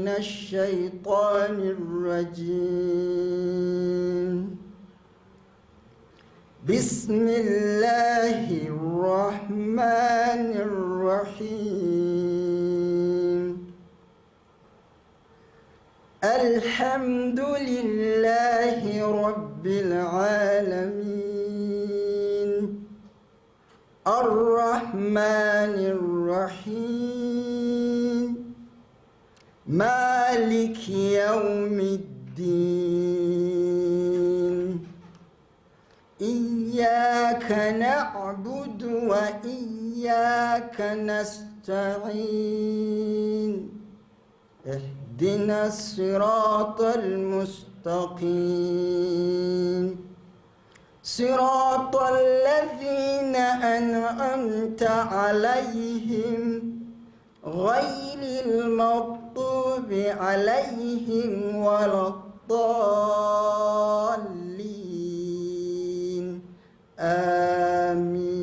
من الشيطان الرجيم بسم الله الرحمن الرحيم الحمد لله رب العالمين الرحمن الرحيم مالك يوم الدين إياك نعبد وإياك نستعين اهدنا الصراط المستقيم صراط الذين أنعمت عليهم غير المغضوب عليهم ولا الضالين آمين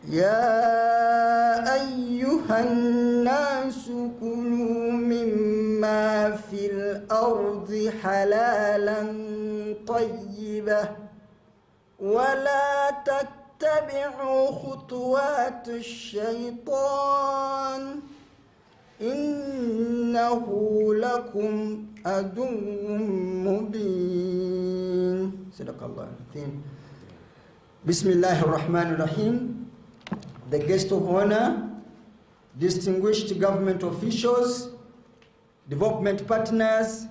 يا أيها الناس كلوا مما في الأرض حلالا طيبا ولا تتبعوا خطوات الشيطان إنه لكم عدو مبين صدق الله العظيم بسم الله الرحمن الرحيم. The guest of honor, distinguished government officials, development partners,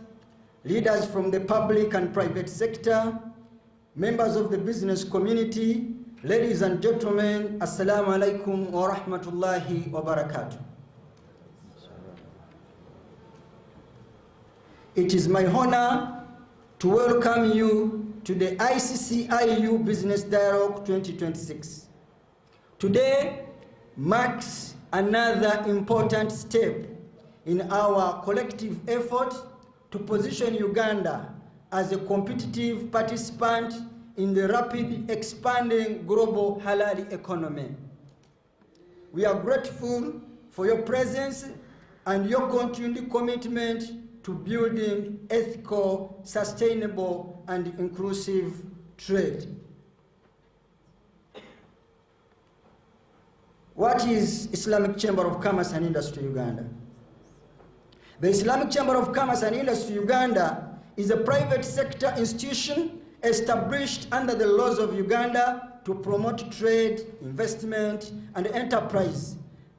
leaders from the public and private sector, members of the business community, ladies and gentlemen, assalamu alaikum wa rahmatullahi wa barakatuh. It is my honor to welcome you to the Icciu Business Dialogue 2026. Today marks another important step in our collective effort to position Uganda as a competitive participant in the rapidly expanding global halal economy. We are grateful for your presence and your continued commitment to building ethical, sustainable, and inclusive trade. What is Islamic Chamber of Commerce and Industry Uganda? The Islamic Chamber of Commerce and Industry Uganda is a private sector institution established under the laws of Uganda to promote trade, investment, and enterprise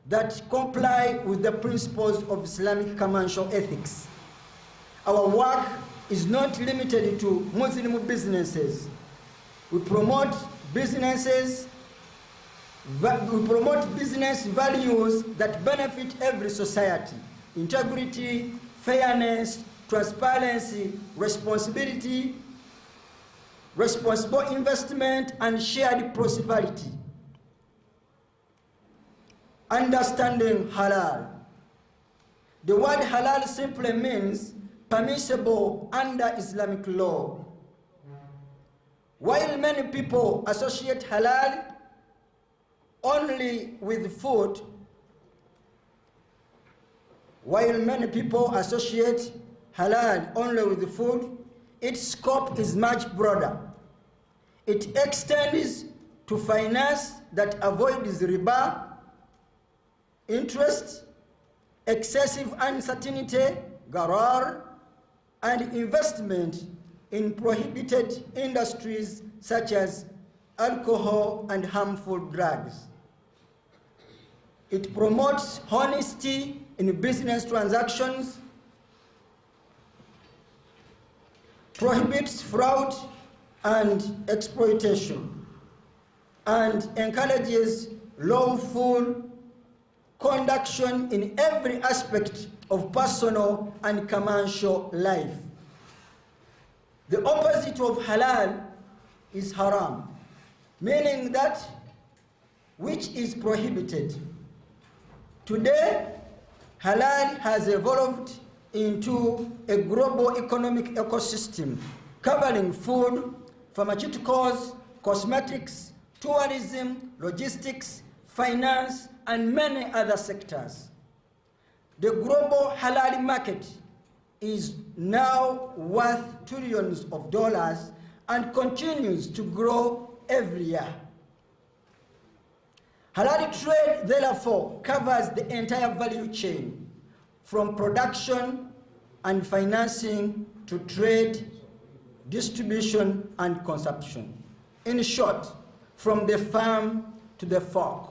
that comply with the principles of Islamic commercial ethics. Our work is not limited to Muslim businesses. We promote business values that benefit every society: integrity, fairness, transparency, responsibility, responsible investment, and shared prosperity. Understanding halal. The word halal simply means permissible under Islamic law. While many people associate halal only with food, its scope is much broader. It extends to finance that avoids riba, interest, excessive uncertainty, gharar, and investment in prohibited industries such as alcohol and harmful drugs. It promotes honesty in business transactions, prohibits fraud and exploitation, and encourages lawful conduction in every aspect of personal and commercial life. The opposite of halal is haram, meaning that which is prohibited. Today, halal has evolved into a global economic ecosystem covering food, pharmaceuticals, cosmetics, tourism, logistics, finance, and many other sectors. The global halal market is now worth trillions of dollars and continues to grow every year. Halal trade, therefore, covers the entire value chain, from production and financing to trade, distribution, and consumption. In short, from the farm to the fork.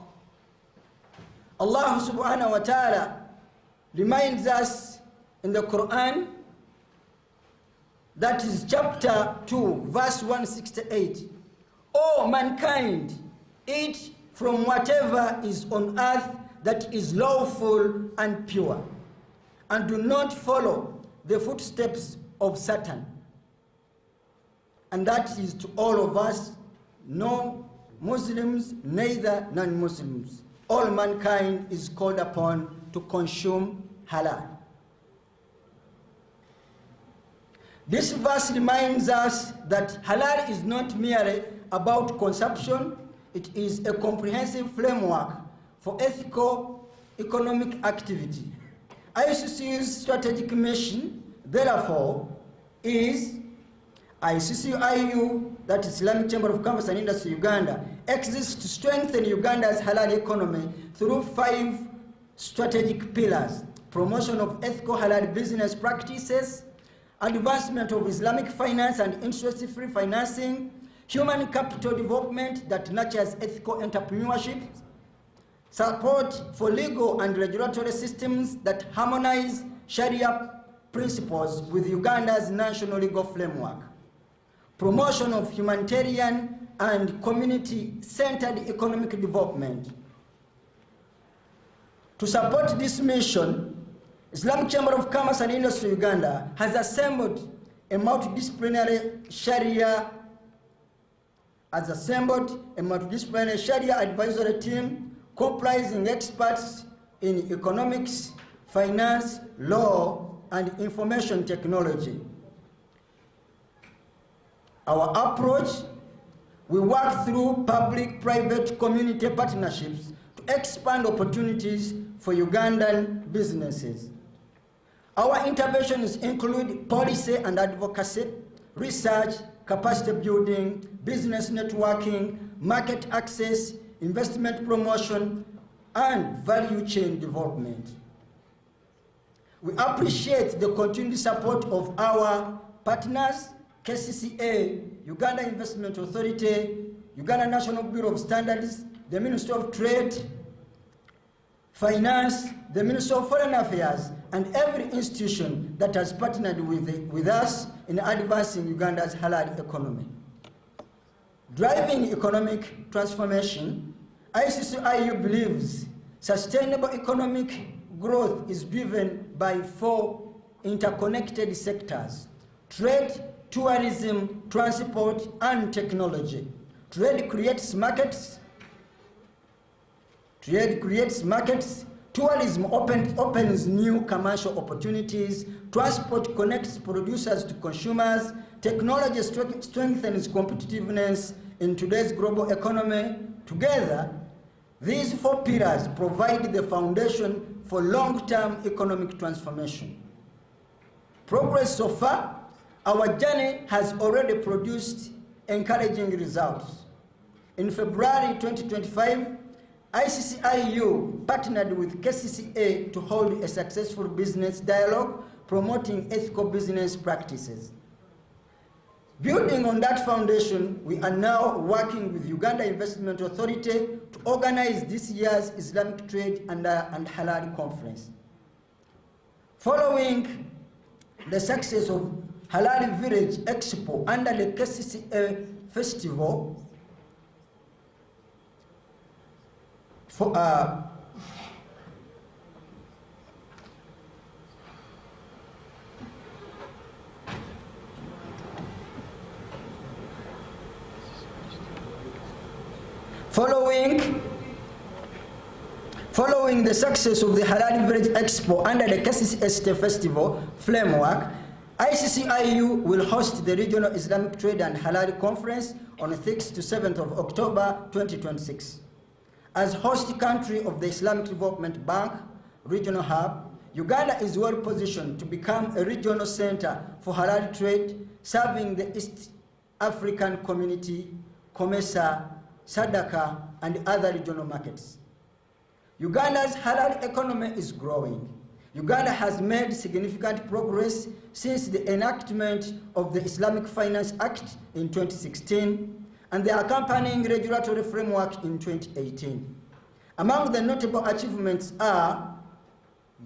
Allah subhanahu wa ta'ala reminds us in the Quran, that is chapter 2, verse 168, O mankind, eat from whatever is on earth that is lawful and pure, and do not follow the footsteps of Satan. And that is to all of us, no Muslims, neither non-Muslims. All mankind is called upon to consume halal. This verse reminds us that halal is not merely about consumption, it is a comprehensive framework for ethical economic activity. ICCU's strategic mission, therefore, is ICCIU, that is Islamic Chamber of Commerce and Industry Uganda, exists to strengthen Uganda's halal economy through 5 strategic pillars: promotion of ethical halal business practices, advancement of Islamic finance and interest-free financing, human capital development that nurtures ethical entrepreneurship, support for legal and regulatory systems that harmonize Sharia principles with Uganda's national legal framework, promotion of humanitarian and community-centered economic development. To support this mission, Islamic Chamber of Commerce and Industry Uganda has assembled a multidisciplinary Sharia advisory team comprising experts in economics, finance, law, and information technology. Our approach, we work through public-private community partnerships to expand opportunities for Ugandan businesses. Our interventions include policy and advocacy, research, capacity building, business networking, market access, investment promotion, and value chain development. We appreciate the continued support of our partners, KCCA, Uganda Investment Authority, Uganda National Bureau of Standards, the Ministry of Trade, Finance, the Ministry of Foreign Affairs, and every institution that has partnered with us in advancing Uganda's halal economy. Driving economic transformation, ICCIU believes sustainable economic growth is driven by 4 interconnected sectors: trade, tourism, transport, and technology. Trade creates markets. Tourism opens new commercial opportunities. Transport connects producers to consumers. Technology strengthens competitiveness in today's global economy. Together, these 4 pillars provide the foundation for long-term economic transformation. Progress so far, our journey has already produced encouraging results. In February 2025, ICCIU partnered with KCCA to hold a successful business dialogue promoting ethical business practices. Building on that foundation, we are now working with Uganda Investment Authority to organize this year's Islamic Trade and Halal Conference. Following the success of Halal Village Expo under the KCCA Festival, Following the success of the Halal Village Expo under the KCCA Festival framework, ICCIU will host the Regional Islamic Trade and Halal Conference on the 6th to 7th of October 2026. As host country of the Islamic Development Bank regional hub, Uganda is well positioned to become a regional center for halal trade, serving the East African community, COMESA, SADC, and other regional markets. Uganda's halal economy is growing. Uganda has made significant progress since the enactment of the Islamic Finance Act in 2016 and the accompanying regulatory framework in 2018. Among the notable achievements are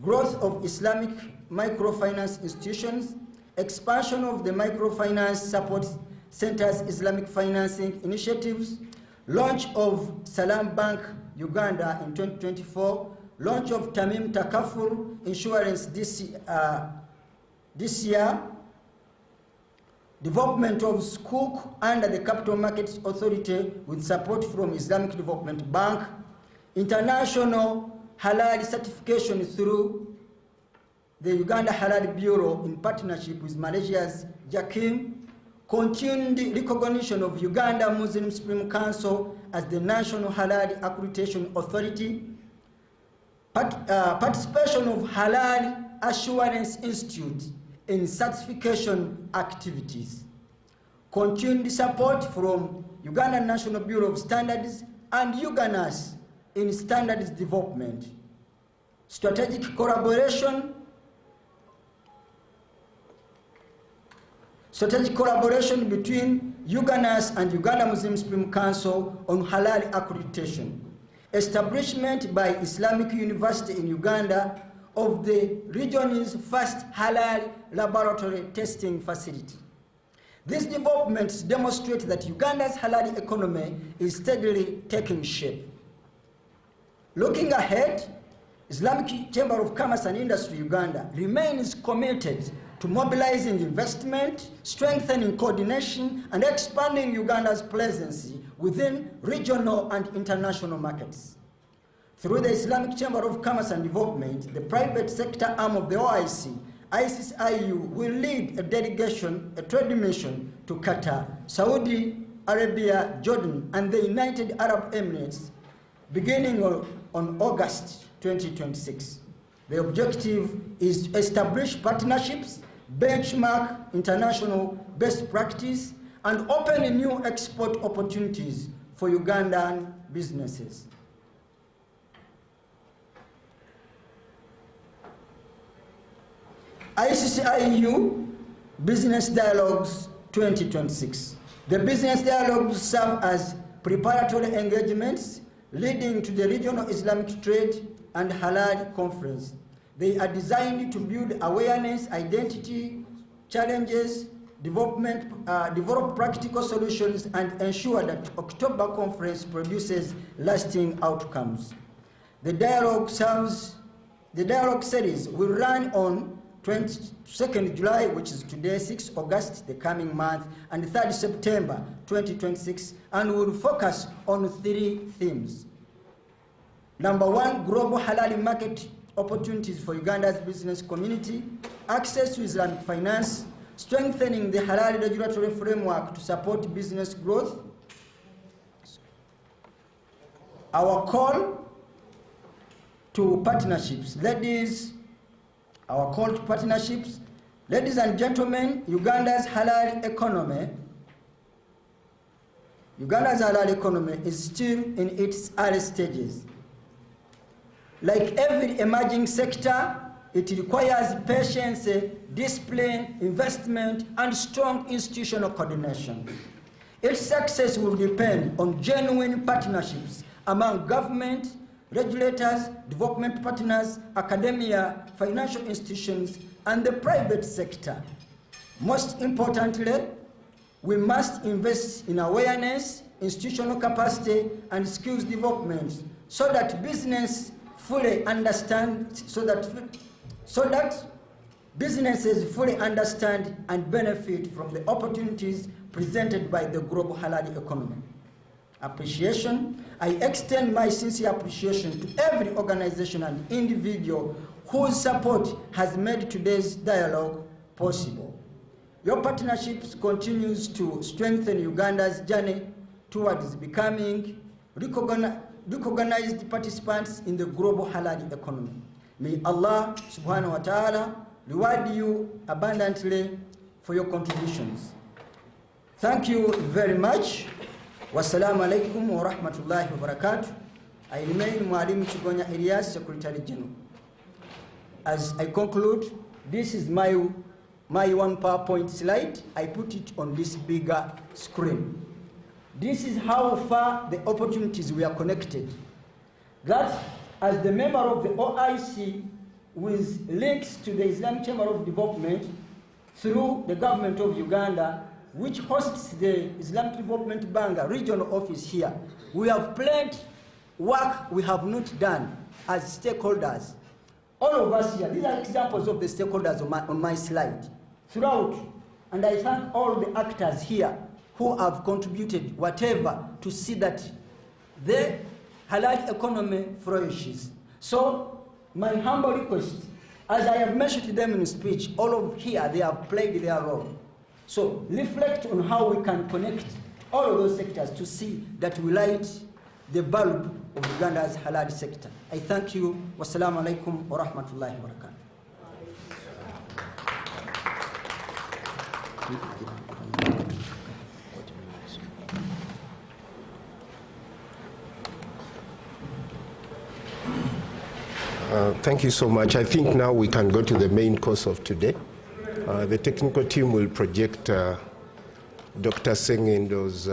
growth of Islamic microfinance institutions, expansion of the microfinance support centers' Islamic financing initiatives, launch of Salam Bank Uganda in 2024, launch of Tamim Takaful Insurance this year, development of Sukuk under the Capital Markets Authority with support from Islamic Development Bank, international halal certification through the Uganda Halal Bureau in partnership with Malaysia's JAKIM, continued recognition of Uganda Muslim Supreme Council as the National Halal Accreditation Authority, participation of Halal Assurance Institute in certification activities, continued support from Uganda National Bureau of Standards and UGANAS in standards development, strategic collaboration between UGANAS and Uganda Muslim Supreme Council on halal accreditation, establishment by Islamic University in Uganda of the region's first halal laboratory testing facility. These developments demonstrate that Uganda's halal economy is steadily taking shape. Looking ahead, Islamic Chamber of Commerce and Industry Uganda remains committed to mobilizing investment, strengthening coordination, and expanding Uganda's presence within regional and international markets. Through the Islamic Chamber of Commerce and Development, the private sector arm of the OIC, Icciu will lead a delegation, a trade mission to Qatar, Saudi Arabia, Jordan, and the United Arab Emirates, beginning on August 2026. The objective is to establish partnerships, benchmark international best practice, and open new export opportunities for Ugandan businesses. Icciu Business Dialogues 2026. The business dialogues serve as preparatory engagements leading to the Regional Islamic Trade and Halal Conference. They are designed to build awareness, identity, challenges, develop practical solutions, and ensure that October conference produces lasting outcomes. The dialogue series will run on 22nd July, which is today, 6 August, the coming month, and 3rd September 2026, and will focus on 3 themes. Number 1, global halal market opportunities for Uganda's business community, access to Islamic finance, strengthening the halal regulatory framework to support business growth. Our call to partnerships. Ladies and gentlemen, Uganda's halal economy is still in its early stages. Like every emerging sector, it requires patience, discipline, investment, and strong institutional coordination. Its success will depend on genuine partnerships among government, regulators, development partners, academia, financial institutions, and the private sector. Most importantly, we must invest in awareness, institutional capacity, and skills development so that businesses fully understand and benefit from the opportunities presented by the global halal economy. Appreciation. I extend my sincere appreciation to every organization and individual whose support has made today's dialogue possible. Your partnerships continues to strengthen Uganda's journey towards becoming recognized participants in the global halal economy. May Allah subhanahu wa ta'ala reward you abundantly for your contributions. Thank you very much. Wassalamu alaikum wa rahmatullahi wa barakatuh. I remain Mwalimu Chigonya Elias, Secretary General. As I conclude, this is my one PowerPoint slide. I put it on this bigger screen. This is how far the opportunities we are connected. That as the member of the OIC with links to the Islamic Chamber of Development through the government of Uganda, which hosts the Islamic Development Bank regional office here, we have planned work we have not done as stakeholders. All of us here, these are examples of the stakeholders on my slide throughout. And I thank all the actors here who have contributed whatever to see that the halal economy flourishes. So my humble request, as I have mentioned to them in speech, all of here, they have played their role. So reflect on how we can connect all of those sectors to see that we light the bulb of Uganda's halal sector. I thank you. Wassalamu alaikum wa rahmatullahi wa barakatuh. Thank you so much. I think now we can go to the main course of today. The technical team will project Dr. Sengendo's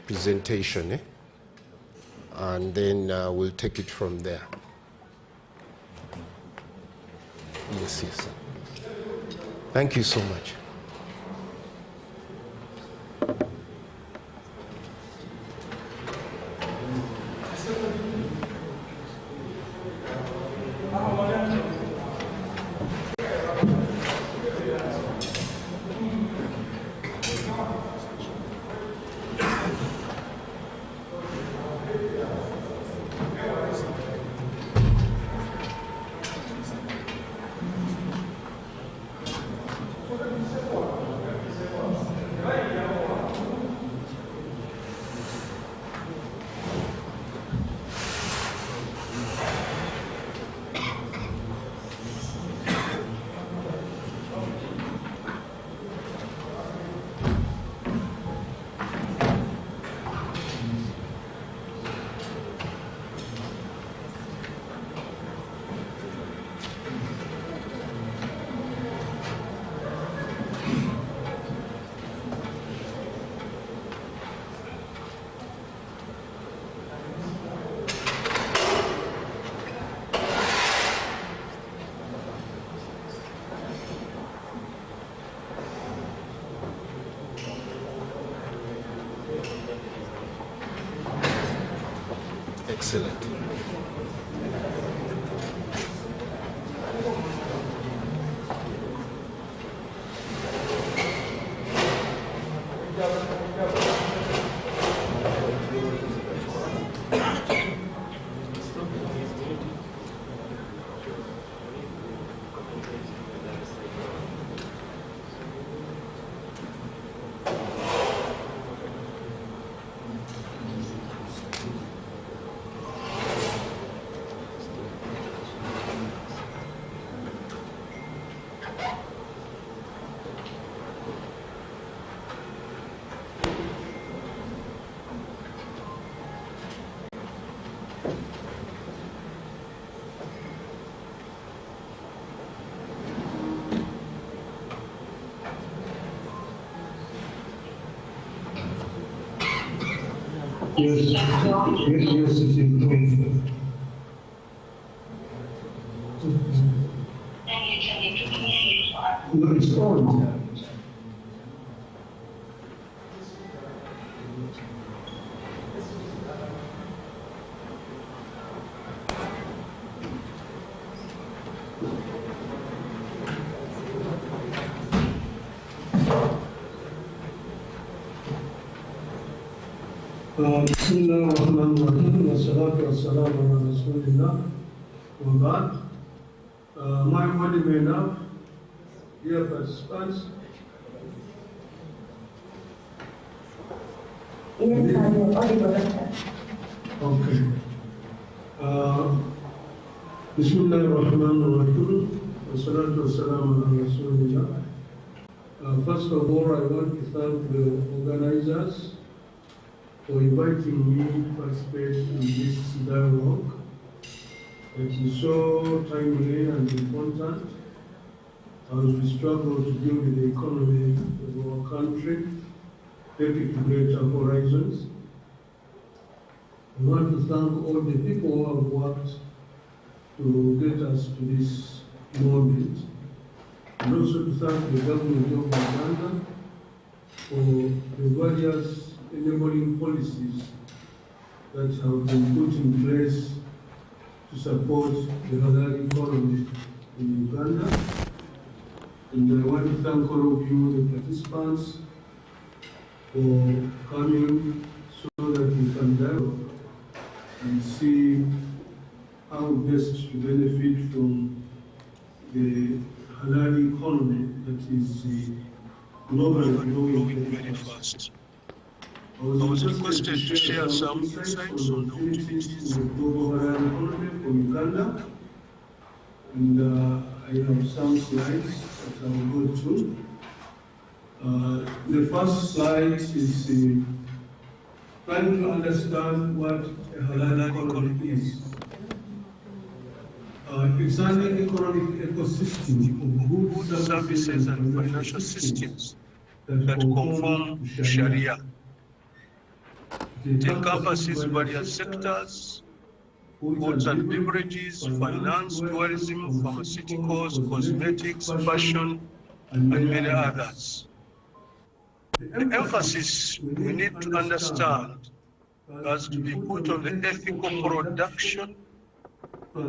presentation, and then we'll take it from there. Yes, yes. Thank you so much. Excellent. Yes, it's in no, it's on. بسم الله الرحمن الرحيم والصلاة والسلام على رسول الله وبعد. My body may now, dear participants. Yes, I'm audible. Okay. Bismillahirrahmanirrahim. Wassalatu wassalamu ala Rasulillah. First of all, I want to thank the organizers for inviting me to participate in this dialogue. It is so timely and important as we struggle to build the economy of our country, take it to greater horizons. I want to thank all the people who have worked to get us to this moment, and also to thank the government of Uganda for the various enabling policies that have been put in place to support the Halal economy in Uganda. And I want to thank all of you, the participants, for coming so that we can dialogue and see how best to benefit from the Halal economy that is globally growing very fast. I was requested to share some insights on the opportunities in the global Halal economy for Uganda, and I have some slides that I will go through. The first slide is trying to understand what a Halal economy is. It's an economic ecosystem of goods, services, and financial systems that conform to Sharia. It encompasses various sectors: foods and beverages, finance, tourism, pharmaceuticals, cosmetics, fashion, and many others. The emphasis we need to understand has to be put on the ethical production,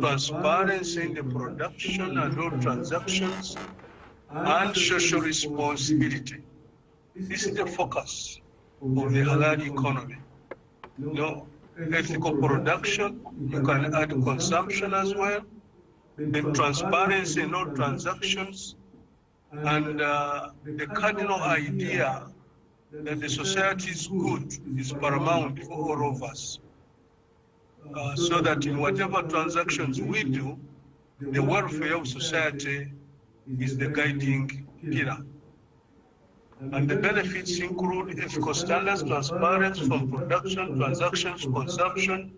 transparency in the production and all transactions, and social responsibility. This is the focus of the Halal economy. Ethical production, you can add consumption as well, the transparency in all transactions, and the cardinal idea that the society's good is paramount for all of us. So that in whatever transactions we do, the welfare of society is the guiding pillar. And the benefits include ethical standards, transparency from production, transactions, consumption.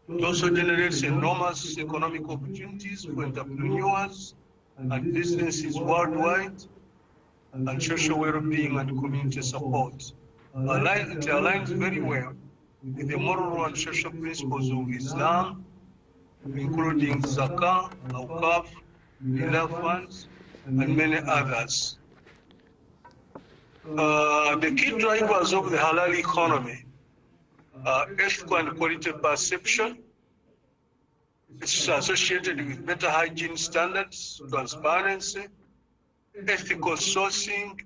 It also generates enormous economic opportunities for entrepreneurs and businesses worldwide, and social well-being and community support. It aligns very well with the moral and social principles of Islam, including zakah, awqaf, hilal funds, and many others. The key drivers of the Halal economy are ethical and quality perception. It's associated with better hygiene standards, transparency, ethical sourcing,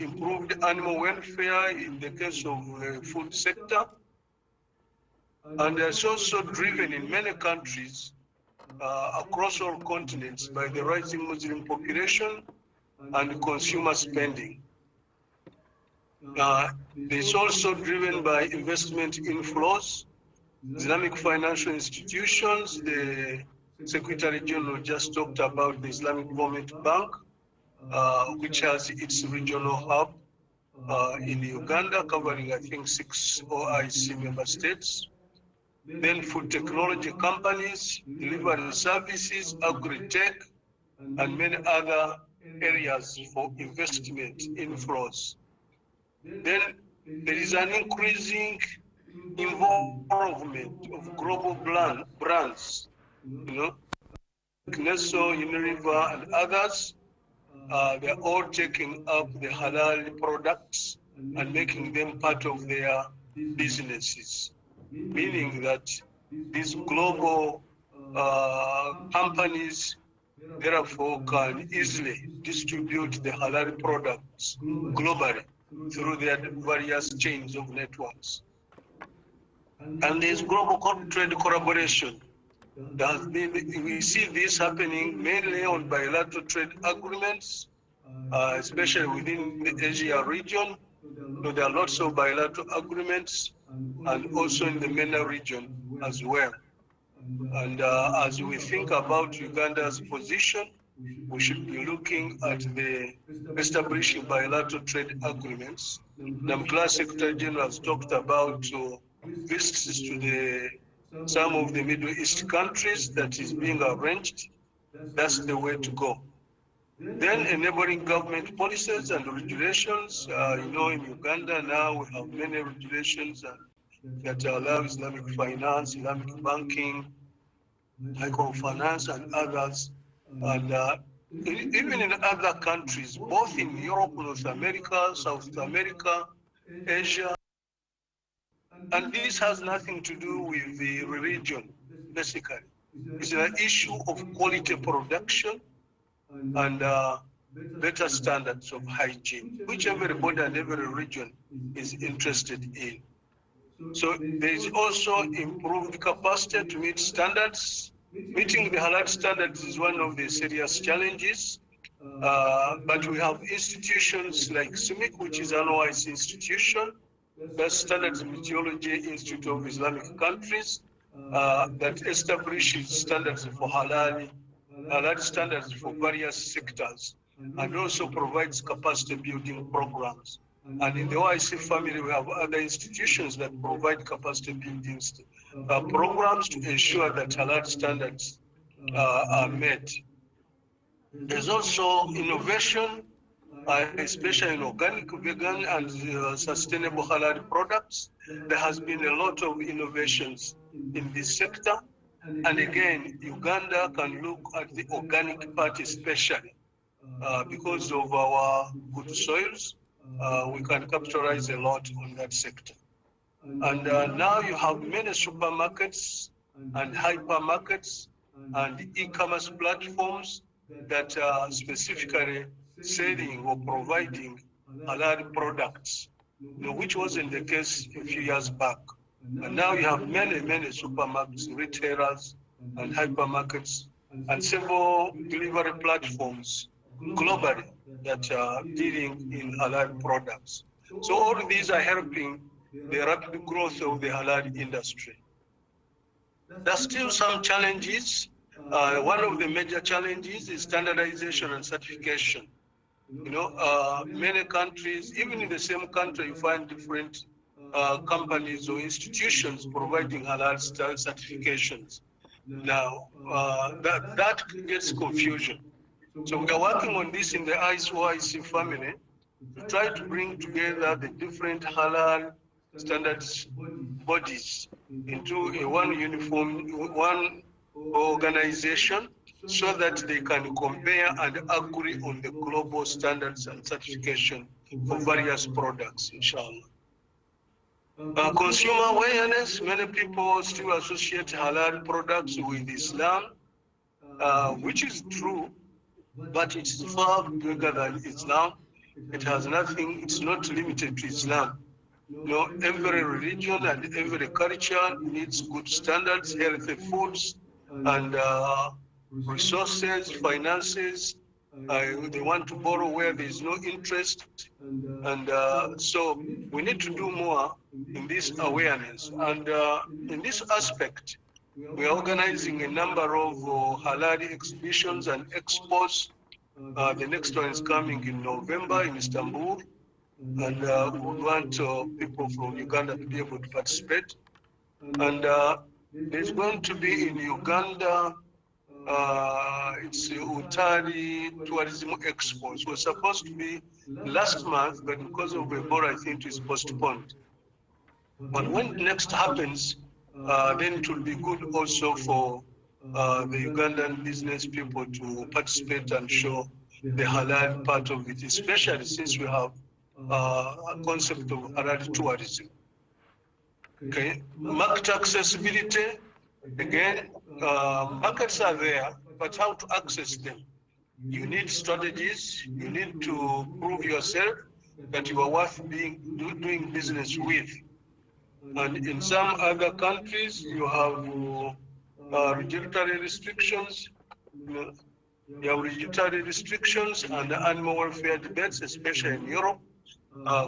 improved animal welfare in the case of the food sector. And it's also driven in many countries across all continents by the rising Muslim population and consumer spending. It's also driven by investment inflows, Islamic financial institutions. The Secretary General just talked about the Islamic Development Bank, which has its regional hub in Uganda, covering, I think, 6 OIC member states. Then food technology companies, delivery services, agri-tech, and many other areas for investment inflows. Then there is an increasing involvement of global brands, Neso, Unilever, and others. They're all taking up the Halal products and making them part of their businesses, meaning that these global companies therefore can easily distribute the Halal products globally through their various chains of networks. And there's global trade collaboration. We see this happening mainly on bilateral trade agreements, especially within the Asia region. So there are lots of bilateral agreements, and also in the MENA region as well. And as we think about Uganda's position, we should be looking at the establishing bilateral trade agreements. Namclass Secretary General has talked about visits to some of the Middle East countries that is being arranged. That's the way to go. Then enabling government policies and regulations. In Uganda now we have many regulations that allow Islamic finance, Islamic banking, microfinance, and others. And even in other countries, both in Europe, North America, South America, Asia. And this has nothing to do with the religion, basically. It's an issue of quality production and better standards of hygiene, which everybody and every region is interested in. So there is also improved capacity to meet standards. Meeting the Halal standards is one of the serious challenges, but we have institutions like SIMIC, which is an OIC institution, that's Standards Meteorology Institute of Islamic Countries, that establishes standards for halal standards for various sectors, and also provides capacity building programs. And in the OIC family, we have other institutions that provide capacity building programs to ensure that halal standards are met. There's also innovation, especially in organic, vegan, and sustainable halal products. There has been a lot of innovations in this sector. And again, Uganda can look at the organic part especially because of our good soils. We can capitalize a lot on that sector. And now you have many supermarkets and hypermarkets and e-commerce platforms that are specifically selling or providing halal products, which wasn't the case a few years back. And now you have many supermarkets, retailers, and hypermarkets, and several delivery platforms globally that are dealing in halal products. So all of these are helping the rapid growth of the halal industry. There's still some challenges. One of the major challenges is standardization and certification. Many countries, even in the same country, you find different companies or institutions providing halal certifications. Now, that gets confusion. So we are working on this in the OIC family to try to bring together the different halal standards bodies into one uniform, one organization, so that they can compare and agree on the global standards and certification for various products, inshallah. Consumer awareness, many people still associate halal products with Islam, which is true, but it's far bigger than Islam. It has nothing, it's not limited to Islam. Every religion and every culture needs good standards, healthy foods, and resources, finances. They want to borrow where there is no interest. And so we need to do more in this awareness. And in this aspect, we are organizing a number of halal exhibitions and expos. The next one is coming in November in Istanbul. And we would want people from Uganda to be able to participate. And there's going to be in Uganda, it's Utari Tourism Expo. It was supposed to be last month, but because of Ebola, I think it's postponed. But when next happens, then it will be good also for the Ugandan business people to participate and show the halal part of it, especially since we have a concept of halal tourism. Okay, market accessibility, again, markets are there, but how to access them? You need strategies, you need to prove yourself that you are worth doing business with. And in some other countries, you have regulatory restrictions, you have regulatory restrictions and animal welfare debates, especially in Europe,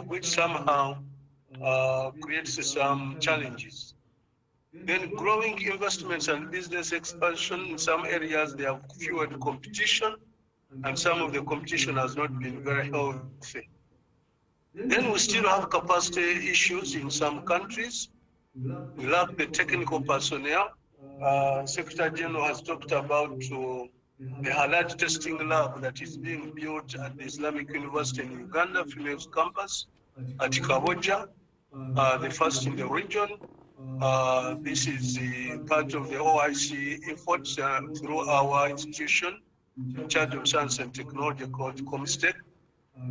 which somehow creates some challenges. Then growing investments and business expansion. In some areas, they have fueled competition, and some of the competition has not been very healthy. Then we still have capacity issues in some countries. We lack the technical personnel. Secretary General has talked about the Halal testing lab that is being built at the Islamic University in Uganda, Females Campus, at Kaboja, the first in the region. This is part of the OIC efforts through our institution in charge of science and technology called COMSTEC,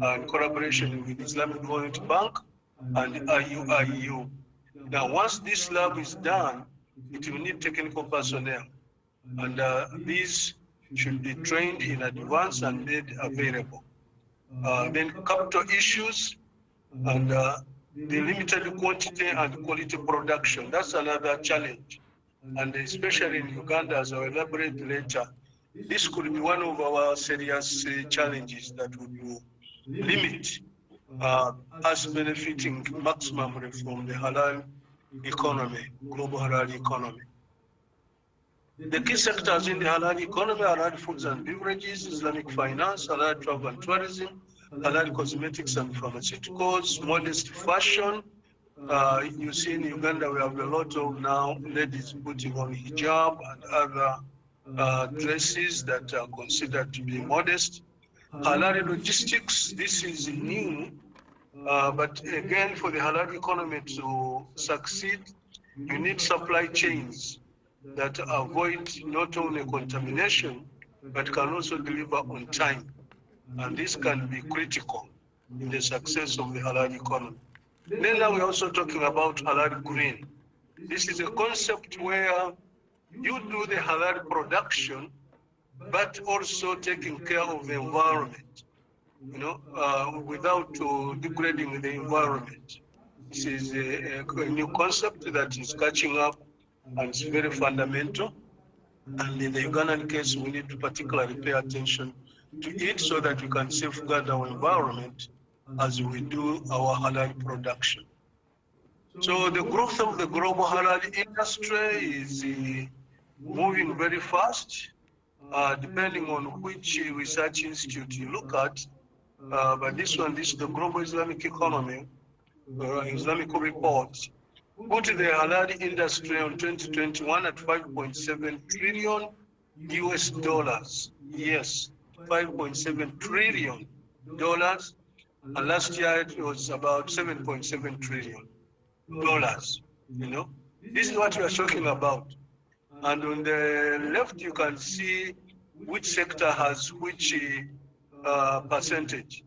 in collaboration with Islamic Development Bank and ICCIU. Now, once this lab is done, it will need technical personnel, and these should be trained in advance and made available. Then capital issues and the limited quantity and quality production. That's another challenge. And especially in Uganda, as I'll elaborate later, this could be one of our serious challenges that would limit us benefiting maximally from the halal economy, global halal economy. The key sectors in the halal economy are halal foods and beverages, Islamic finance, halal travel and tourism, halal cosmetics and pharmaceuticals, modest fashion. You see in Uganda we have a lot of now ladies putting on hijab and other dresses that are considered to be modest. Halal logistics, this is new, but again, for the halal economy to succeed, you need supply chains that avoid not only contamination, but can also deliver on time. And this can be critical in the success of the halal economy. Then now we're also talking about halal green. This is a concept where you do the halal production, but also taking care of the environment, without degrading the environment. This is a new concept that is catching up, and it's very fundamental. And in the Ugandan case, we need to particularly pay attention to it so that we can safeguard our environment as we do our halal production. So the growth of the global halal industry is moving very fast, depending on which research institute you look at. But this is the Global Islamic Economy, Islamic Report, put the halal industry on 2021 at $5.7 trillion US dollars. Yes, $5.7 trillion dollars. And last year it was about $7.7 trillion dollars. This is what we are talking about. And on the left, you can see which sector has which percentage.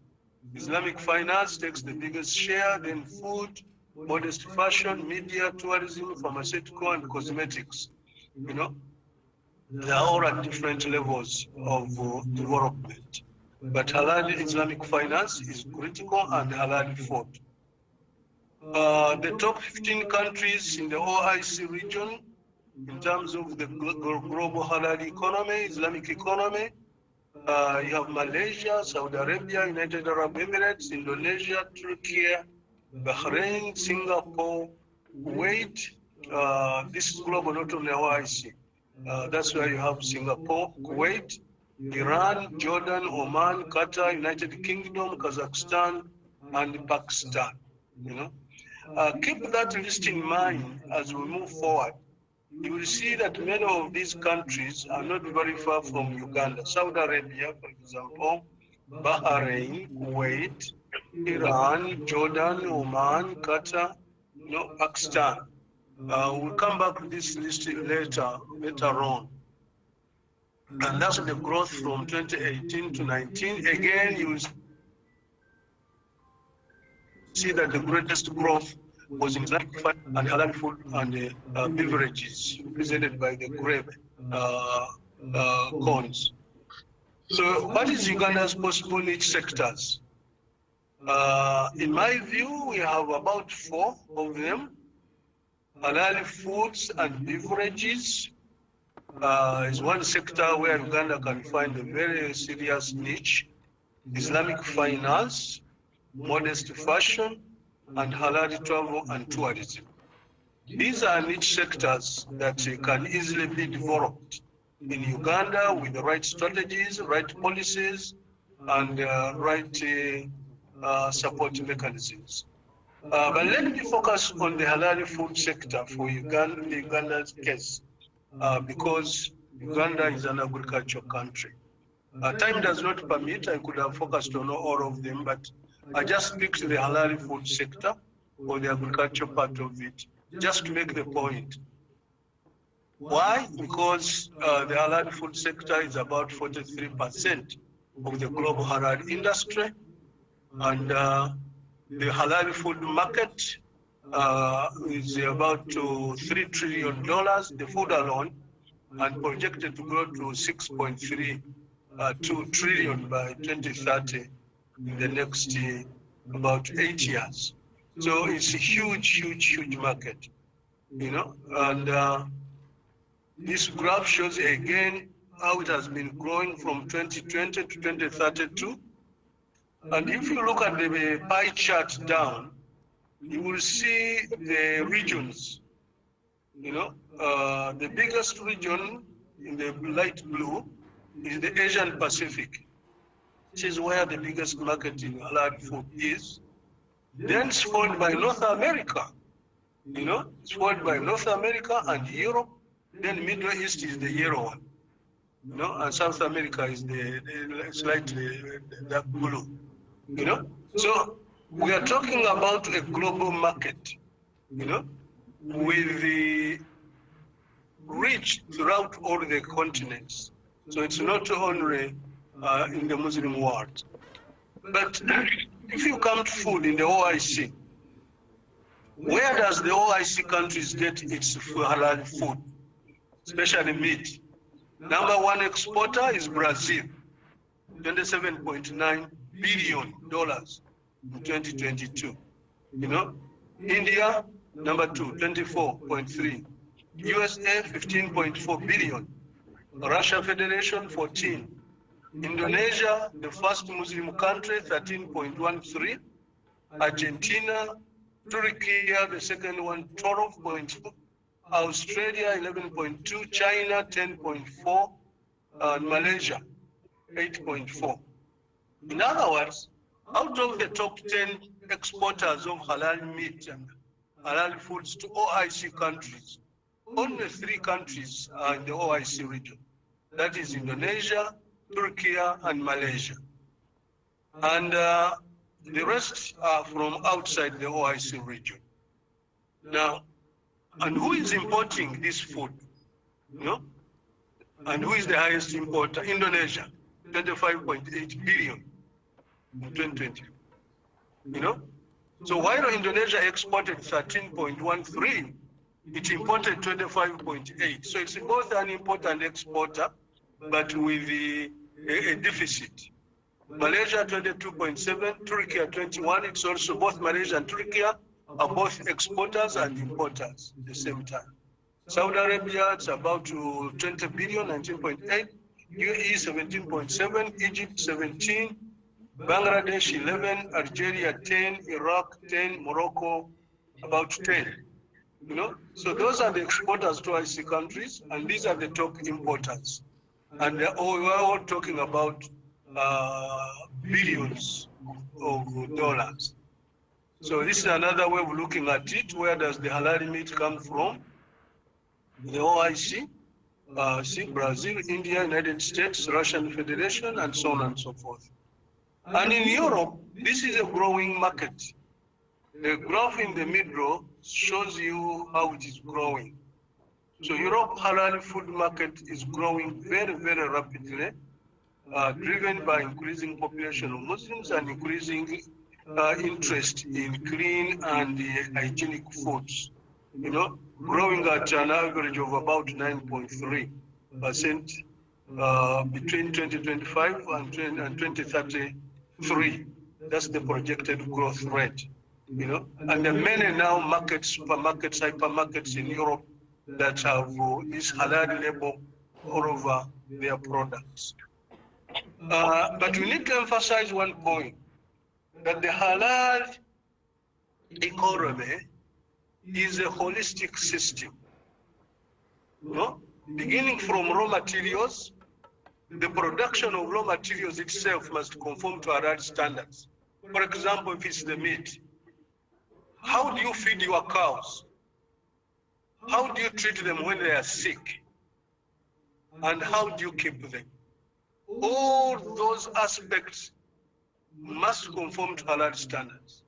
Islamic finance takes the biggest share, then food, modest fashion, media, tourism, pharmaceutical, and cosmetics. They are all at different levels of development. But halal Islamic finance is critical, and halal food. The top 15 countries in the OIC region, in terms of the global halal economy, Islamic economy, you have Malaysia, Saudi Arabia, United Arab Emirates, Indonesia, Turkey, Bahrain, Singapore, Kuwait. This is global, not only OIC. That's why you have Singapore, Kuwait, Iran, Jordan, Oman, Qatar, United Kingdom, Kazakhstan, and Pakistan. Keep that list in mind as we move forward. You will see that many of these countries are not very far from Uganda. Saudi Arabia, for example, Bahrain, Kuwait, Iran, Jordan, Oman, Qatar, Pakistan. We'll come back to this list later on. And that's the growth from 2018 to 19. Again, you will see that the greatest growth was in Islamic and halal food and beverages, represented by the grape cones. So what is Uganda's possible niche sectors? In my view, we have about 4 of them. Halal foods and beverages is one sector where Uganda can find a very serious niche. Islamic finance, modest fashion, and halal travel and tourism. These are niche sectors that can easily be developed in Uganda with the right strategies, right policies, and right support mechanisms. But let me focus on the halal food sector for Uganda's case, because Uganda is an agricultural country. Time does not permit, I could have focused on all of them, but I just picked the halal food sector or the agricultural part of it, just to make the point. Why? Because the halal food sector is about 43% of the global halal industry, and the halal food market is about $3 trillion, the food alone, and projected to grow to 6.32 trillion by 2030 in the next about 8 years. So it's a huge market, you know, and this graph shows again how it has been growing from 2020 to 2032. And if you look at the pie chart down, you will see the regions. You know, the biggest region in the light blue is the Asian Pacific. This is where the biggest market in halal food is. Then it's followed by North America. You know, it's followed by North America and Europe. Then Middle East is the yellow one. You know, and South America is the slightly dark blue. You know, so we are talking about a global market, you know, with the reach throughout all the continents. So it's not only in the Muslim world. But if you come to food in the OIC, where does the OIC countries get its halal food, especially meat? Number one exporter is Brazil, $27.9 billion in 2022. You know, India, number two, 24.3. USA, 15.4 billion. Russia Federation, 14. Indonesia, the first Muslim country, 13.13. Argentina, Turkey, the second one, 12.2. Australia, 11.2. China, 10.4. And Malaysia, 8.4. In other words, out of the top 10 exporters of halal meat and halal foods to OIC countries, only 3 countries are in the OIC region. That is Indonesia, Turkey, and Malaysia. And the rest are from outside the OIC region. Now, and who is importing this food? You know? And who is the highest importer? Indonesia, 25.8 billion in 2020. You know? So while Indonesia exported 13.13, it imported 25.8. So it's both an importer and exporter, but with a deficit. Malaysia 22.7, Turkey 21. It's also both Malaysia and Turkey are both exporters and importers at the same time. Saudi Arabia, it's about 20 billion, 19.8. UAE 17.7, Egypt 17, Bangladesh 11, Algeria 10, Iraq 10, Morocco about 10. You know, so those are the exporters to IC countries, and these are the top importers. And we're all talking about billions of dollars. So this is another way of looking at it. Where does the halal meat come from? The OIC, see Brazil, India, United States, Russian Federation, and so on and so forth. And in Europe, this is a growing market. The graph in the middle shows you how it is growing. So Europe halal food market is growing very, very rapidly, driven by increasing population of Muslims and increasing interest in clean and hygienic foods. You know, growing at an average of about 9.3% between 2025 and 2033. That's the projected growth rate. You know, and there are many now markets, supermarkets, hypermarkets in Europe that have this halal label all over their products. But we need to emphasize one point, that the halal economy is a holistic system. No? Beginning from raw materials, the production of raw materials itself must conform to Halal standards. For example, if it's the meat, how do you feed your cows? How do you treat them when they are sick? And how do you keep them? All those aspects must conform to Halal standards.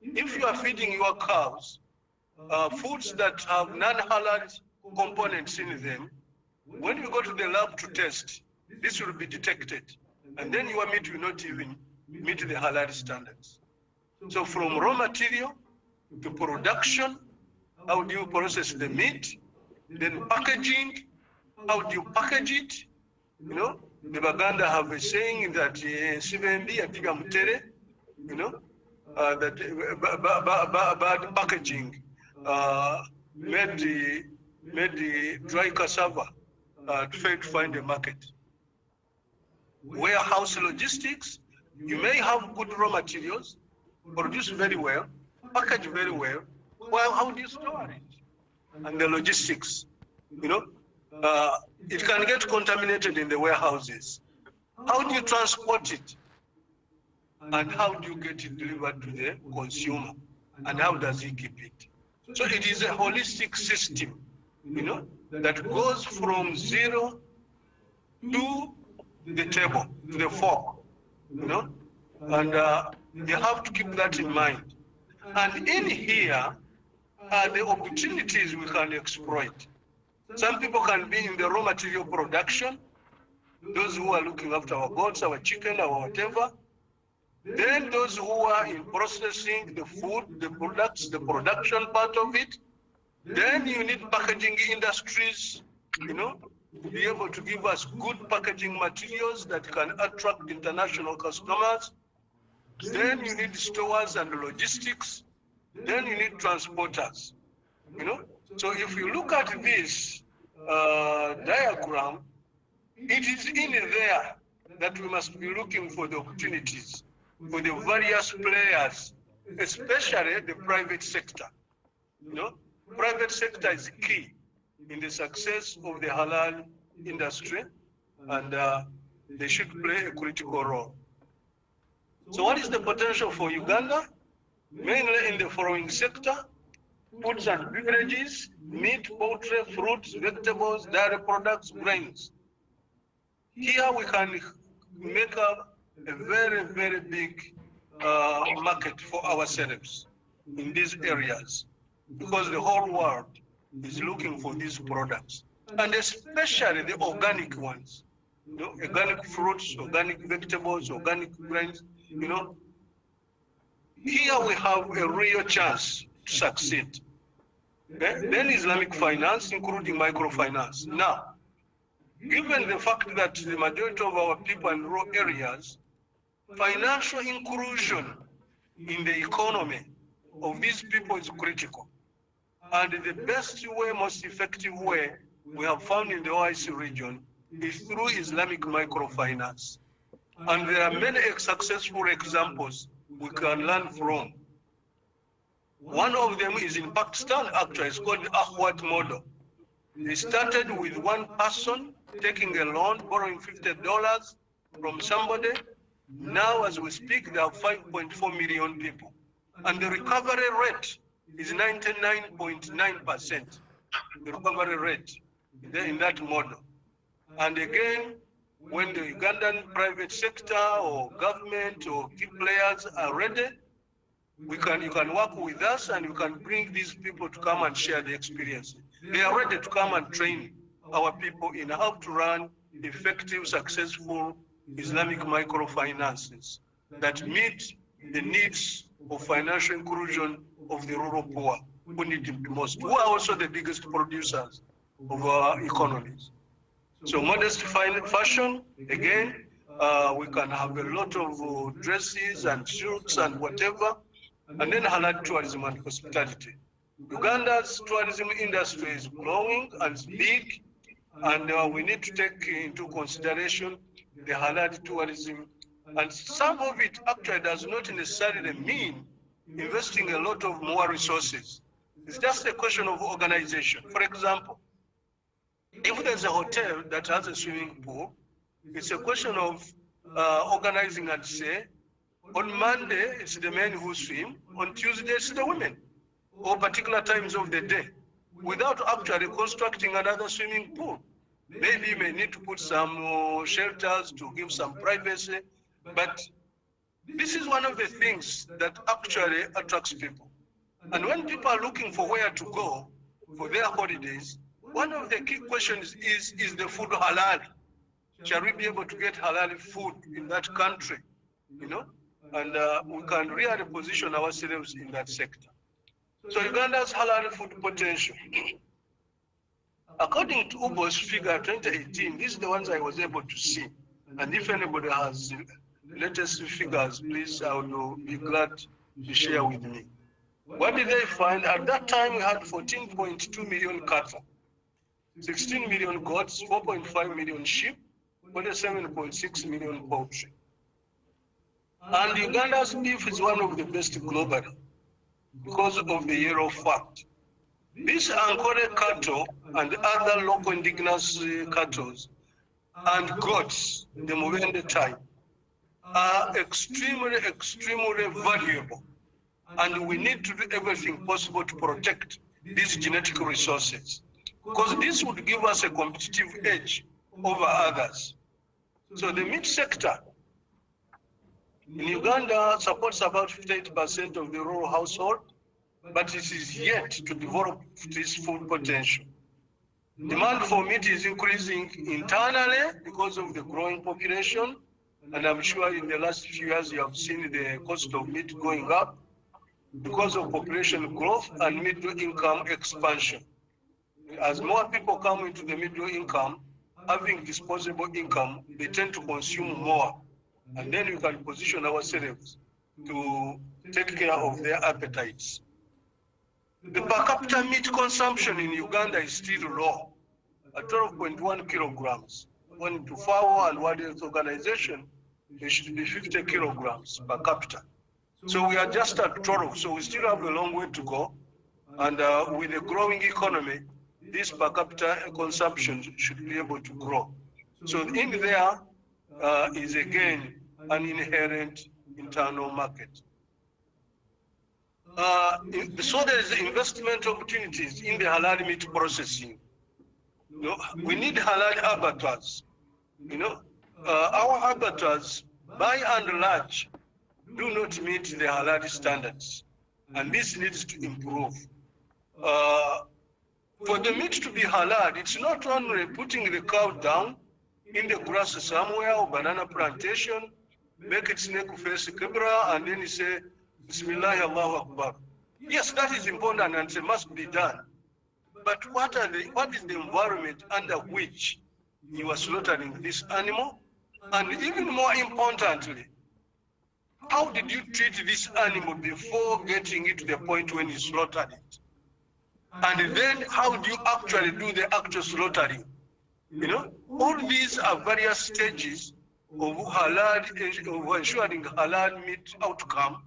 If you are feeding your cows foods that have non-Halal components in them, when you go to the lab to test, this will be detected. And then your meat will not even meet the Halal standards. So from raw material to production, how do you process the meat? Then packaging, how do you package it? You know, the Baganda have a saying that Sivendi Atiga Mutere, you know, that bad packaging made the dry cassava to fail to find a market. Warehouse logistics, you may have good raw materials, produce very well, package very well. Well, how do you store it? And the logistics, you know, it can get contaminated in the warehouses. How do you transport it? And how do you get it delivered to the consumer? And how does he keep it? So it is a holistic system, you know, that goes from zero to the table, to the fork, you know, and you have to keep that in mind. And in here are the opportunities we can exploit. Some people can be in the raw material production, those who are looking after our goats, our chicken, our whatever. Then those who are in processing the food, the products, the production part of it. Then you need packaging industries, you know, to be able to give us good packaging materials that can attract international customers. Then you need stores and logistics. Then you need transporters, you know. So if you look at this diagram, it is in there that we must be looking for the opportunities for the various players, especially the private sector. You know, private sector is key in the success of the halal industry, and they should play a critical role. So what is the potential for Uganda? Mainly in the following sector: foods and beverages, meat, poultry, fruits, vegetables, dairy products, grains. Here we can make up a very, very big market for ourselves in these areas, because the whole world is looking for these products, and especially the organic ones, you know, organic fruits, organic vegetables, organic grains, you know. Here we have a real chance to succeed. Okay? Then Islamic finance, including microfinance. Now, given the fact that the majority of our people in rural areas, financial inclusion in the economy of these people is critical. And the best way, most effective way we have found in the OIC region is through Islamic microfinance. And there are many successful examples we can learn from. One of them is in Pakistan, actually. It's called the Ahwat model. They started with one person taking a loan, borrowing $50 from somebody. Now, as we speak, there are 5.4 million people. And the recovery rate is 99.9%, the recovery rate in that model. And again, when the Ugandan private sector or government or key players are ready, you can work with us, and you can bring these people to come and share the experience. They are ready to come and train our people in how to run effective, successful Islamic microfinances that meet the needs of financial inclusion of the rural poor, who need it the most, who are also the biggest producers of our economies. So modest fashion, again, we can have a lot of dresses and suits and whatever, and then halal tourism and hospitality. Uganda's tourism industry is growing and it's big, and we need to take into consideration the halal tourism. And some of it actually does not necessarily mean investing a lot of more resources. It's just a question of organization. For example, if there's a hotel that has a swimming pool, it's a question of organizing and say, on Monday, it's the men who swim, on Tuesday, it's the women, or particular times of the day, without actually constructing another swimming pool. Maybe you may need to put some shelters to give some privacy, but this is one of the things that actually attracts people. And when people are looking for where to go for their holidays, one of the key questions is the food halal? Shall we be able to get halal food in that country? You know, and we can really position ourselves in that sector. So Uganda's halal food potential. According to UBO's figure 2018, these are the ones I was able to see. And if anybody has latest figures, please, I will be glad to share with me. What did they find? At that time, we had 14.2 million cattle, 16 million goats, 4.5 million sheep, 47.6 million poultry. And Uganda's beef is one of the best globally because of the yellow fact. These Ankole cattle and other local indigenous cattle and goats, the Mubende type, are extremely, extremely valuable. And we need to do everything possible to protect these genetic resources, because this would give us a competitive edge over others. So the meat sector in Uganda supports about 58% of the rural household, but it is yet to develop this full potential. Demand for meat is increasing internally because of the growing population, and I'm sure in the last few years you have seen the cost of meat going up because of population growth and middle income expansion. As more people come into the middle income, having disposable income, they tend to consume more. And then we can position ourselves to take care of their appetites. The per capita meat consumption in Uganda is still low, at 12.1 kilograms. When to FAO and World Health Organization, it should be 50 kilograms per capita. So we are just at 12, so we still have a long way to go. And with a growing economy, this per capita consumption should be able to grow. So in there is again an inherent internal market. So there is investment opportunities in the halal meat processing. You know, we need halal abattoirs. You know, our abattoirs, by and large, do not meet the halal standards, and this needs to improve. For the meat to be halal, it's not only putting the cow down in the grass somewhere or banana plantation, make its neck face Qibla, and then you say, Bismillah, Allahu Akbar. Yes, that is important and it must be done. But what is the environment under which you are slaughtering this animal? And even more importantly, how did you treat this animal before getting it to the point when you slaughtered it? And then how do you actually do the actual slaughtering? You know, all these are various stages of halal, of ensuring halal meat outcome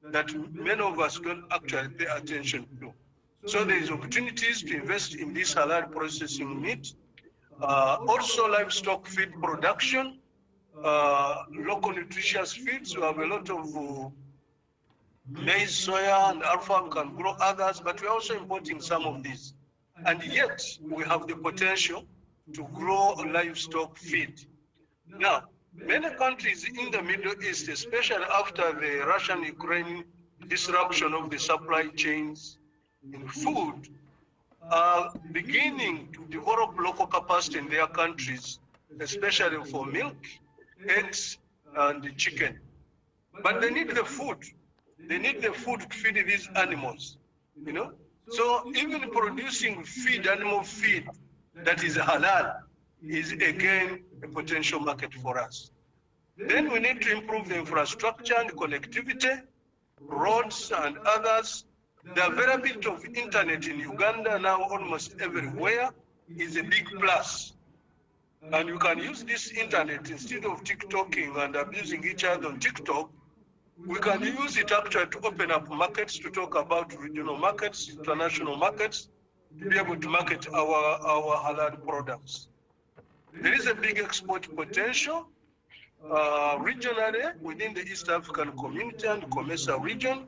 that many of us don't actually pay attention to. So there is opportunities to invest in this halal processing meat. Also livestock feed production, local nutritious feeds. We have a lot of maize, soya, and alfalfa. We can grow others, but we're also importing some of these. And yet we have the potential to grow livestock feed. Now, many countries in the Middle East, especially after the Russian-Ukraine disruption of the supply chains in food, are beginning to develop local capacity in their countries, especially for milk, eggs, and chicken. But they need the food. They need the food to feed these animals, you know? So even producing feed, animal feed, that is halal, is again a potential market for us. Then we need to improve the infrastructure and connectivity, roads and others. The availability of internet in Uganda now almost everywhere is a big plus. And you can use this internet instead of TikToking and abusing each other on TikTok. we can use it actually to open up markets, to talk about regional markets, international markets, to be able to market our halal products. There is a big export potential regionally within the East African community and COMESA region,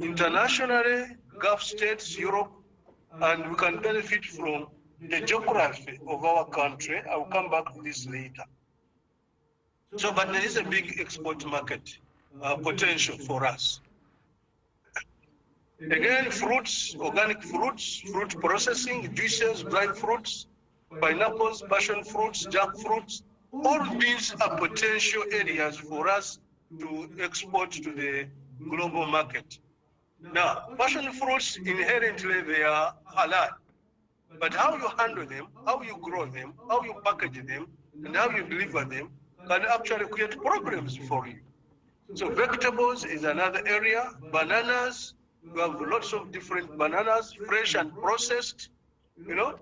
internationally, Gulf states, Europe, and we can benefit from the geography of our country. I will come back to this later. So, but there is a big export market potential for us. Again, fruits, organic fruits, fruit processing, juices, dried fruits, pineapples, passion fruits, jackfruits, all these are potential areas for us to export to the global market. Now, passion fruits, inherently, they are halal. But how you handle them, how you grow them, how you package them, and how you deliver them can actually create problems for you. So vegetables is another area. Bananas, we have lots of different bananas, fresh and processed, you know.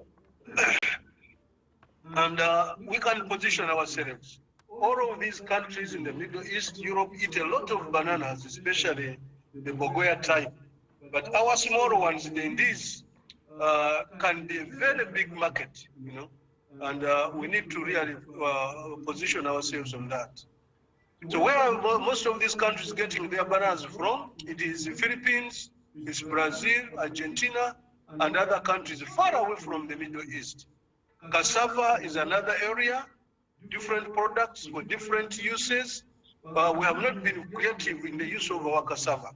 And we can position ourselves. All of these countries in the Middle East, Europe, eat a lot of bananas, especially the Bogoya type. But our smaller ones, the Indies, can be a very big market, you know, and we need to really position ourselves on that. So where are most of these countries getting their bananas from? It is the Philippines, it's Brazil, Argentina, and other countries far away from the Middle East. Cassava is another area, different products for different uses. We have not been creative in the use of our cassava.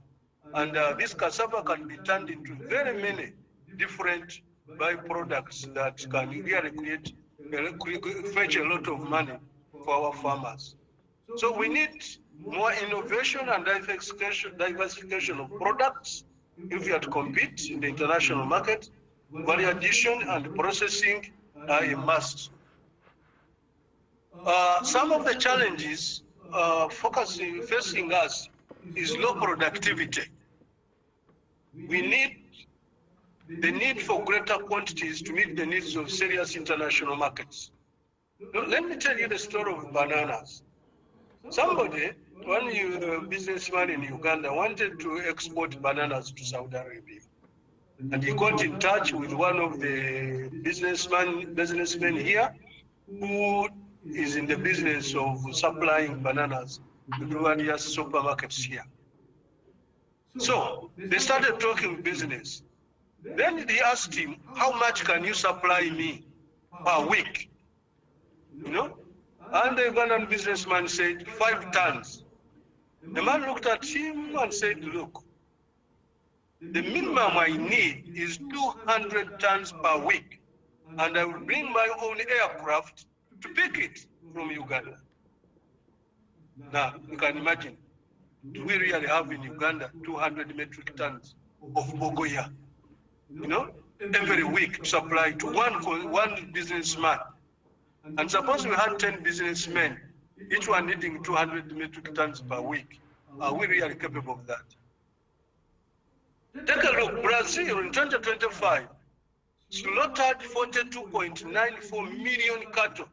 And this cassava can be turned into very many different byproducts that can really fetch a lot of money for our farmers. So we need more innovation and diversification of products if we are to compete in the international market. Value addition and processing are a must. Some of the challenges facing us is low productivity. We need the need for greater quantities to meet the needs of serious international markets. Let me tell you the story of bananas. Somebody, one businessman in Uganda, wanted to export bananas to Saudi Arabia. And he got in touch with one of the businessmen here who is in the business of supplying bananas to various supermarkets here. So they started talking business. Then he asked him, how much can you supply me per week? You know? And the Ugandan businessman said, 5 tons. The man looked at him and said, look, the minimum I need is 200 tons per week, and I will bring my own aircraft to pick it from Uganda. Now, you can imagine, do we really have in Uganda 200 metric tons of Bogoya, you know, every week to supply to one businessman? And suppose we had 10 businessmen, each one needing 200 metric tons per week. Are we really capable of that? Take a look, Brazil in 2025 slaughtered 42.94 million cattle.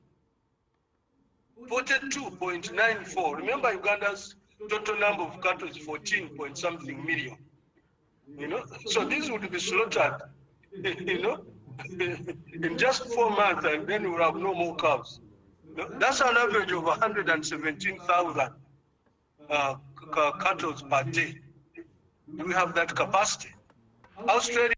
42.94. Remember, Uganda's total number of cattle is 14-point-something million. You know, so these would be slaughtered, you know, in just 4 months, and then we'll have no more cows. That's an average of 117,000 cattle per day. Do we have that capacity? Australia.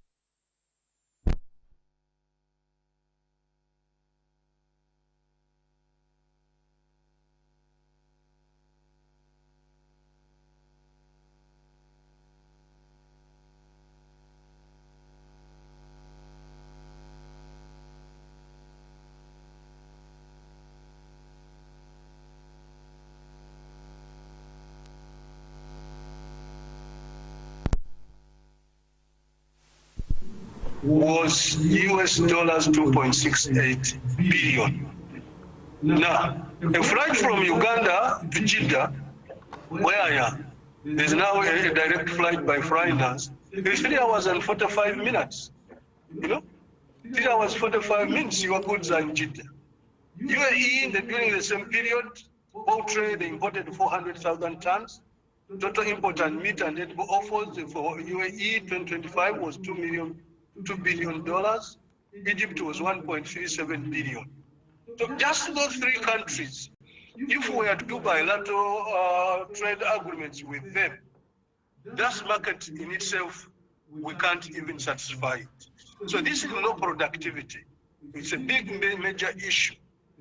Was US dollars 2.68 billion. Now, a flight from Uganda to Jeddah, where I am, there's now a direct flight by Flynas. It's 3 hours and 45 minutes. You know, 3 hours 45 minutes, your goods are in Jeddah. UAE, during the same period, poultry, they imported 400,000 tons. Total import and meat and edible offals for UAE 2025 was $2 billion. Egypt was 1.37 billion. So just those three countries, if we were to do bilateral trade agreements with them, that market in itself, we can't even satisfy it. So this is low productivity. It's a big major issue.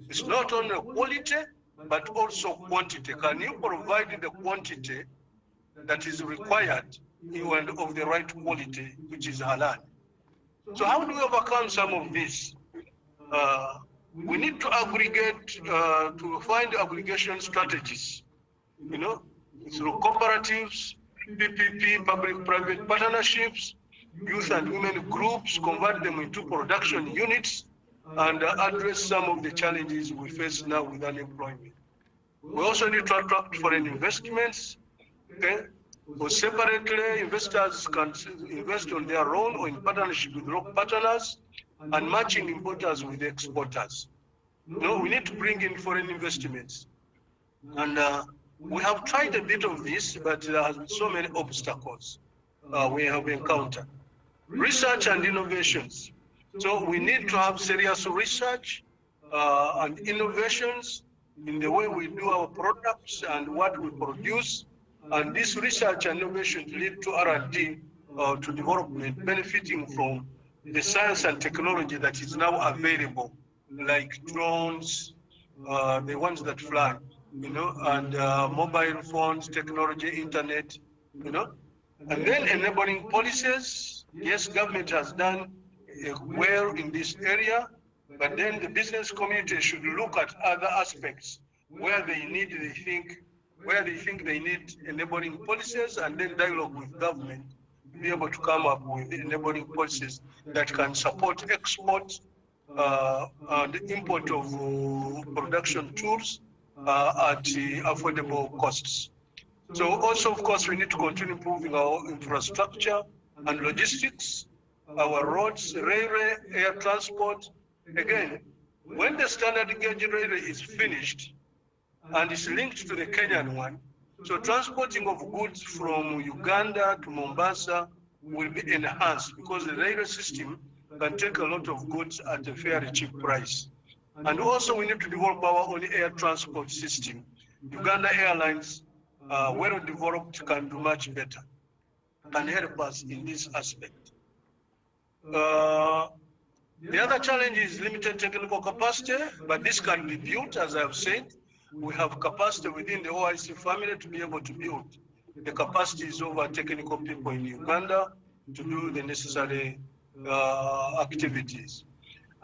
It's not only quality, but also quantity. Can you provide the quantity that is required and of the right quality, which is halal? So how do we overcome some of this? We need to aggregate, to find aggregation strategies, through cooperatives, PPP, public-private partnerships, youth and women groups, convert them into production units, and address some of the challenges we face now with unemployment. We also need to attract foreign investments, okay? Or separately, investors can invest on their own or in partnership with local partners, and matching importers with exporters. We need to bring in foreign investments. And we have tried a bit of this, but there has been so many obstacles we have encountered. Research and innovations. So we need to have serious research and innovations in the way we do our products and what we produce. And this research and innovation lead to R&D, to development, benefiting from the science and technology that is now available, like drones, the ones that fly, and mobile phones, technology, internet, and then enabling policies. Yes, government has done well in this area, but then the business community should look at other aspects where they think they need enabling policies, and then dialogue with government to be able to come up with enabling policies that can support export and import of production tools at affordable costs. So also, of course, we need to continue improving our infrastructure and logistics, our roads, railway, air transport. Again, when the standard gauge railway is finished and is linked to the Kenyan one, so transporting of goods from Uganda to Mombasa will be enhanced, because the railway system can take a lot of goods at a fairly cheap price. And also we need to develop our own air transport system. Uganda Airlines, well developed, can do much better, can help us in this aspect. The other challenge is limited technical capacity, but this can be built, as I've said. We have capacity within the OIC family to be able to build the capacities of our technical people in Uganda to do the necessary activities.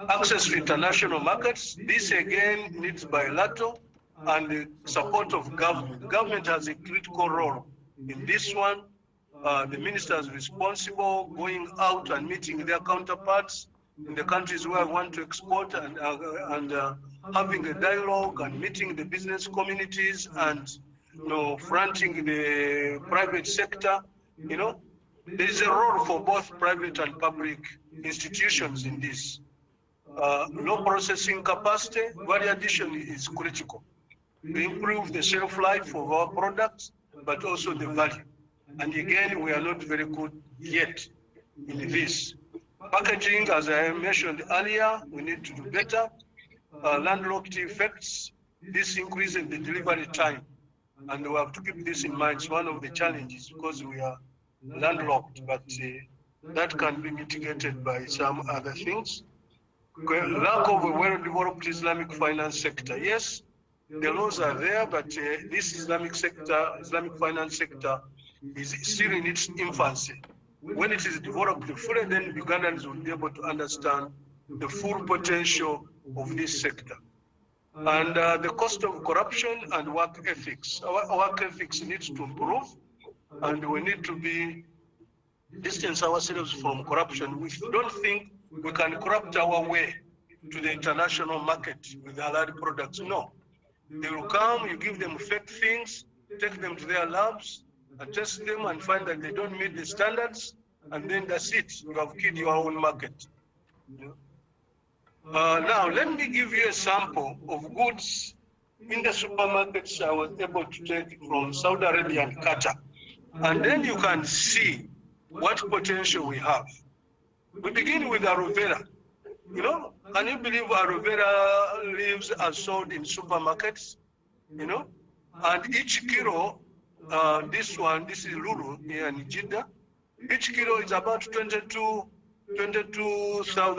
Access to international markets, this again needs bilateral and the support of government. Government has a critical role in this one. The ministers responsible going out and meeting their counterparts in the countries where we want to export, and having a dialogue and meeting the business communities and fronting the private sector. There is a role for both private and public institutions in this. Low processing capacity, value addition is critical to improve the shelf life of our products, but also the value. And again, we are not very good yet in this. Packaging, as I mentioned earlier, we need to do better. Landlocked effects, this increases the delivery time. And we have to keep this in mind. It's one of the challenges because we are landlocked, but that can be mitigated by some other things. Lack of a well-developed Islamic finance sector. Yes, the laws are there, but this Islamic finance sector is still in its infancy. When it is developed fully, then Ugandans will be able to understand the full potential of this sector. And the cost of corruption and work ethics. Our work ethics needs to improve, and we need to distance ourselves from corruption. We don't think we can corrupt our way to the international market with halal products. No. They will come, you give them fake things, take them to their labs, and test them and find that they don't meet the standards, and then that's it. You have killed your own market. Now, let me give you a sample of goods in the supermarkets I was able to take from Saudi Arabia and Qatar. And then you can see what potential we have. We begin with aloe vera. You know, can you believe aloe vera leaves are sold in supermarkets? You know, and each kilo, this is Lulu here in Jeddah, each kilo is about 22 Saudi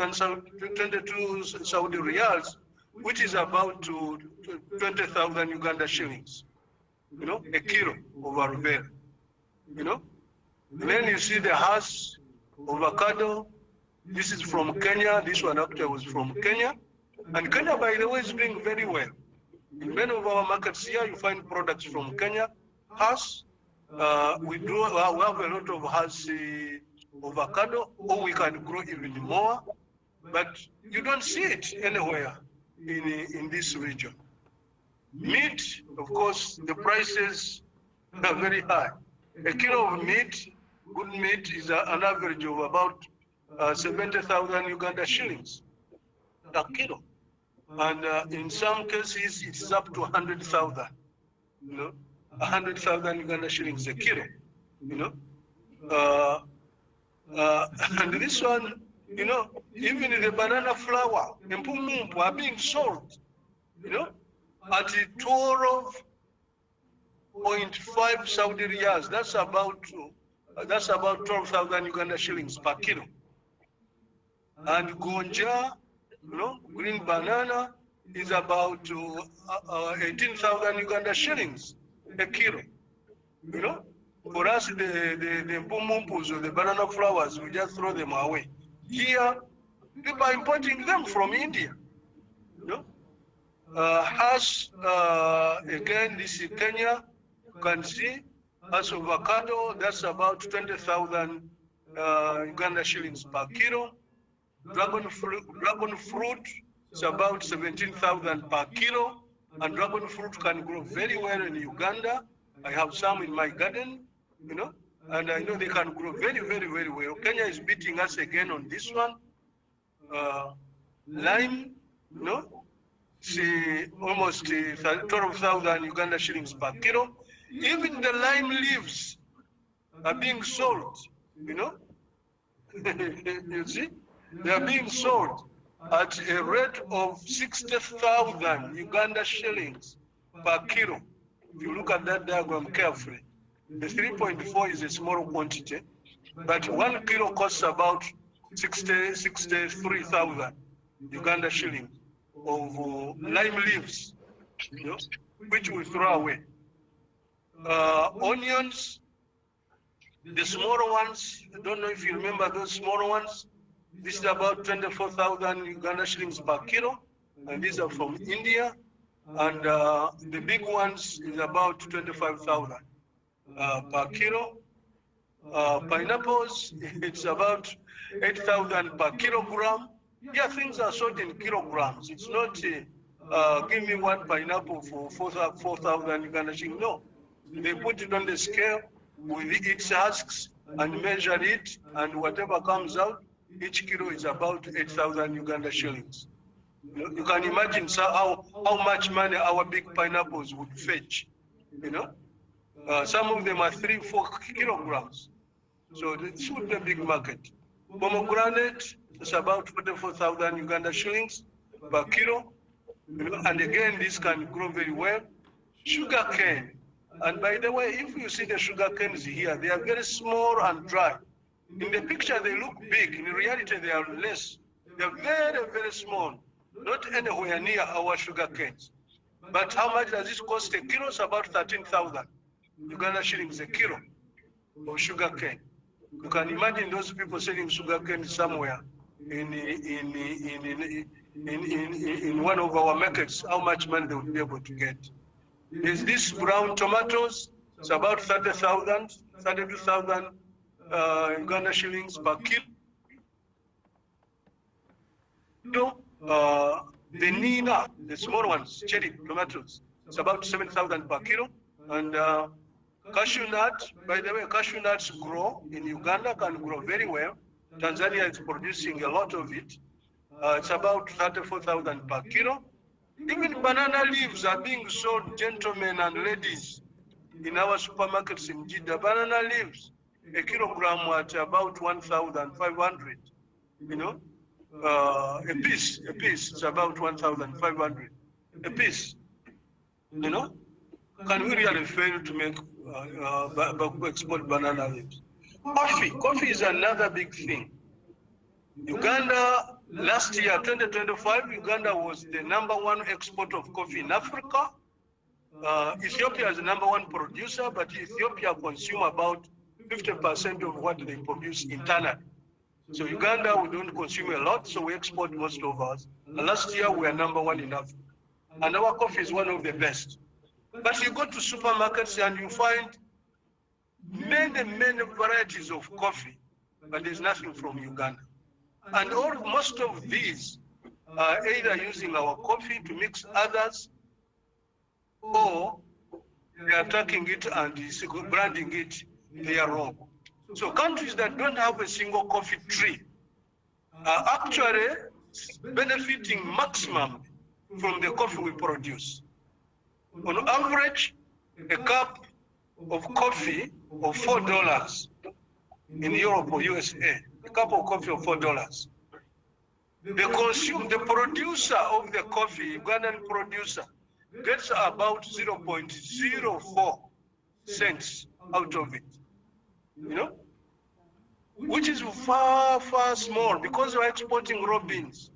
riyals, which is about 20,000 Uganda shillings. You know, a kilo of aloe vera. You know, and then you see the Hass avocado. This is from Kenya. This one actually was from Kenya. And Kenya, by the way, is doing very well. In many of our markets here, you find products from Kenya. Hass, we have a lot of Hass avocado, or we can grow even more, but you don't see it anywhere in this region. Meat, of course, the prices are very high. A kilo of meat, good meat, is an average of about 70,000 Uganda shillings a kilo. And in some cases, it's up to 100,000, you know, 100,000 Uganda shillings a kilo, you know. And this one, you know, even the banana flour, mpumumpu, are being sold, you know, at 12.5 Saudi riyals. That's about 12,000 Uganda shillings per kilo. And gonja, you know, green banana is about 18,000 Uganda shillings a kilo. You know, for us, the mpumumpus or the banana flowers, we just throw them away. Here, people are importing them from India. You know, Hass, again, this is Kenya. You can see Hass avocado, that's about 20,000 Uganda shillings per kilo. Dragon fruit is about 17,000 per kilo, and dragon fruit can grow very well in Uganda. I have some in my garden, you know, and I know they can grow very, very, very well. Kenya is beating us again on this one. Lime, you know, see almost 12,000 Uganda shillings per kilo. Even the lime leaves are being sold, you know. You see? They are being sold at a rate of 60,000 Uganda shillings per kilo. If you look at that diagram carefully, the 3.4 is a small quantity, but 1 kilo costs about 63,000 Uganda shillings of lime leaves, you know, which we throw away. Onions, the smaller ones, I don't know if you remember those smaller ones. This is about 24,000 Uganda shillings per kilo, and these are from India. And the big ones is about 25,000 per kilo. Pineapples, it's about 8,000 per kilogram. Yeah, things are sold in kilograms. It's not give me one pineapple for 4,000 Uganda shillings. No, they put it on the scale with its husks and measure it, and whatever comes out, each kilo is about 8,000 Uganda shillings. You can imagine how much money our big pineapples would fetch. You know, some of them are 3-4 kilograms. So this would be a big market. Pomegranate is about 24,000 Uganda shillings per kilo. You know, and again, this can grow very well. Sugar cane. And by the way, if you see the sugar canes here, they are very small and dry. In the picture, they look big. In reality, they are less. They are very, very small. Not anywhere near our sugar canes. But how much does this cost? A kilo is about 13,000 Uganda shillings a kilo of sugar cane. You can imagine those people selling sugar cane somewhere in one of our markets, how much money they would be able to get. There's this brown tomatoes. It's about 32,000 Uganda shillings per kilo. The Nina, the small ones, cherry tomatoes, it's about 7,000 per kilo. And cashew nut, by the way, cashew nuts grow in Uganda, can grow very well. Tanzania is producing a lot of it. It's about 34,000 per kilo. Even banana leaves are being sold, gentlemen and ladies, in our supermarkets in Jeddah. Banana leaves, a kilogram at about 1,500, you know. A piece is about 1,500 a piece, you know. Can we really fail to make export banana leaves? Coffee is another big thing. Uganda, last year, 2025, Uganda was the #1 exporter of coffee in Africa. Ethiopia is the #1 producer, but Ethiopia consumes about 50% of what they produce internally. So Uganda, we don't consume a lot, so we export most of us. Last year, we were #1 in Africa. And our coffee is one of the best. But you go to supermarkets and you find many varieties of coffee, but there's nothing from Uganda. And most of these are either using our coffee to mix others, or they are taking it and branding it their own. So countries that don't have a single coffee tree are actually benefiting maximum from the coffee we produce. On average, a cup of coffee of $4 in Europe or USA, a cup of coffee of $4. The producer of the coffee, Ugandan producer, gets about 0.04 cents out of it, you know, which is far small because we're exporting raw beans.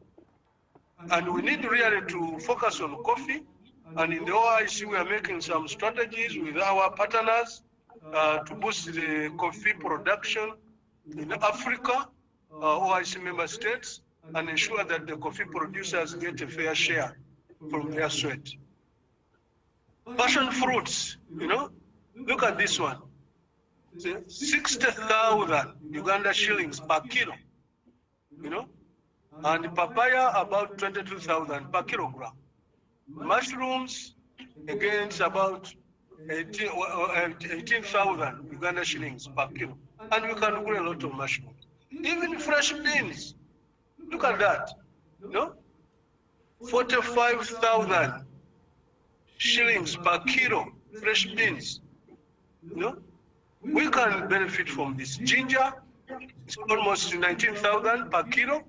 And we need really to focus on coffee. And in the OIC, we are making some strategies with our partners to boost the coffee production in Africa, OIC member states, and ensure that the coffee producers get a fair share from their sweat. Passion fruits, you know, look at this one. 60,000 Uganda shillings per kilo, you know, and papaya about 22,000 per kilogram. Mushrooms, again, it's about 18,000 Uganda shillings per kilo. And we can grow a lot of mushrooms. Even fresh beans, look at that, you know, 45,000 shillings per kilo, fresh beans, you know. We can benefit from this. Ginger, it's almost 19,000 per kilo.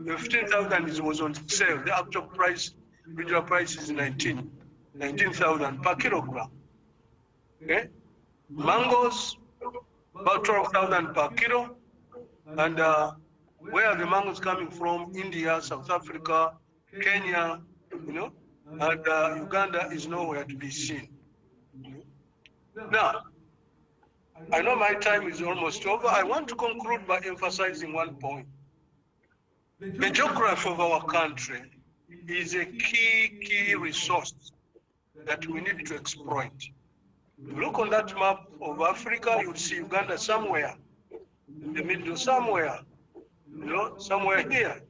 15,000 was on sale. The actual price, retail price is 19,000 per kilogram. Okay? Mangoes, about 12,000 per kilo. And where are the mangoes coming from? India, South Africa, Kenya, you know, and Uganda is nowhere to be seen. Now, I know my time is almost over. I want to conclude by emphasizing one point. The geography of our country is a key resource that we need to exploit. If you look on that map of Africa, you'll see Uganda somewhere, in the middle somewhere, you know, somewhere here.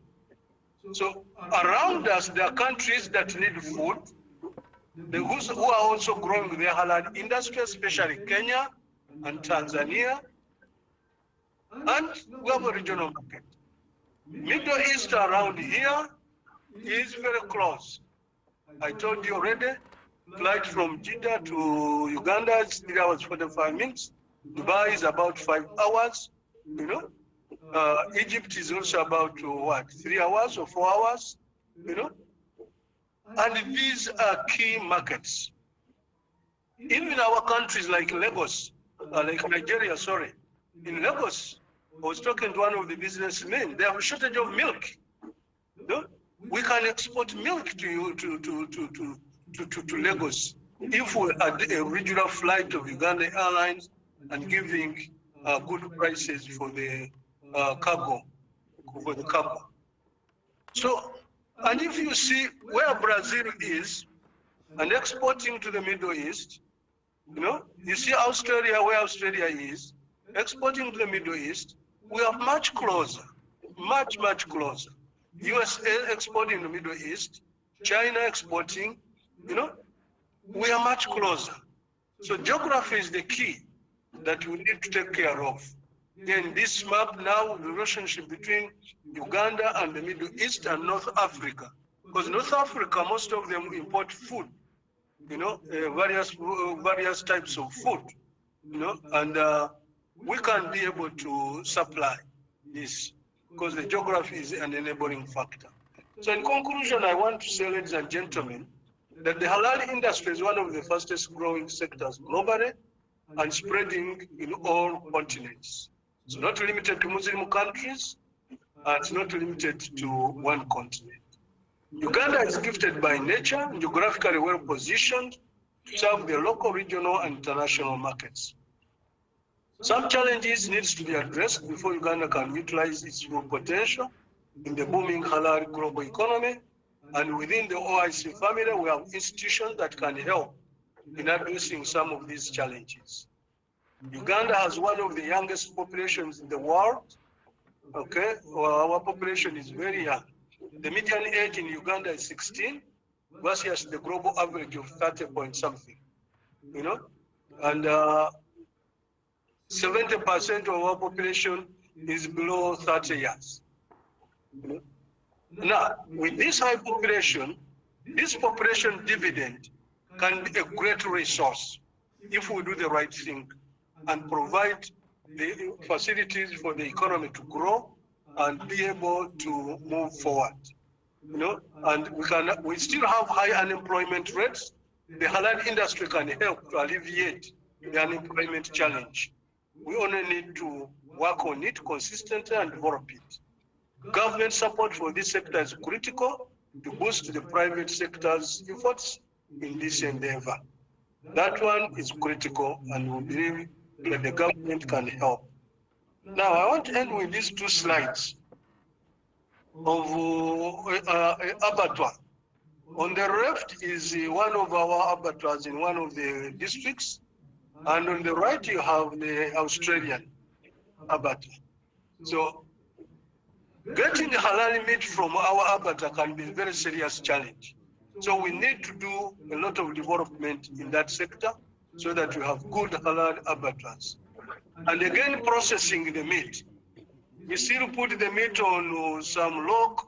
So around us, there are countries that need food, who are also growing their halal industry, especially Kenya and Tanzania, and we have a regional market. Middle East around here is very close. I told you already, flight from Jeddah to Uganda is 3 hours 45 minutes. Dubai is about 5 hours, you know. Egypt is also about 3 hours or 4 hours, you know. And these are key markets. Even our countries like Lagos, like Nigeria, sorry. In Lagos, I was talking to one of the businessmen. They have a shortage of milk. No? We can export milk to Lagos if we add a regional flight of Uganda Airlines and giving good prices for the cargo. So, and if you see where Brazil is and exporting to the Middle East, you know, you see Australia, where Australia is, exporting to the Middle East, we are much closer, much closer. USA exporting to the Middle East, China exporting, you know, we are much closer. So geography is the key that we need to take care of. Then this map now, the relationship between Uganda and the Middle East and North Africa, Because North Africa, most of them import food, various types of food, and we can be able to supply this because the geography is an enabling factor. So in conclusion, I want to say, ladies and gentlemen, that the halal industry is one of the fastest growing sectors globally and spreading in all continents. It's not limited to Muslim countries, and it's not limited to one continent. Uganda is gifted by nature and geographically well positioned to serve the local, regional, and international markets. Some challenges need to be addressed before Uganda can utilize its full potential in the booming halal global economy. And within the OIC family, we have institutions that can help in addressing some of these challenges. Uganda has one of the youngest populations in the world. Okay, well, our population is very young. The median age in Uganda is 16 versus the global average of 30 point something, and 70% of our population is below 30 years. Now, with this high population, this population dividend can be a great resource if we do the right thing and provide the facilities for the economy to grow and be able to move forward. And we still have high unemployment rates. The halal industry can help to alleviate the unemployment challenge. We only need to work on it consistently and develop it. Government support for this sector is critical to boost the private sector's efforts in this endeavor. That one is critical, and we believe that the government can help. Now, I want to end with these two slides of abattoir. On the left is one of our abattoirs in one of the districts, and on the right you have the Australian abattoir. So getting halal meat from our abattoir can be a very serious challenge. So we need to do a lot of development in that sector so that we have good halal abattoirs. And again, processing the meat. We still put the meat on some log,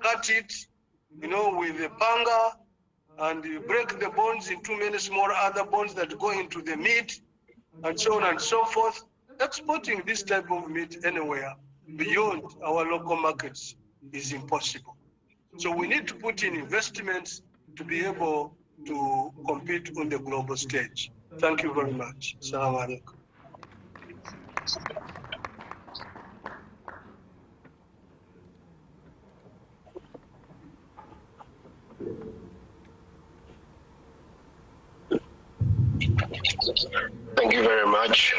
cut it, with a panga, and you break the bones into many small other bones that go into the meat, and so on and so forth. Exporting this type of meat anywhere beyond our local markets is impossible. So we need to put in investments to be able to compete on the global stage. Thank you very much. Assalamu alaikum. Thank you very much,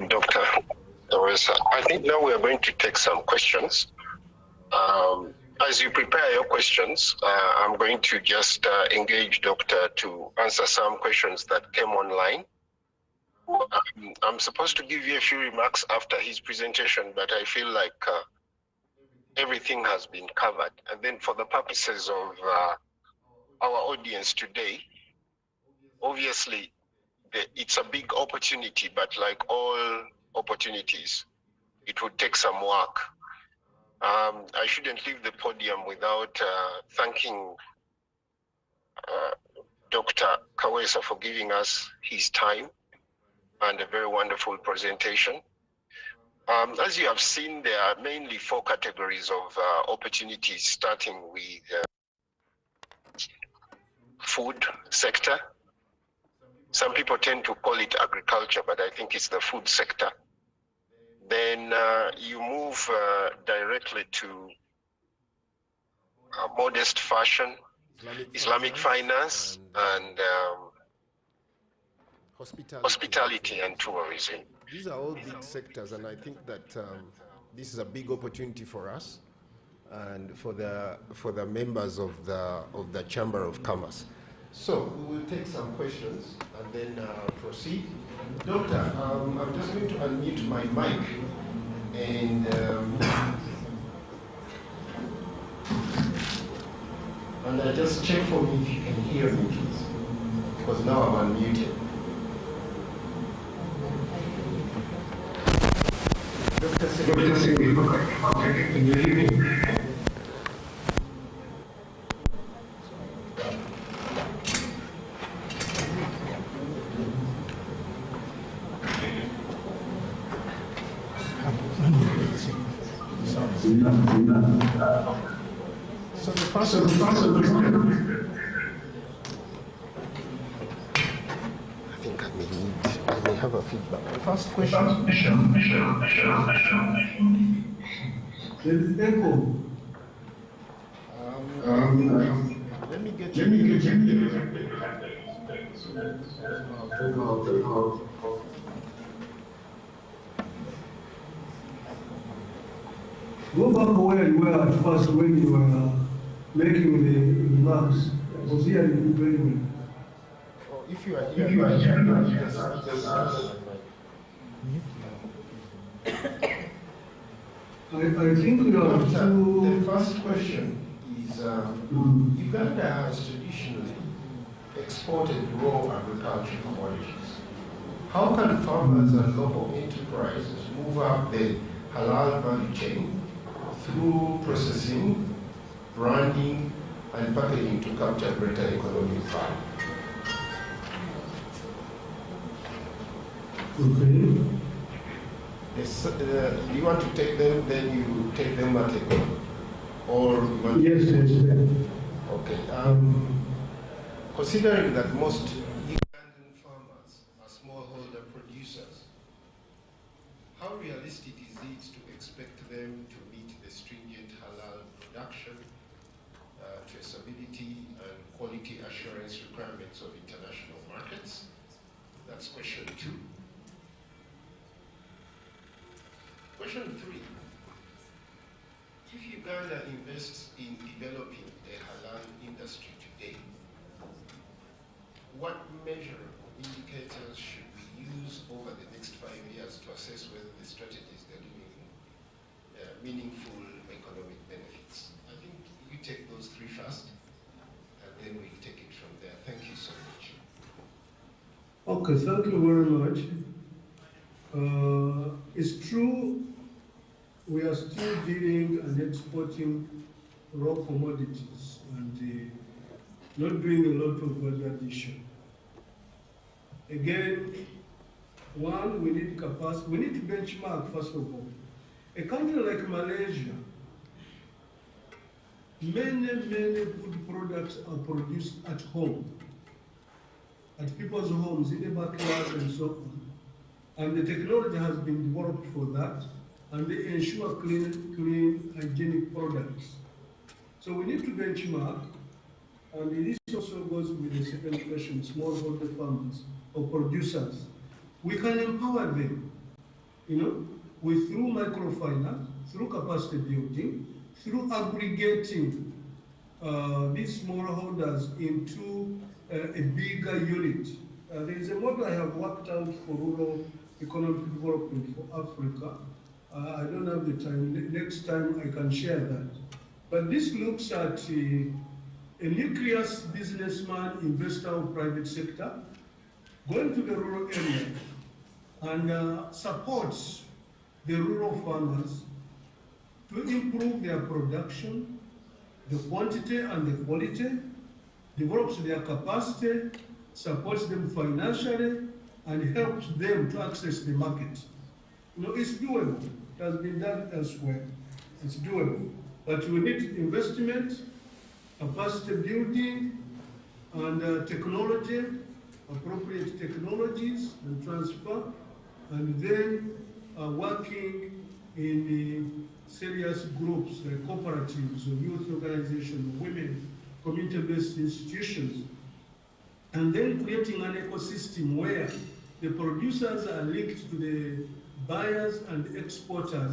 Dr. Doresa. I think now we are going to take some questions. As you prepare your questions, I'm going to just engage Doctor to answer some questions that came online. I'm supposed to give you a few remarks after his presentation, but I feel like everything has been covered. And then for the purposes of our audience today, obviously, it's a big opportunity, but like all opportunities, it would take some work. I shouldn't leave the podium without thanking Dr. Kawesa for giving us his time and a very wonderful presentation. As you have seen, there are mainly 4 categories of opportunities, starting with food sector. Some people tend to call it agriculture, but I think it's the food sector. Then you move directly to modest fashion, Islamic finance, and hospitality and tourism. These are all big sectors, and I think that this is a big opportunity for us and for the members of the Chamber of Commerce. So we will take some questions and then proceed. Doctor, I'm just going to unmute my mic and I just check for me if you can hear me, please, because now I'm unmuted. Dr. Singh, can you hear me? So the first I think I may have a feedback. The first question. There is echo. Let me get Go back where you were at first when you were making the remarks. I was hearing you very well. If you are here, I think we are the first question is Uganda has traditionally exported raw agricultural commodities. How can farmers and local enterprises move up the Halal value chain through processing, branding, and packaging to capture greater economic value? okay. Yes, do you want to take them, then you take them at a go? Or you want Yes. Okay. Considering that most Ugandan farmers are smallholder producers, how realistic is it to expect them to meet the stringent halal production, traceability, and quality assurance requirements of international markets? That's question 2. Question 3. If Uganda invests in developing a halal industry today, what measurable indicators should we use over the next 5 years to assess whether the strategy is delivering meaningful economic benefits? I think you take those 3 first, and then we'll take it from there. Thank you so much. Okay, thank you very much. It's true we are still dealing and exporting raw commodities and not doing a lot of value addition. Again, one, we need capacity. We need to benchmark, first of all. A country like Malaysia, many good products are produced at home, at people's homes, in the backyard and so on. And the technology has been developed for that, and they ensure clean, hygienic products. So we need to benchmark, and this also goes with the second question, smallholder farmers or producers. We can empower them, through microfinance, through capacity building, through aggregating these smallholders into a bigger unit. There is a model I have worked out for rural economic development for Africa. I don't have the time. Next time I can share that. But this looks at a nucleus businessman, investor or private sector, going to the rural area and supports the rural farmers to improve their production, the quantity and the quality, develops their capacity, supports them financially, and helps them to access the market. It's doable. It has been done elsewhere. It's doable. But we need investment, capacity building, and technology, appropriate technologies and transfer, and then working in serious groups like cooperatives or youth organizations, women, community-based institutions, and then creating an ecosystem where the producers are linked to the buyers and exporters,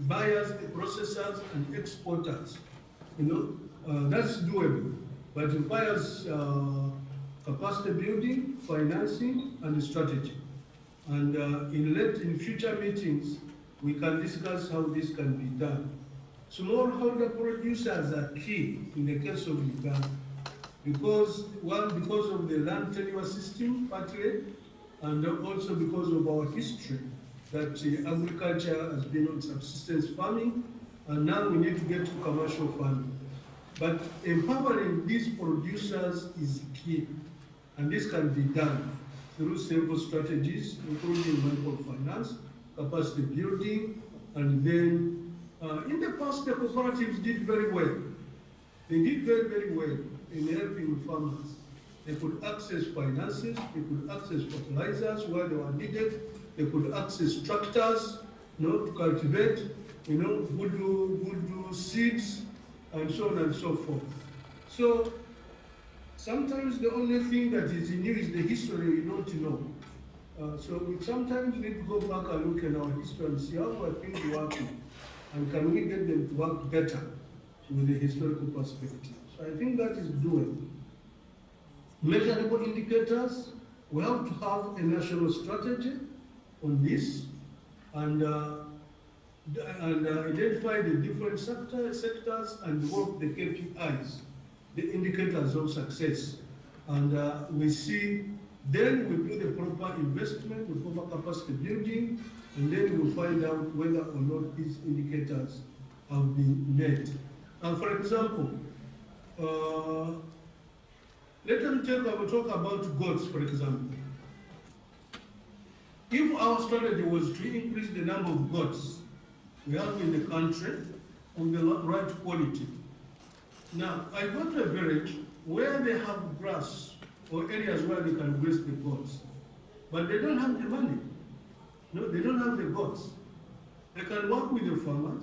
buyers, processors, and exporters. That's doable, but it requires capacity building, financing, and strategy. And in future meetings, we can discuss how this can be done. Smallholder producers are key in the case of Uganda, because of the land tenure system, partly, and also because of our history, that agriculture has been on subsistence farming, and now we need to get to commercial farming. But empowering these producers is key, and this can be done through simple strategies, including microfinance, capacity building, and then In the past, the cooperatives did very well. They did very, very well in helping farmers. They could access finances, they could access fertilizers where they were needed, they could access tractors, to cultivate, good seeds, and so on and so forth. So sometimes the only thing that is new is the history we don't know. So we sometimes need to go back and look at our history and see how are things working, and can we get them to work better with the historical perspective. So I think that is doable. Measurable indicators, we have to have a national strategy on this and identify the different sectors and work the KPIs, the indicators of success. And we see, then we do the proper investment, the proper capacity building, and then we'll find out whether or not these indicators have been met. And for example, let me talk about goats, for example. If our strategy was to increase the number of goats we have in the country of the right quality. Now, I go to a village where they have grass or areas where they can graze the goats, but they don't have the money. No, they don't have the goats. They can work with the farmers,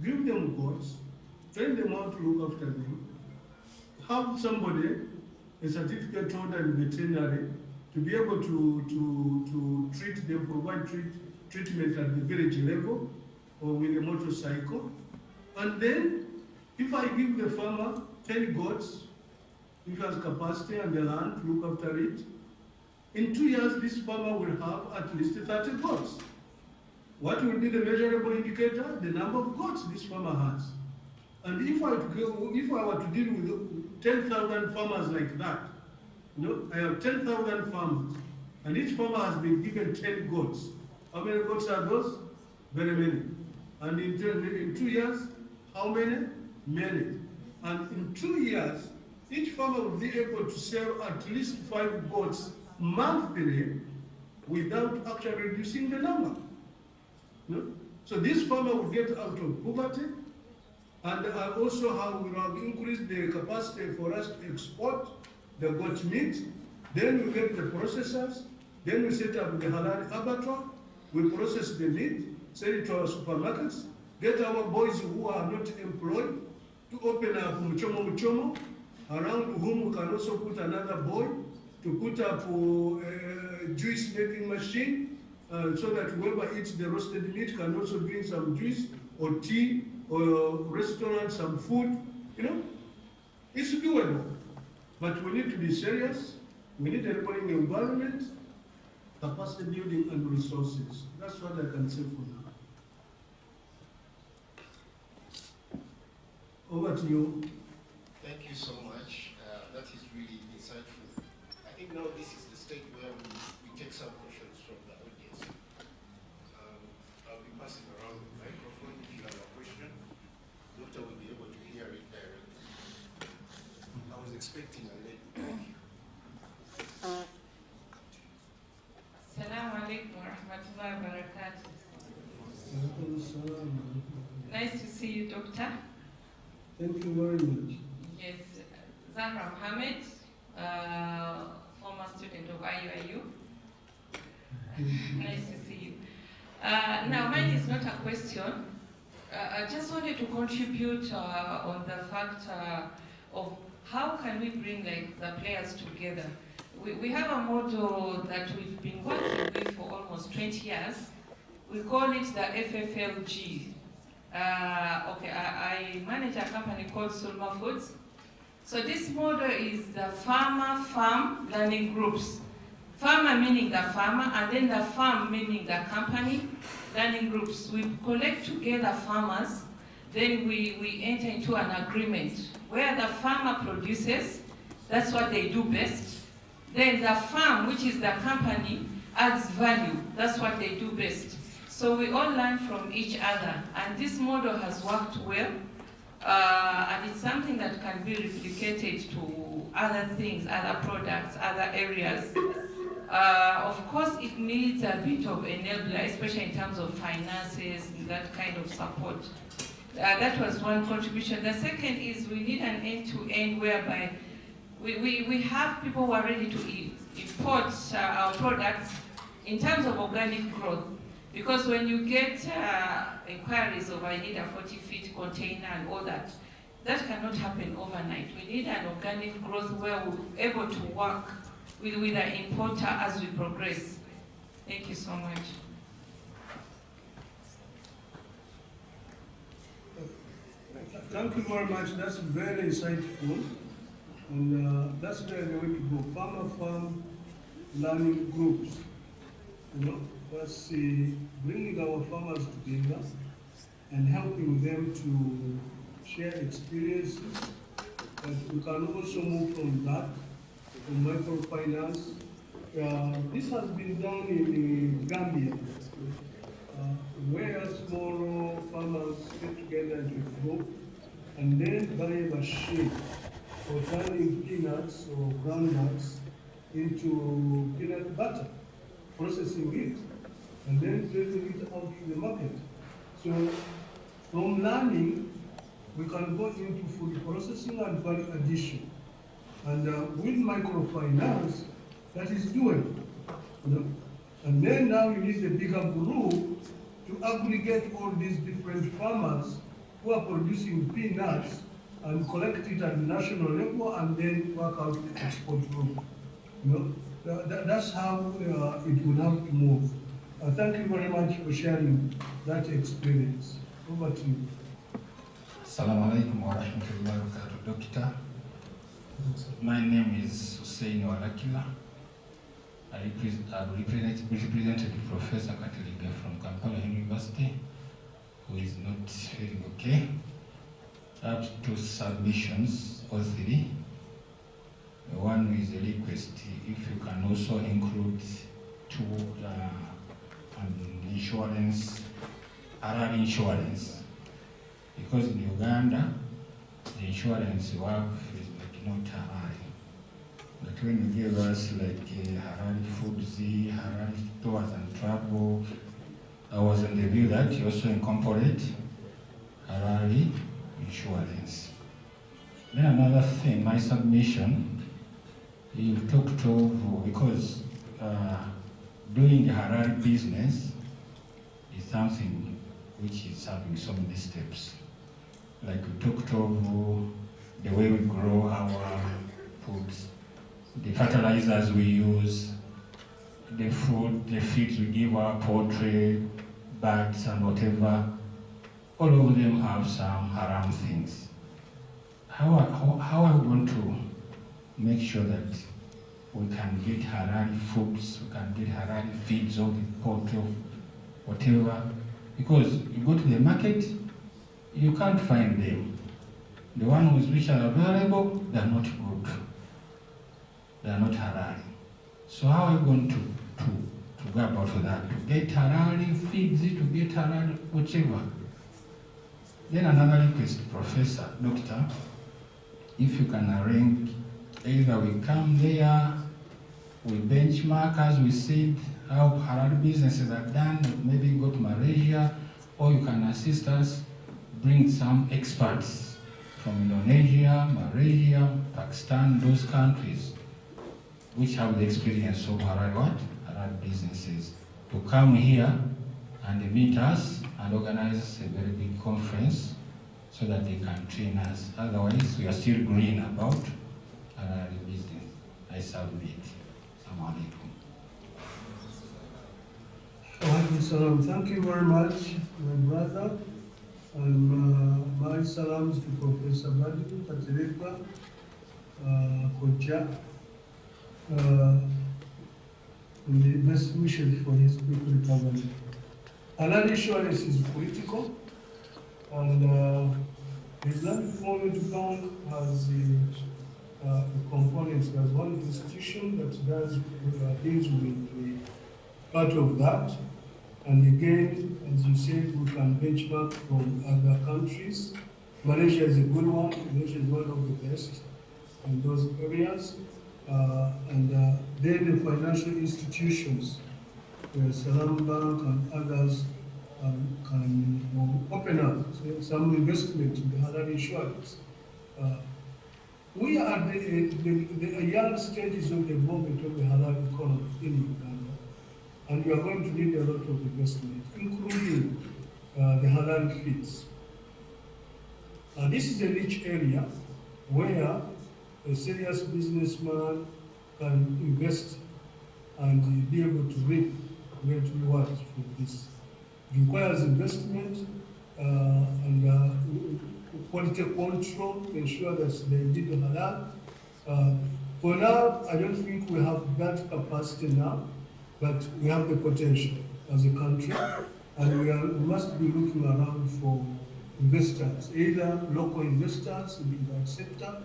give them goats, train them how to look after them, have somebody, a certificate holder in veterinary, to be able to treat them, provide treatment at the village level or with a motorcycle. And then, if I give the farmer 10 goats, if he has capacity and the land to look after it, in 2 years, this farmer will have at least 30 goats. What will be the measurable indicator? The number of goats this farmer has. And if I were to deal with 10,000 farmers like that, I have 10,000 farmers, and each farmer has been given 10 goats. How many goats are those? Very many. And in 2 years, how many? Many. And in 2 years, each farmer will be able to sell at least 5 goats monthly without actually reducing the number. So this farmer will get out of poverty, and also will have increased the capacity for us to export the goat meat. Then we get the processors, then we set up the Halal abattoir, we process the meat, sell it to our supermarkets, get our boys who are not employed to open up muchomo, around whom we can also put another boy to put up a juice making machine, so that whoever eats the roasted meat can also drink some juice or tea or restaurant, some food. It's doable. But we need to be serious. We need a enabling environment, capacity building, and resources. That's what I can say for now. Over to you. Thank you so much. That is really insightful. I think now this is the stage where we take some questions from the audience. I'll be passing around the microphone. If you have a question, Doctor will be able to hear it directly. I was expecting a lady. Thank you. Assalamu alaikum wa rahmatullahi wa barakatuh. Nice to see you, Doctor. Thank you very much. Yes, Zahra Mohammed, former student of IUIU. Nice to see you. Now, mine is not a question. I just wanted to contribute on the fact of how can we bring the players together. We have a model that we've been working with for almost 20 years. We call it the FFLG. I manage a company called Sulma Foods. So this model is the farmer-farm learning groups. Farmer meaning the farmer, and then the farm meaning the company learning groups. We collect together farmers, then we enter into an agreement where the farmer produces, that's what they do best. Then the farm, which is the company, adds value, that's what they do best. So we all learn from each other, and this model has worked well, and it's something that can be replicated to other things, other products, other areas. Of course, it needs a bit of enabler, especially in terms of finances and that kind of support. That was one contribution. The second is we need an end-to-end whereby we have people who are ready to import our products in terms of organic growth. Because when you get inquiries of I need a 40-feet container and all that, that cannot happen overnight. We need an organic growth where we're able to work with the importer as we progress. Thank you so much. Thank you very much. That's very insightful. And that's where we want to go. Farm learning groups. You know, that's bringing our farmers together and helping them to share experiences. But we can also move from that to microfinance. This has been done in Gambia, where small farmers get together into a group and then buy a machine for turning peanuts or groundnuts into peanut butter, processing it, and then taking it out to the market. So from learning, we can go into food processing and value addition. And with microfinance, that is doable. You know? And then now you need a bigger group to aggregate all these different farmers who are producing peanuts and collect it at the national level and then work out the export route. You know? That's how it will have to move. Thank you very much for sharing that experience. Over to you. Assalamu alaikum wa rahmatullahi wa barakatuh, Doctor. My name is Hussein Walakila. I represented Professor Katiliga from Kampala University, who is not feeling okay. I have two submissions, or three. One is a request, if you can also include two insurance, Halal insurance. Because in Uganda, the insurance we have is like not Halal. But when you give us like Halal foods, Halal tours and travel, I was in the view that you also incorporate Halal insurance. Then another thing, my submission, you talked to, because doing Halal business is something which is having so many steps. Like we talked of the way we grow our foods, the fertilizers we use, the food, the feeds we give our poultry, birds and whatever, all of them have some haram things. How are we going to make sure that we can get halal foods, we can get halal feeds of the poultry, whatever? Because you go to the market, you can't find them. The ones which are available, they are not good. They are not halal. So how are we going to go about that? To get halal feeds, to get halal whatever. Then another request, Professor, Doctor, if you can arrange, either we come there, we benchmark as we said, how halal businesses are done, maybe go to Malaysia, or you can assist us, bring some experts from Indonesia, Malaysia, Pakistan, those countries, which have the experience of halal businesses, to come here and meet us and organize a very big conference so that they can train us. Otherwise, we are still green about halal business. I submit. Assalamu alaikum. Thank you very much, my brother. And my salams to Professor Badu Katirika, Kocha, and the best wishes for his quick recovery. Another insurance is political, and the Islamic Development Bank has a component, there's one institution that deals with the part of that. And again, as you said, we can benchmark from other countries. Malaysia is a good one. Malaysia is one of the best in those areas. And then the financial institutions, Salam Bank and others can open up some investment in the Halal insurance. We are at the young stages of the development of the Halal economy in Uganda, and we are going to need a lot of investment, including the Halal feeds. This is a niche area where a serious businessman can invest and be able to reap great rewards from this. It requires investment and quality control to ensure that they did the halal. For now, I don't think we have that capacity now, but we have the potential as a country, and we must be looking around for investors, either local investors in that sector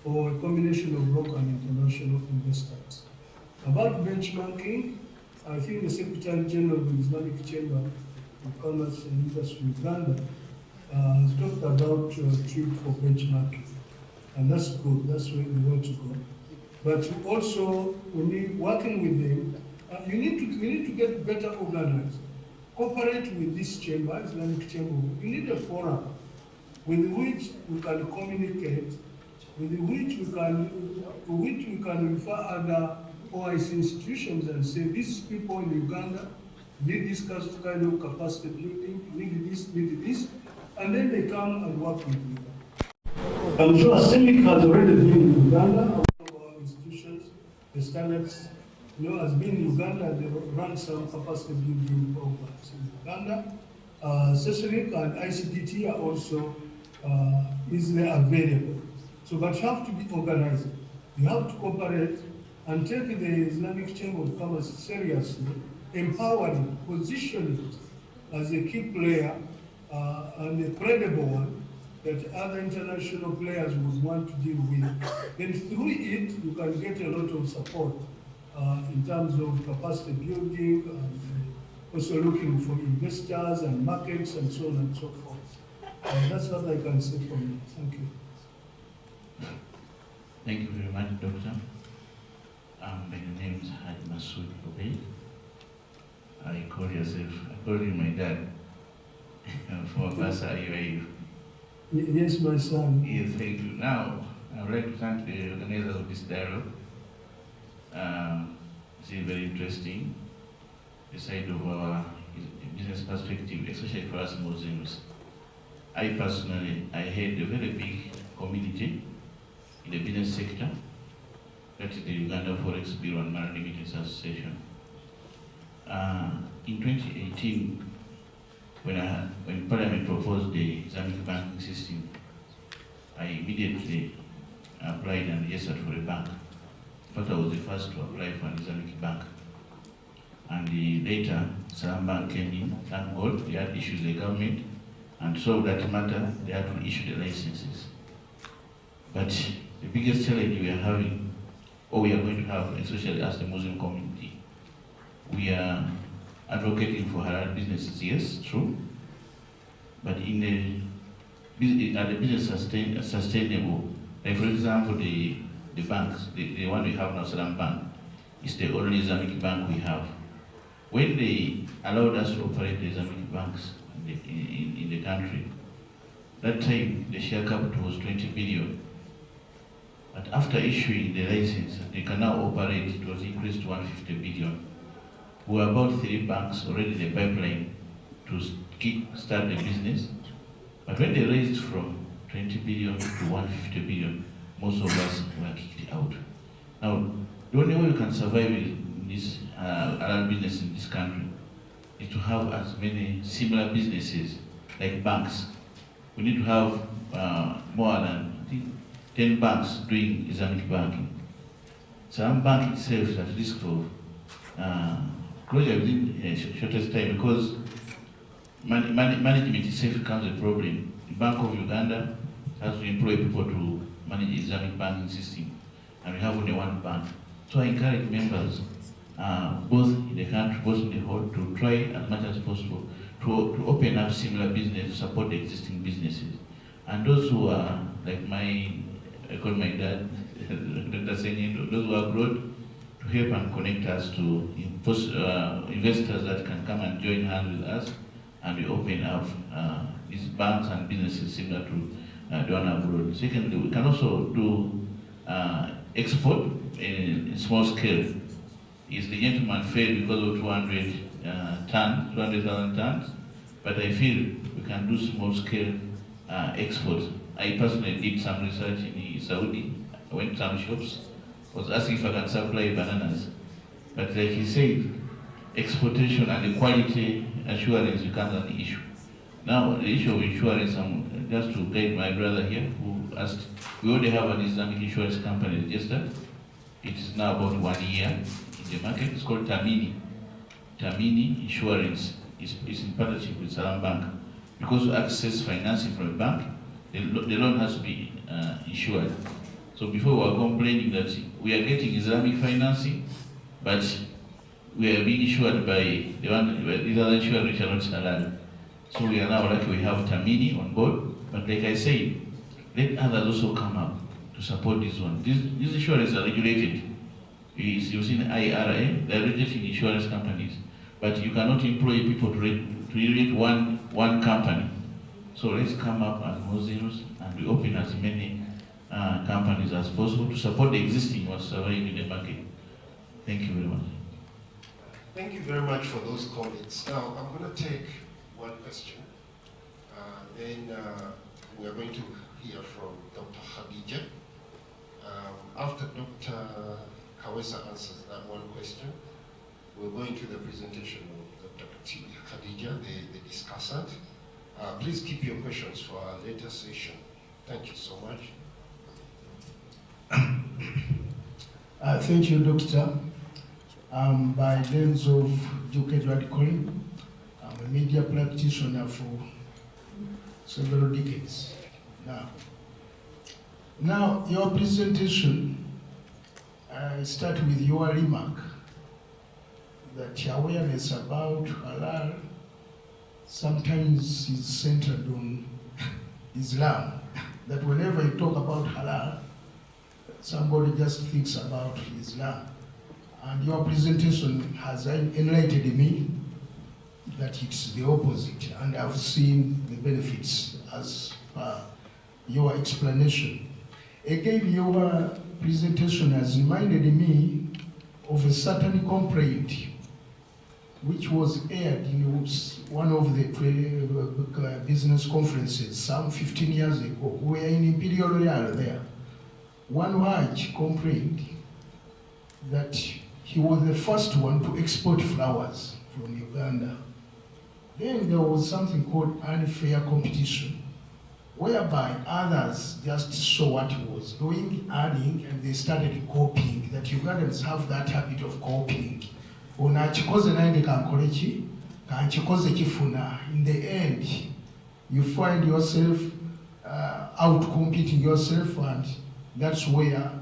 or a combination of local and international investors. About benchmarking, I think the Secretary General of the Islamic Chamber of Commerce and Industry Uganda has talked about a trip for benchmarking, and that's good. That's where we want to go. But also, we need working with them. We need to get better organized. Cooperate with this chamber, Islamic Chamber. We need a forum with which we can communicate, with which we can refer other OIC institutions and say, these people in Uganda need this kind of capacity building, need this, and then they come and work with you. I'm sure CEMIC has already been in Uganda, one of our institutions, the standards, has been in Uganda, they run some capacity building programs in Uganda. CEMIC and ICDT are also easily available. So, but you have to be organized. You have to cooperate and take the Islamic Chamber of Commerce seriously, empower it, position it as a key player and a credible one that other international players would want to deal with. Then through it, you can get a lot of support in terms of capacity building and also looking for investors and markets and so on and so forth. That's what I can say for me. Thank you. Thank you very much, Doctor. My name is Haji Masood Obey. I call you my dad. For Basa UAE. Yes, my son. Yes, thank you. Now, I would like to thank the organizers of this dialogue. It's very interesting, the side of our business perspective, especially for us Muslims. I personally, I head a very big community in the business sector. That is the Uganda Forex Bureau and Marine Limited Association. In 2018, when Parliament proposed the Islamic banking system, I immediately applied and registered for a bank. In fact, I was the first to apply for an Islamic bank. And later, Salam Bank came in, thank God, they had issues with the government, and solved that matter, they had to issue the licenses. But the biggest challenge we are having, or we are going to have, especially as the Muslim community, we are advocating for halal businesses, yes, true. But in are the business sustainable? Like for example, the banks, the one we have now, Salam Bank, is the only Islamic bank we have. When they allowed us to operate the Islamic banks in the country, that time the share capital was 20 billion. But after issuing the license, they can now operate, it was increased to 150 billion. We were about 3 banks already in the pipeline to start the business. But when they raised from 20 billion to 150 billion, most of us were kicked out. Now, the only way we can survive in this halal business in this country is to have as many similar businesses like banks. We need to have more than, I think, 10 banks doing Islamic banking. Some bank itself is at risk of closure within a shortest time because management itself becomes a problem. The Bank of Uganda has to employ people to manage the Islamic banking system, and we have only one bank. So I encourage members, both in the country, both in the whole, to try as much as possible to open up similar business, to support the existing businesses. And those who are, like I call my dad, Dr. Senyindo, those who are abroad, to help and connect us to investors that can come and join hands with us and we open up these banks and businesses similar to done abroad. Secondly, we can also do export in small scale. Is the gentleman failed because of 200,000 tons, but I feel we can do small scale export. I personally did some research in Saudi. I went to some shops, was asking if I can supply bananas. But like he said, exportation and the quality assurance becomes an issue. Now, the issue of insurance, just to guide my brother here who asked, we already have an Islamic insurance company registered. It is now about 1 year in the market. It's called Tamini. Tamini Insurance is in partnership with Salam Bank. Because to access financing from a bank, the loan has to be insured. So before we were complaining that we are getting Islamic financing, but we are being insured by the other insurers which are not Halal. So we are now lucky we have Tamini on board, but like I say, let others also come up to support this one. These insurers are regulated. It's using IRA, they're regulated insurance companies, but you cannot employ people to regulate one company. So let's come up as Muslims and we open as many companies as possible to support the existing ones surviving in the market. Thank you very much. Thank you very much for those comments. Now, I'm going to take one question. Then we are going to hear from Dr. Khadija. After Dr. Kawesa answers that one question, we'll go into the presentation of Dr. Khadija, the discussant. Please keep your questions for our later session. Thank you so much. Thank you, Doctor. By names of Duke Edward Collin, I'm a media practitioner for several decades now. Your presentation, I start with your remark that awareness about halal sometimes is centered on Islam. That whenever you talk about halal, somebody just thinks about Islam. And your presentation has enlightened me that it's the opposite, and I've seen the benefits as per your explanation. Again, your presentation has reminded me of a certain complaint which was aired in one of the business conferences some 15 years ago. We were in Imperial Royal there. One Hajj complained that he was the first one to export flowers from Uganda. Then there was something called unfair competition, whereby others just saw what he was doing, adding, and they started copying. That Ugandans have that habit of copying. In the end, you find yourself out-competing yourself, and that's where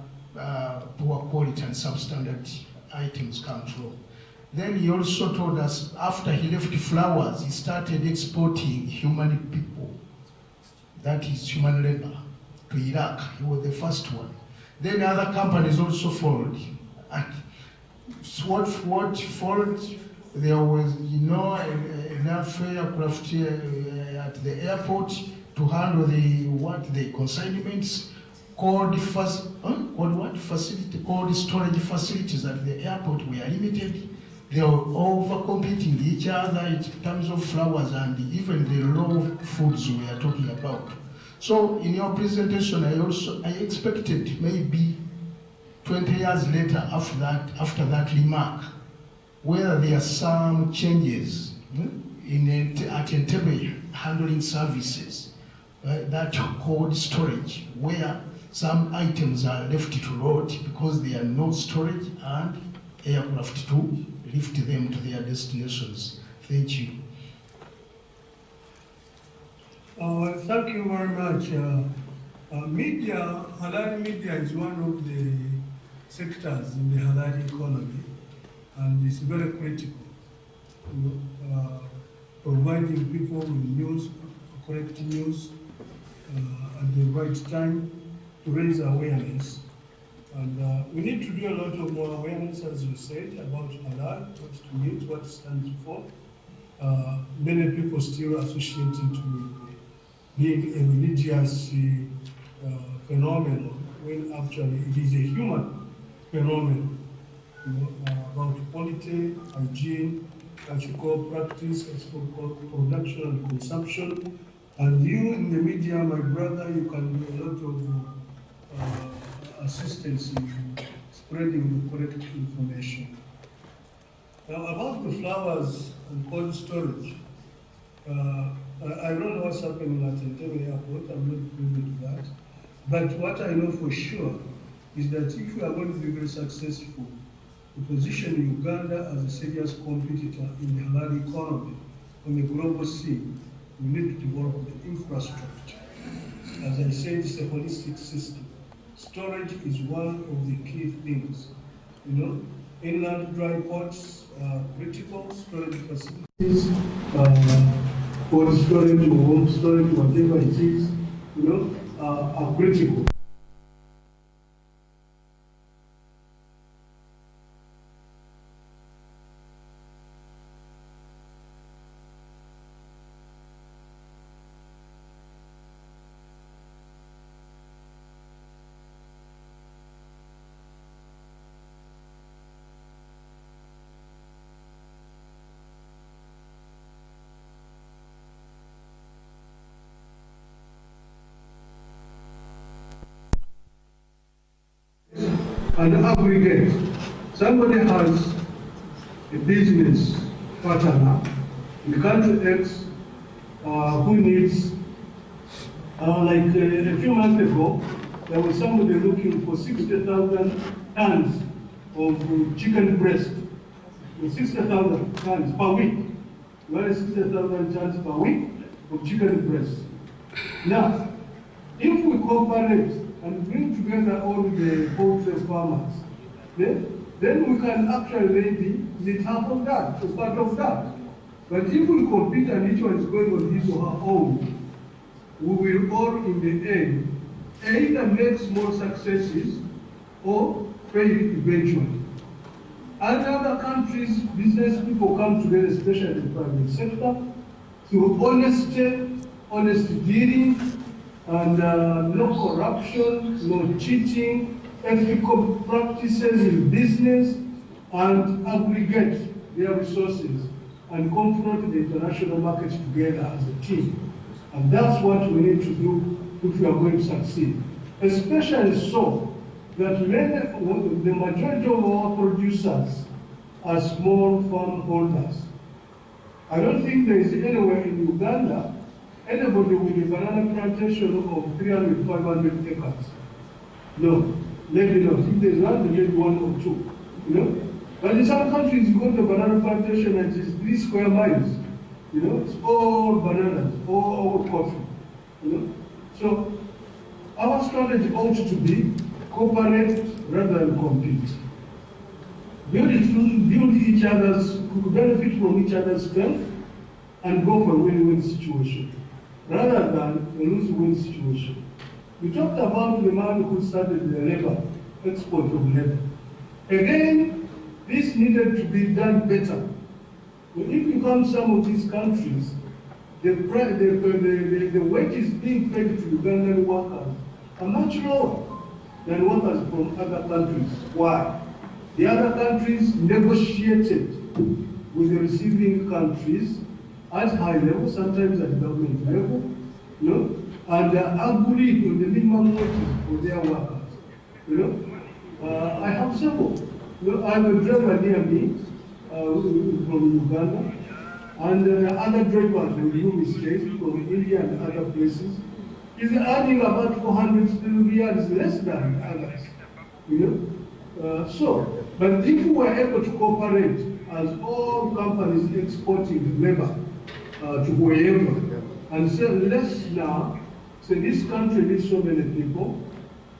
poor quality and substandard items come from. Then he also told us after he left flowers, he started exporting human people, that is human labor, to Iraq. He was the first one. Then other companies also followed. And what followed, there was, enough aircraft at the airport to handle the consignments, called storage facilities at the airport were limited. They were over-competing each other in terms of flowers and even the raw foods we are talking about. So in your presentation, I expected maybe 20 years later after that remark, whether there are some changes at Entebbe handling services, that cold storage, where some items are left to rot because there are no storage and aircraft to lift them to their destinations. Thank you. Thank you very much. Halal media is one of the sectors in the halal economy, and it's very critical. Providing people with news, correct news, at the right time to raise awareness. And we need to do a lot of more awareness, as you said, about halal, what it means, what it stands for. many people still associate it with being a religious phenomenon, when actually it is a human phenomenon. You know, about quality, hygiene, ethical practice, ethical production and consumption. And you in the media, my brother, you can do a lot of assistance in spreading the correct information. Now about the flowers and cold storage, I don't know what's happening at Entebbe Airport, I'm not privy to that. But what I know for sure is that if we are going to be very successful to position Uganda as a serious competitor in the Halal economy on the global scene, we need to develop the infrastructure. As I said, it's a holistic system. Storage is one of the key things. You know, inland dry ports are critical, storage facilities, cold storage or home storage, whatever it is, you know, are critical. And aggregate. Somebody has a business partner in country X who needs, like a few months ago, there was somebody looking for 60,000 tons of chicken breast, 60,000 tons per week. Well, 60,000 tons per week of chicken breast. Now, if we cooperate and bring together all the poultry farmers, then we can actually maybe need half of that, as part of that. But if we compete and each one is going on his or her own, we will all in the end either make small successes or fail eventually. And other countries, business people come together, especially in the private sector, through honesty, honest dealing, and no corruption, no cheating, ethical practices in business, and aggregate their resources and confront the international market together as a team. And that's what we need to do if we are going to succeed. Especially so that the majority of our producers are small farm holders. I don't think there is anywhere in Uganda anybody with a banana plantation of 300, 500 acres. No, maybe not. If there's one, maybe one or two. You know? But in some countries, you go to a banana plantation and it's 3 square miles. You know, it's all bananas, all coffee. You know? So our strategy ought to be cooperate rather than compete. Build each other's, benefit from each other's strength and go for a win-win situation, rather than a lose-win situation. We talked about the man who started the labor, export of labor. Again, this needed to be done better. If you come to some of these countries, the wages being paid to Ugandan workers are much lower than workers from other countries. Why? The other countries negotiated with the receiving countries at high level, sometimes at government level, you know, and agreed on the minimum wages for their workers. You know, I have several. You know, I have a driver near me from Uganda, and other drivers with whom he stays from India and other places. He's earning about 400 riyals less than others. You know, but if we were able to cooperate as all companies exporting labor to wherever, and say, let's now, say this country needs so many people,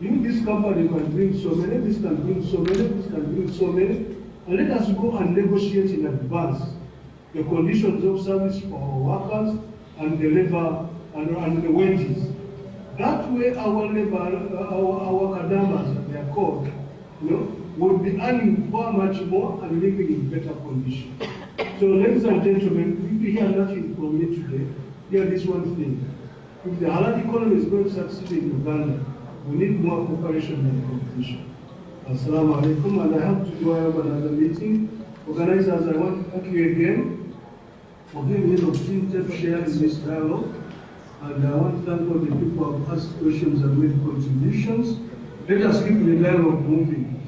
this company can bring so many, this can bring so many, this can bring so many, and let us go and negotiate in advance the conditions of service for our workers and the labor and the wages. That way our labor, our kadamas, they are called, you know, will be earning far much more and living in better conditions. So, ladies and gentlemen, we hear nothing from me today. Hear this one thing. If the halal economy is going to succeed in Uganda, we need more cooperation than competition. Assalamu alaikum, and I have to go have another meeting. Organizers, I want to thank you again for giving me the opportunity to share in this dialogue. And I want to thank all the people who have asked questions and made contributions. Let us keep the dialogue moving.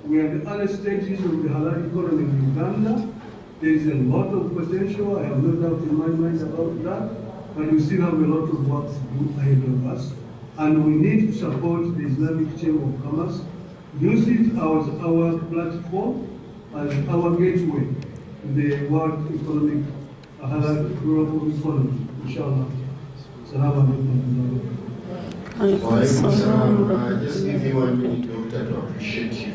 We are in the early stages of the halal economy in Uganda. There is a lot of potential. I have no doubt in my mind about that. But we still have a lot of work to do ahead of us. And we need to support the Islamic Chamber of Commerce. Use it as our platform, as our gateway to the world economic, halal global economy, inshallah. Assalamu alaikum. Just give me 1 minute, Doctor, to appreciate you.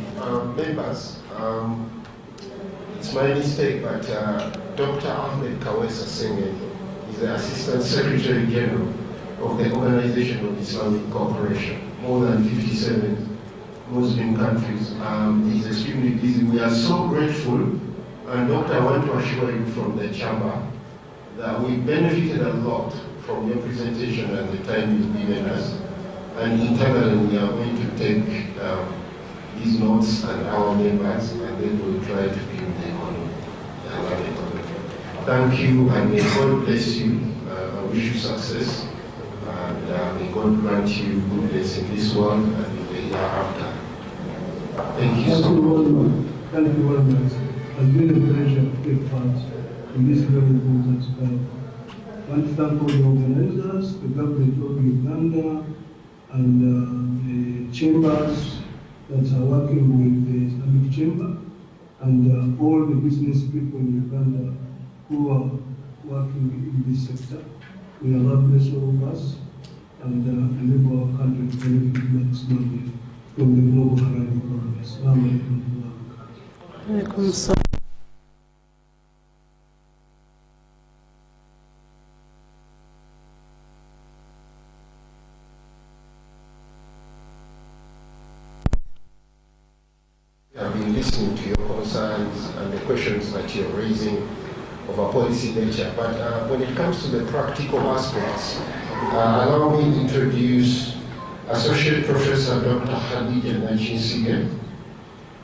Members, it's my mistake, but Dr. Ahmed Kawesa Sengen is the Assistant Secretary General of the Organization of Islamic Cooperation, more than 57 Muslim countries. He's extremely busy. We are so grateful, and Doctor, I want to assure you from the Chamber that we benefited a lot from your presentation and the time you've given us. And internally, we are going to take these notes and our members, and then we'll try to build the economy, the halal economy. Thank you, and may God bless you. I wish you success, and may God grant you goodness in this world and in the year after. Thank you so much. Thank you very much. It's been a pleasure to take part in this very important time. I want to thank all the organizers, the government of Uganda, and the chambers that are working with the Islamic Chamber, and all the business people in Uganda who are working in this sector. May Allah bless all of us and enable our country to benefit maximally from the global halal economy. Assalamu alaikum. I've been listening to your concerns and the questions that you're raising of a policy nature, but when it comes to the practical aspects, allow me to introduce Associate Professor Dr. Icciu,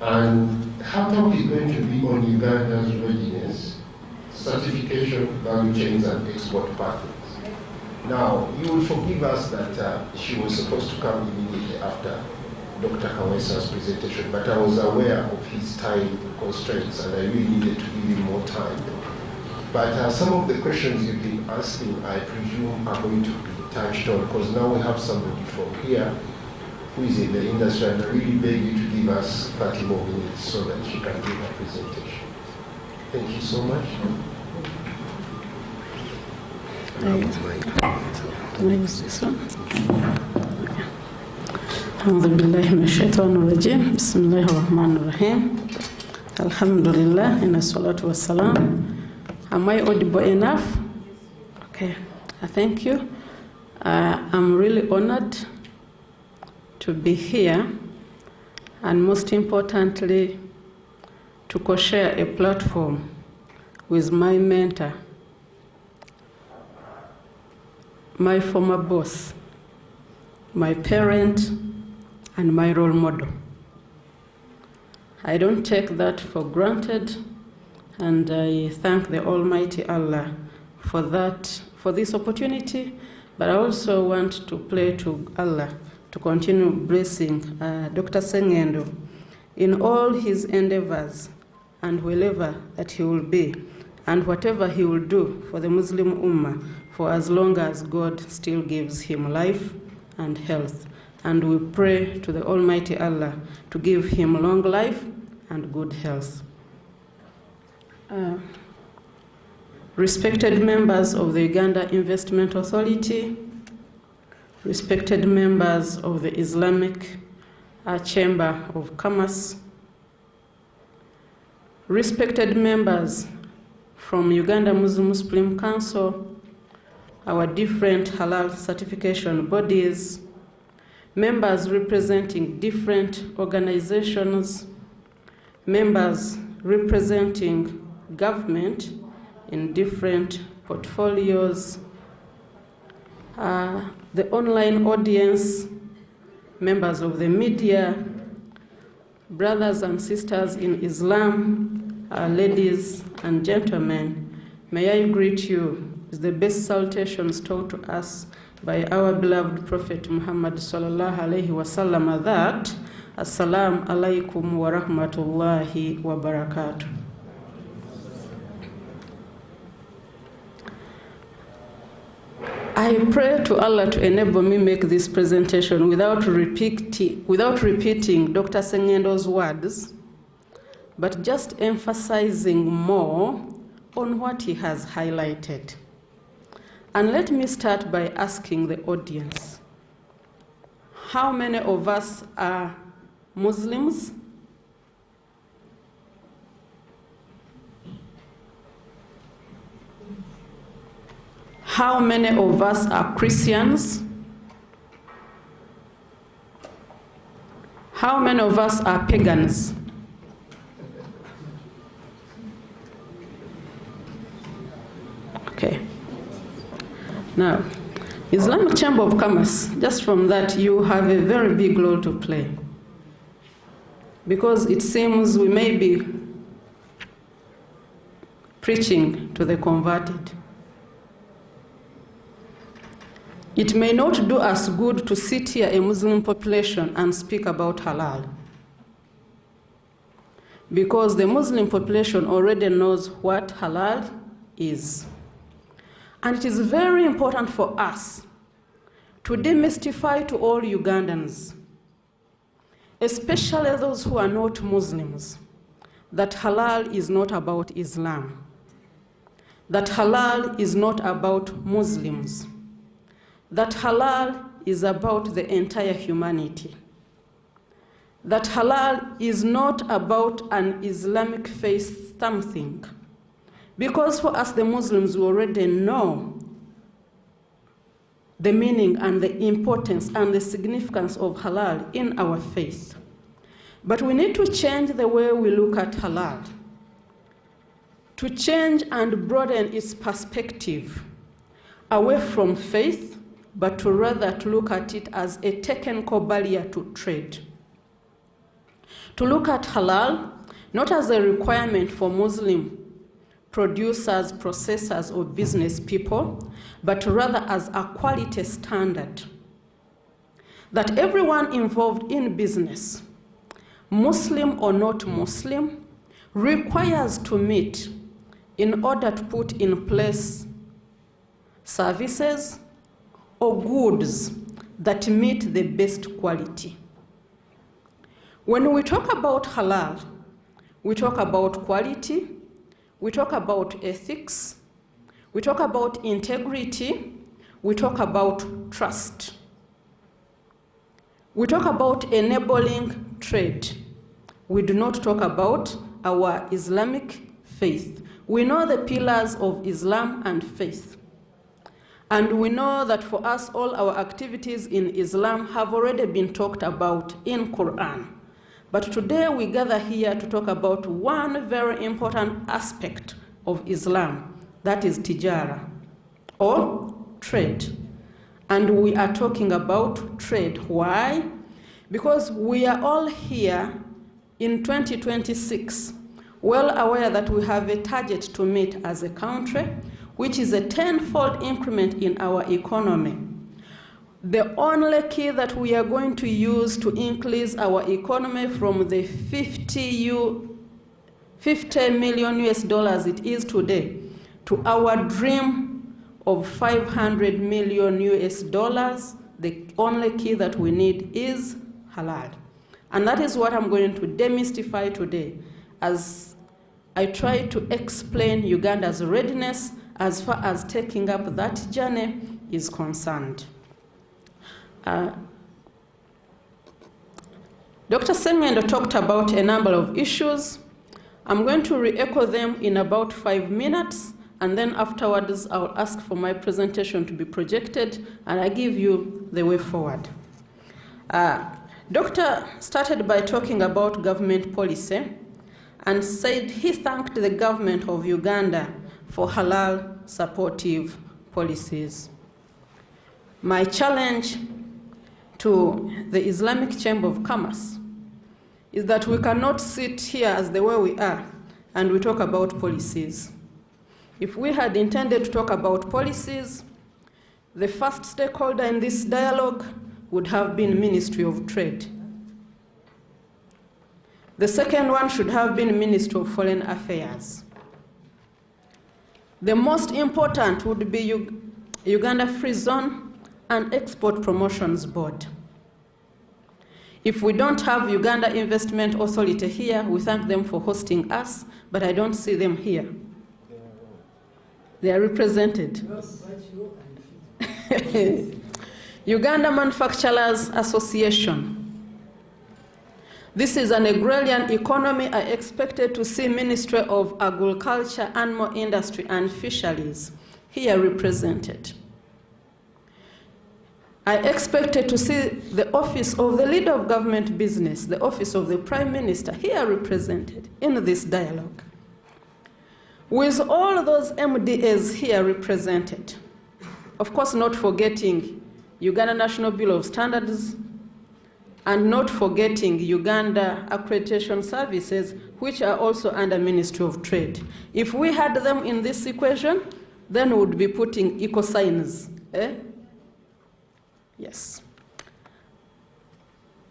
and her talk is going to be on Uganda's readiness, certification, value chains, and export pathways. Now, you will forgive us that she was supposed to come immediately after Dr. Kawesa's presentation, but I was aware of his time constraints and I really needed to give him more time. But some of the questions you've been asking, I presume, are going to be touched on, because now we have somebody from here who is in the industry, and I really beg you to give us 30 more minutes so that she can give her presentation. Thank you so much. أعوذ بالله من الشيطان الرجيم بسم الله الرحمن الرحيم الحمد لله إن الصلاة والسلام. Am I audible enough? Okay, thank you. I'm really honored to be here, and most importantly, to co-share a platform with my mentor, my former boss, my parent, and my role model. I don't take that for granted, and I thank the Almighty Allah for that, for this opportunity, but I also want to pray to Allah to continue blessing Dr. Sengendo in all his endeavors and wherever that he will be, and whatever he will do for the Muslim Ummah, for as long as God still gives him life and health. And we pray to the Almighty Allah to give him long life and good health. Respected members of the Uganda Investment Authority, respected members of the Islamic Chamber of Commerce, respected members from Uganda Muslim Supreme Council, our different halal certification bodies, members representing different organizations, members representing government in different portfolios, the online audience, members of the media, brothers and sisters in Islam, ladies and gentlemen, may I greet you with the best salutations taught to us by our beloved Prophet Muhammad sallallahu alaihi wasallam, that Assalamu alaikum wa rahmatullahi wa barakatuh. I pray to Allah to enable me make this presentation without repeating Dr. Sengendo's words, but just emphasizing more on what he has highlighted. And let me start by asking the audience, how many of us are Muslims? How many of us are Christians? How many of us are pagans? Okay. Now, Islamic Chamber of Commerce, just from that, you have a very big role to play. Because it seems we may be preaching to the converted. It may not do us good to sit here, a Muslim population, and speak about halal. Because the Muslim population already knows what halal is. And it is very important for us to demystify to all Ugandans, especially those who are not Muslims, that halal is not about Islam, that halal is not about Muslims, that halal is about the entire humanity, that halal is not about an Islamic faith something. Because for us, the Muslims, we already know the meaning and the importance and the significance of halal in our faith. But we need to change the way we look at halal, to change and broaden its perspective away from faith, but to rather to look at it as a technical barrier to trade. To look at halal not as a requirement for Muslim producers, processors, or business people, but rather as a quality standard that everyone involved in business, Muslim or not Muslim, requires to meet in order to put in place services or goods that meet the best quality. When we talk about halal, we talk about quality, we talk about ethics, we talk about integrity, we talk about trust. We talk about enabling trade. We do not talk about our Islamic faith. We know the pillars of Islam and faith. And we know that for us, all our activities in Islam have already been talked about in Quran. But today we gather here to talk about one very important aspect of Islam, that is tijara, or trade. And we are talking about trade. Why? Because we are all here in 2026, well aware that we have a target to meet as a country, which is a 10-fold increment in our economy. The only key that we are going to use to increase our economy from the 50 million US dollars it is today to our dream of 500 million US dollars, the only key that we need is halal. And that is what I'm going to demystify today as I try to explain Uganda's readiness as far as taking up that journey is concerned. Dr. Sengendo talked about a number of issues. I'm going to re-echo them in about 5 minutes, and then afterwards I'll ask for my presentation to be projected, and I give you the way forward. Doctor started by talking about government policy, and said he thanked the government of Uganda for halal supportive policies. My challenge to the Islamic Chamber of Commerce is that we cannot sit here as the way we are and we talk about policies. If we had intended to talk about policies, the first stakeholder in this dialogue would have been Ministry of Trade. The second one should have been Ministry of Foreign Affairs. The most important would be Uganda Free Zone and Export Promotions Board. If we don't have Uganda Investment Authority here, we thank them for hosting us, but I don't see them here. They are represented. Uganda Manufacturers Association. This is an agrarian economy. I expected to see Ministry of Agriculture, Animal Industry and Fisheries here represented. I expected to see the Office of the Leader of Government Business, the Office of the Prime Minister here represented in this dialogue. With all those MDAs here represented, of course not forgetting Uganda National Bureau of Standards, and not forgetting Uganda Accreditation Services, which are also under Ministry of Trade. If we had them in this equation, then we would be putting equal signs. Yes.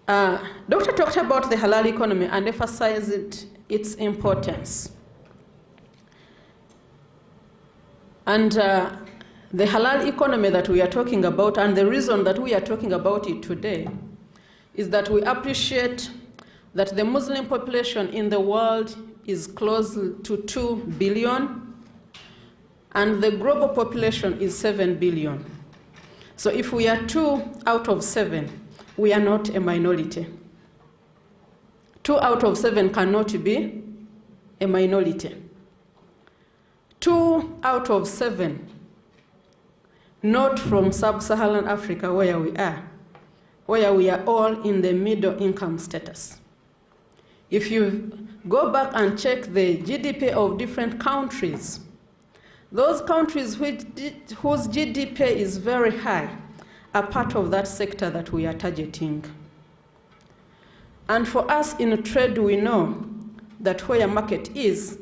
Doctor talked about the halal economy and emphasized its importance. And the halal economy that we are talking about, and the reason that we are talking about it today, is that we appreciate that the Muslim population in the world is close to 2 billion, and the global population is 7 billion. So if we are 2 out of 7, we are not a minority. 2 out of 7 cannot be a minority. 2 out of 7, not from sub-Saharan Africa where we are all in the middle income status. If you go back and check the GDP of different countries, those countries whose GDP is very high are part of that sector that we are targeting. And for us in trade, we know that where market is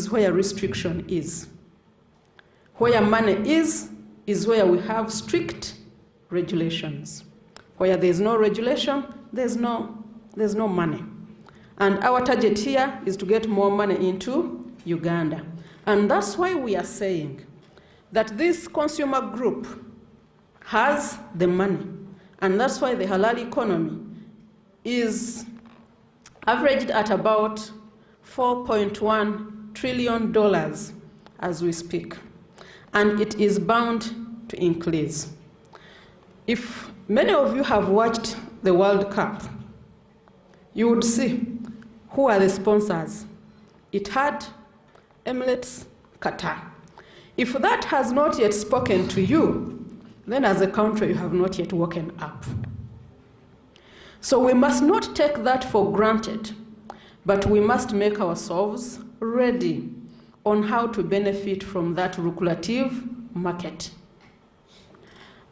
where restriction is. Where money is where we have strict regulations. Where there's no regulation, there's no money. And our target here is to get more money into Uganda. And that's why we are saying that this consumer group has the money. And that's why the halal economy is averaged at about $4.1 trillion as we speak. And it is bound to increase. If many of you have watched the World Cup, you would see who are the sponsors. It had Emirates, Qatar. If that has not yet spoken to you, then as a country you have not yet woken up. So we must not take that for granted, but we must make ourselves ready on how to benefit from that lucrative market.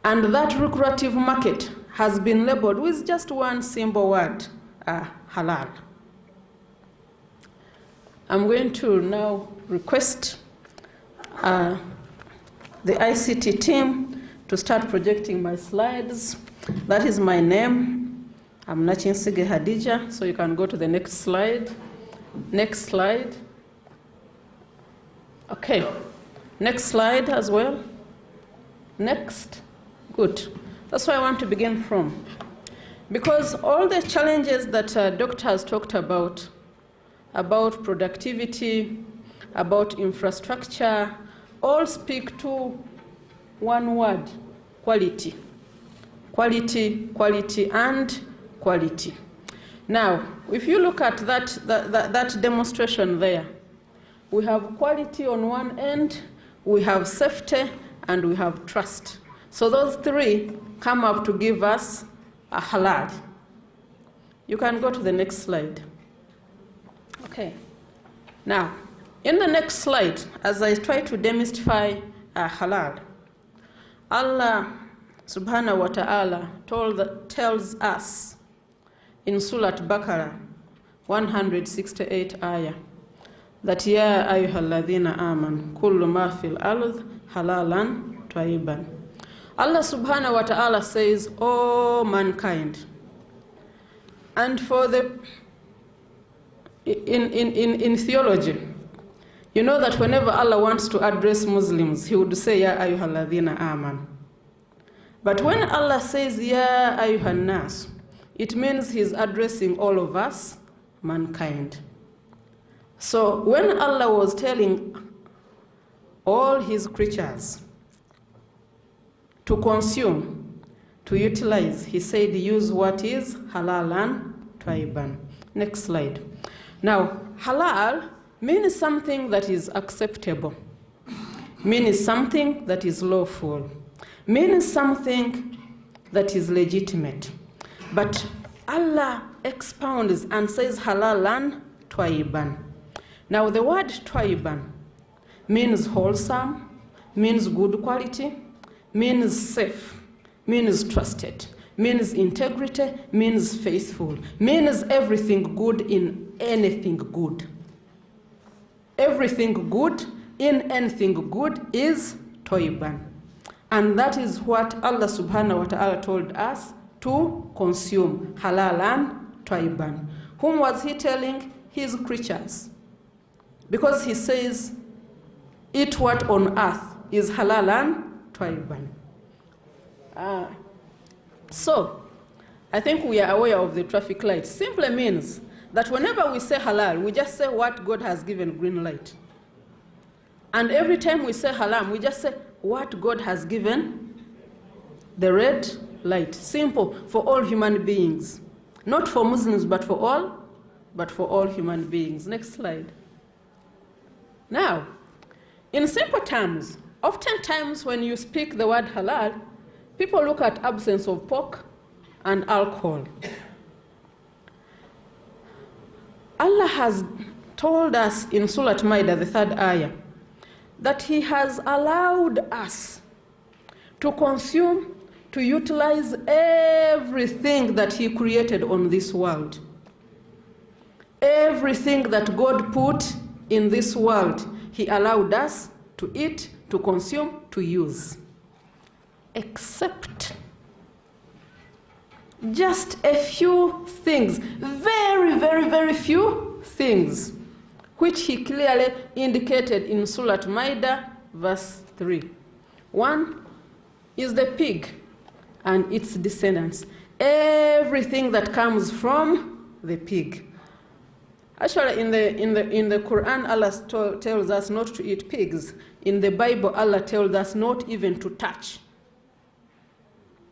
And that lucrative market has been labeled with just one simple word, halal. I'm going to now request the ICT team to start projecting my slides. That is my name. I'm Nachinsige Hadija, so you can go to the next slide. Next slide. Okay, next slide as well. Next. Good. That's where I want to begin from. Because all the challenges that Doctor has talked about productivity, about infrastructure, all speak to one word: quality. Quality, quality, and quality. Now, if you look at that demonstration there, we have quality on one end, we have safety, and we have trust. So those three come up to give us a halal. You can go to the next slide. Okay. Now, in the next slide, as I try to demystify halal, Allah subhanahu wa ta'ala tells us in Surah Baqarah 168 ayah that ya ayyuhalladhina amanu kullu ma fil ardh halalan tayyiban. Allah subhanahu wa ta'ala says, "O mankind." And for the in theology, you know that whenever Allah wants to address Muslims, he would say ya ayyuhalladhina amanu. But when Allah says ya ayyuhan nas, it means he's addressing all of us, mankind. So when Allah was telling all his creatures to consume, to utilize, he said use what is halalan tayyiban. Next slide. Now, halal means something that is acceptable, means something that is lawful, means something that is legitimate. But Allah expounds and says halalan tayyiban. Now the word tayyiban means wholesome, means good quality, means safe, means trusted, means integrity, means faithful, means everything good in anything good. Everything good in anything good is tayyiban. And that is what Allah subhanahu wa ta'ala told us to consume, halalan tayyiban. Whom was he telling? His creatures. Because he says, eat what on earth is halalan tayyiban. So, I think we are aware of the traffic light. Simply means that whenever we say halal, we just say what God has given green light. And every time we say haram, we just say what God has given the red light. Simple for all human beings. Not for Muslims, but for all human beings. Next slide. Now, in simple terms, oftentimes when you speak the word halal, people look at absence of pork and alcohol. Allah has told us in Surah Maida, the 3rd ayah, that he has allowed us to consume, to utilize everything that he created on this world. Everything that God put in this world, he allowed us to eat, to consume, to use. Except just a few things, very, very, very few things, which he clearly indicated in Surah Maida, verse 3. One is the pig and its descendants. Everything that comes from the pig. Actually, in the Quran, Allah tells us not to eat pigs. In the Bible, Allah tells us not even to touch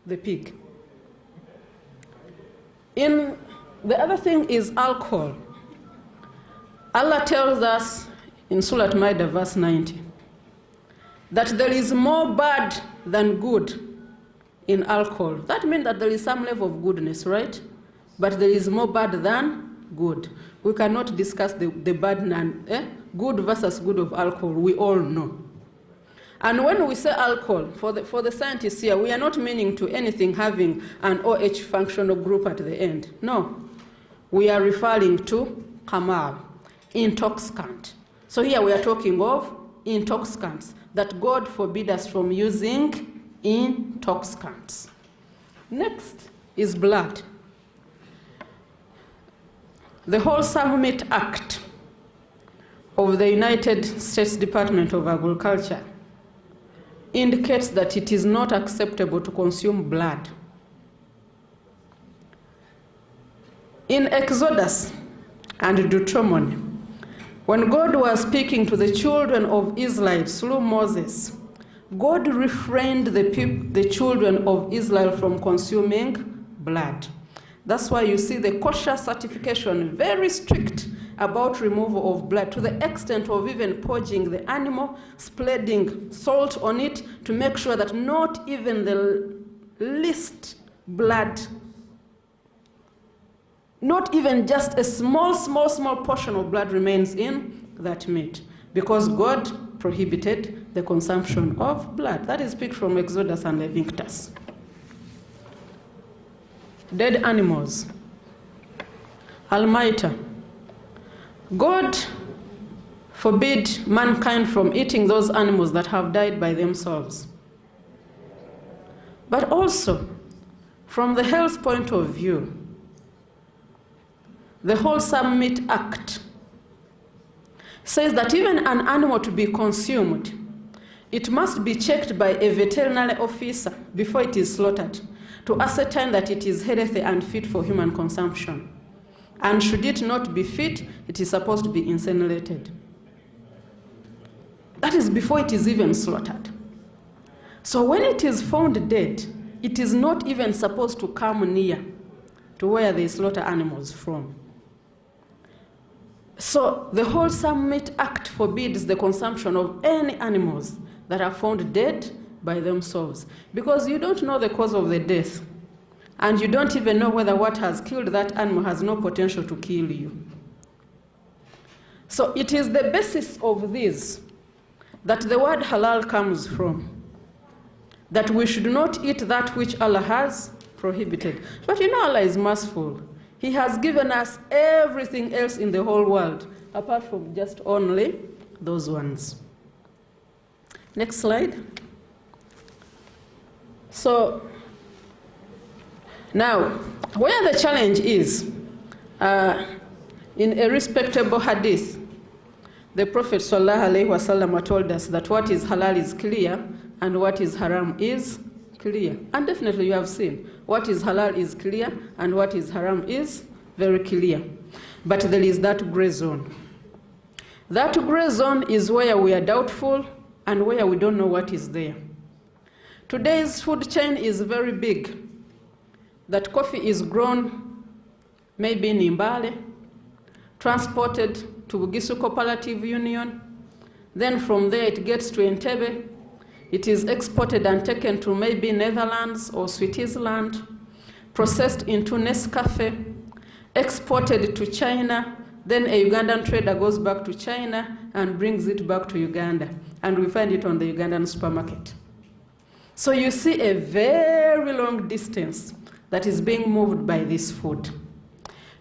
the pig. The other thing is alcohol. Allah tells us in Surah Maida, verse 90, that there is more bad than good in alcohol. That means that there is some level of goodness, right? But there is more bad than good. We cannot discuss the bad and good versus good of alcohol. We all know. And when we say alcohol, for the scientists here, we are not meaning to anything having an OH functional group at the end. No. We are referring to kamal, intoxicant. So here we are talking of intoxicants, that God forbid us from using intoxicants. Next is blood. The Wholesome Meat Act of the United States Department of Agriculture indicates that it is not acceptable to consume blood. In Exodus and Deuteronomy, when God was speaking to the children of Israel through Moses, God refrained the children of Israel from consuming blood. That's why you see the kosher certification very strict about removal of blood, to the extent of even purging the animal, spreading salt on it to make sure that not even the least blood, not even just a small portion of blood remains in that meat, because God prohibited the consumption of blood. That is picked from Exodus and Leviticus. Dead animals. Almighty. God forbid mankind from eating those animals that have died by themselves. But also, from the health point of view, the Wholesome Meat Act says that even an animal to be consumed, it must be checked by a veterinary officer before it is slaughtered to ascertain that it is healthy and fit for human consumption. And should it not be fit, it is supposed to be incinerated. That is before it is even slaughtered. So when it is found dead, it is not even supposed to come near to where they slaughter animals from. So the Wholesome Meat Act forbids the consumption of any animals that are found dead by themselves, because you don't know the cause of the death, and you don't even know whether what has killed that animal has no potential to kill you. So it is the basis of this that the word halal comes from, that we should not eat that which Allah has prohibited. But you know, Allah is merciful. He has given us everything else in the whole world, apart from just only those ones. Next slide. So, now, where the challenge is, in a respectable hadith, the Prophet ﷺ told us that what is halal is clear and what is haram is clear. And definitely you have seen what is halal is clear and what is haram is very clear. But there is that gray zone. That gray zone is where we are doubtful and where we don't know what is there. Today's food chain is very big. That coffee is grown maybe in Imbale, transported to Bugisu Cooperative Union, then from there it gets to Entebbe. It is exported and taken to maybe Netherlands or Switzerland, processed into Nescafe, exported to China, then a Ugandan trader goes back to China and brings it back to Uganda, and we find it on the Ugandan supermarket. So you see a very long distance that is being moved by this food.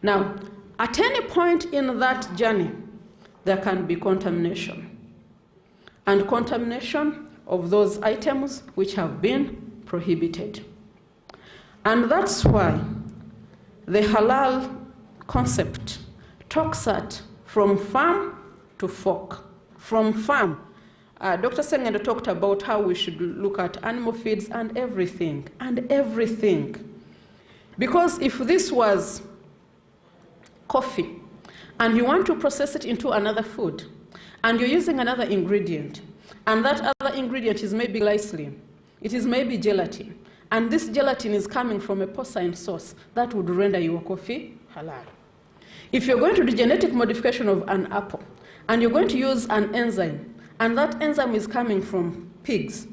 Now, at any point in that journey, there can be contamination. And contamination of those items which have been prohibited. And that's why the halal concept talks at from farm to fork. From farm. Dr. Sengendo talked about how we should look at animal feeds and everything. Because if this was coffee, and you want to process it into another food, and you're using another ingredient, and that other ingredient is maybe glycerin, it is maybe gelatin, and this gelatin is coming from a porcine source, that would render your coffee halal. If you're going to do genetic modification of an apple, and you're going to use an enzyme, and that enzyme is coming from pigs,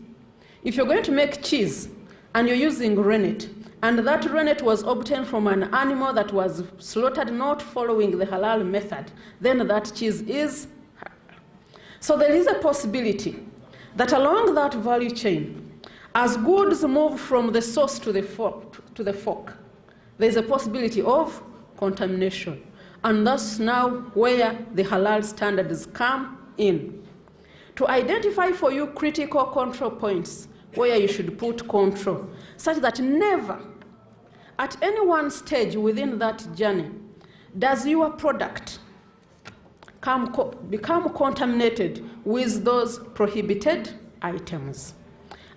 if you're going to make cheese, and you're using rennet, and that rennet was obtained from an animal that was slaughtered not following the halal method, then that cheese is halal. So there is a possibility that along that value chain, as goods move from the source to the fork, there's a possibility of contamination. And that's now where the halal standards come in. To identify for you critical control points where you should put control, such that never, at any one stage within that journey, does your product become contaminated with those prohibited items.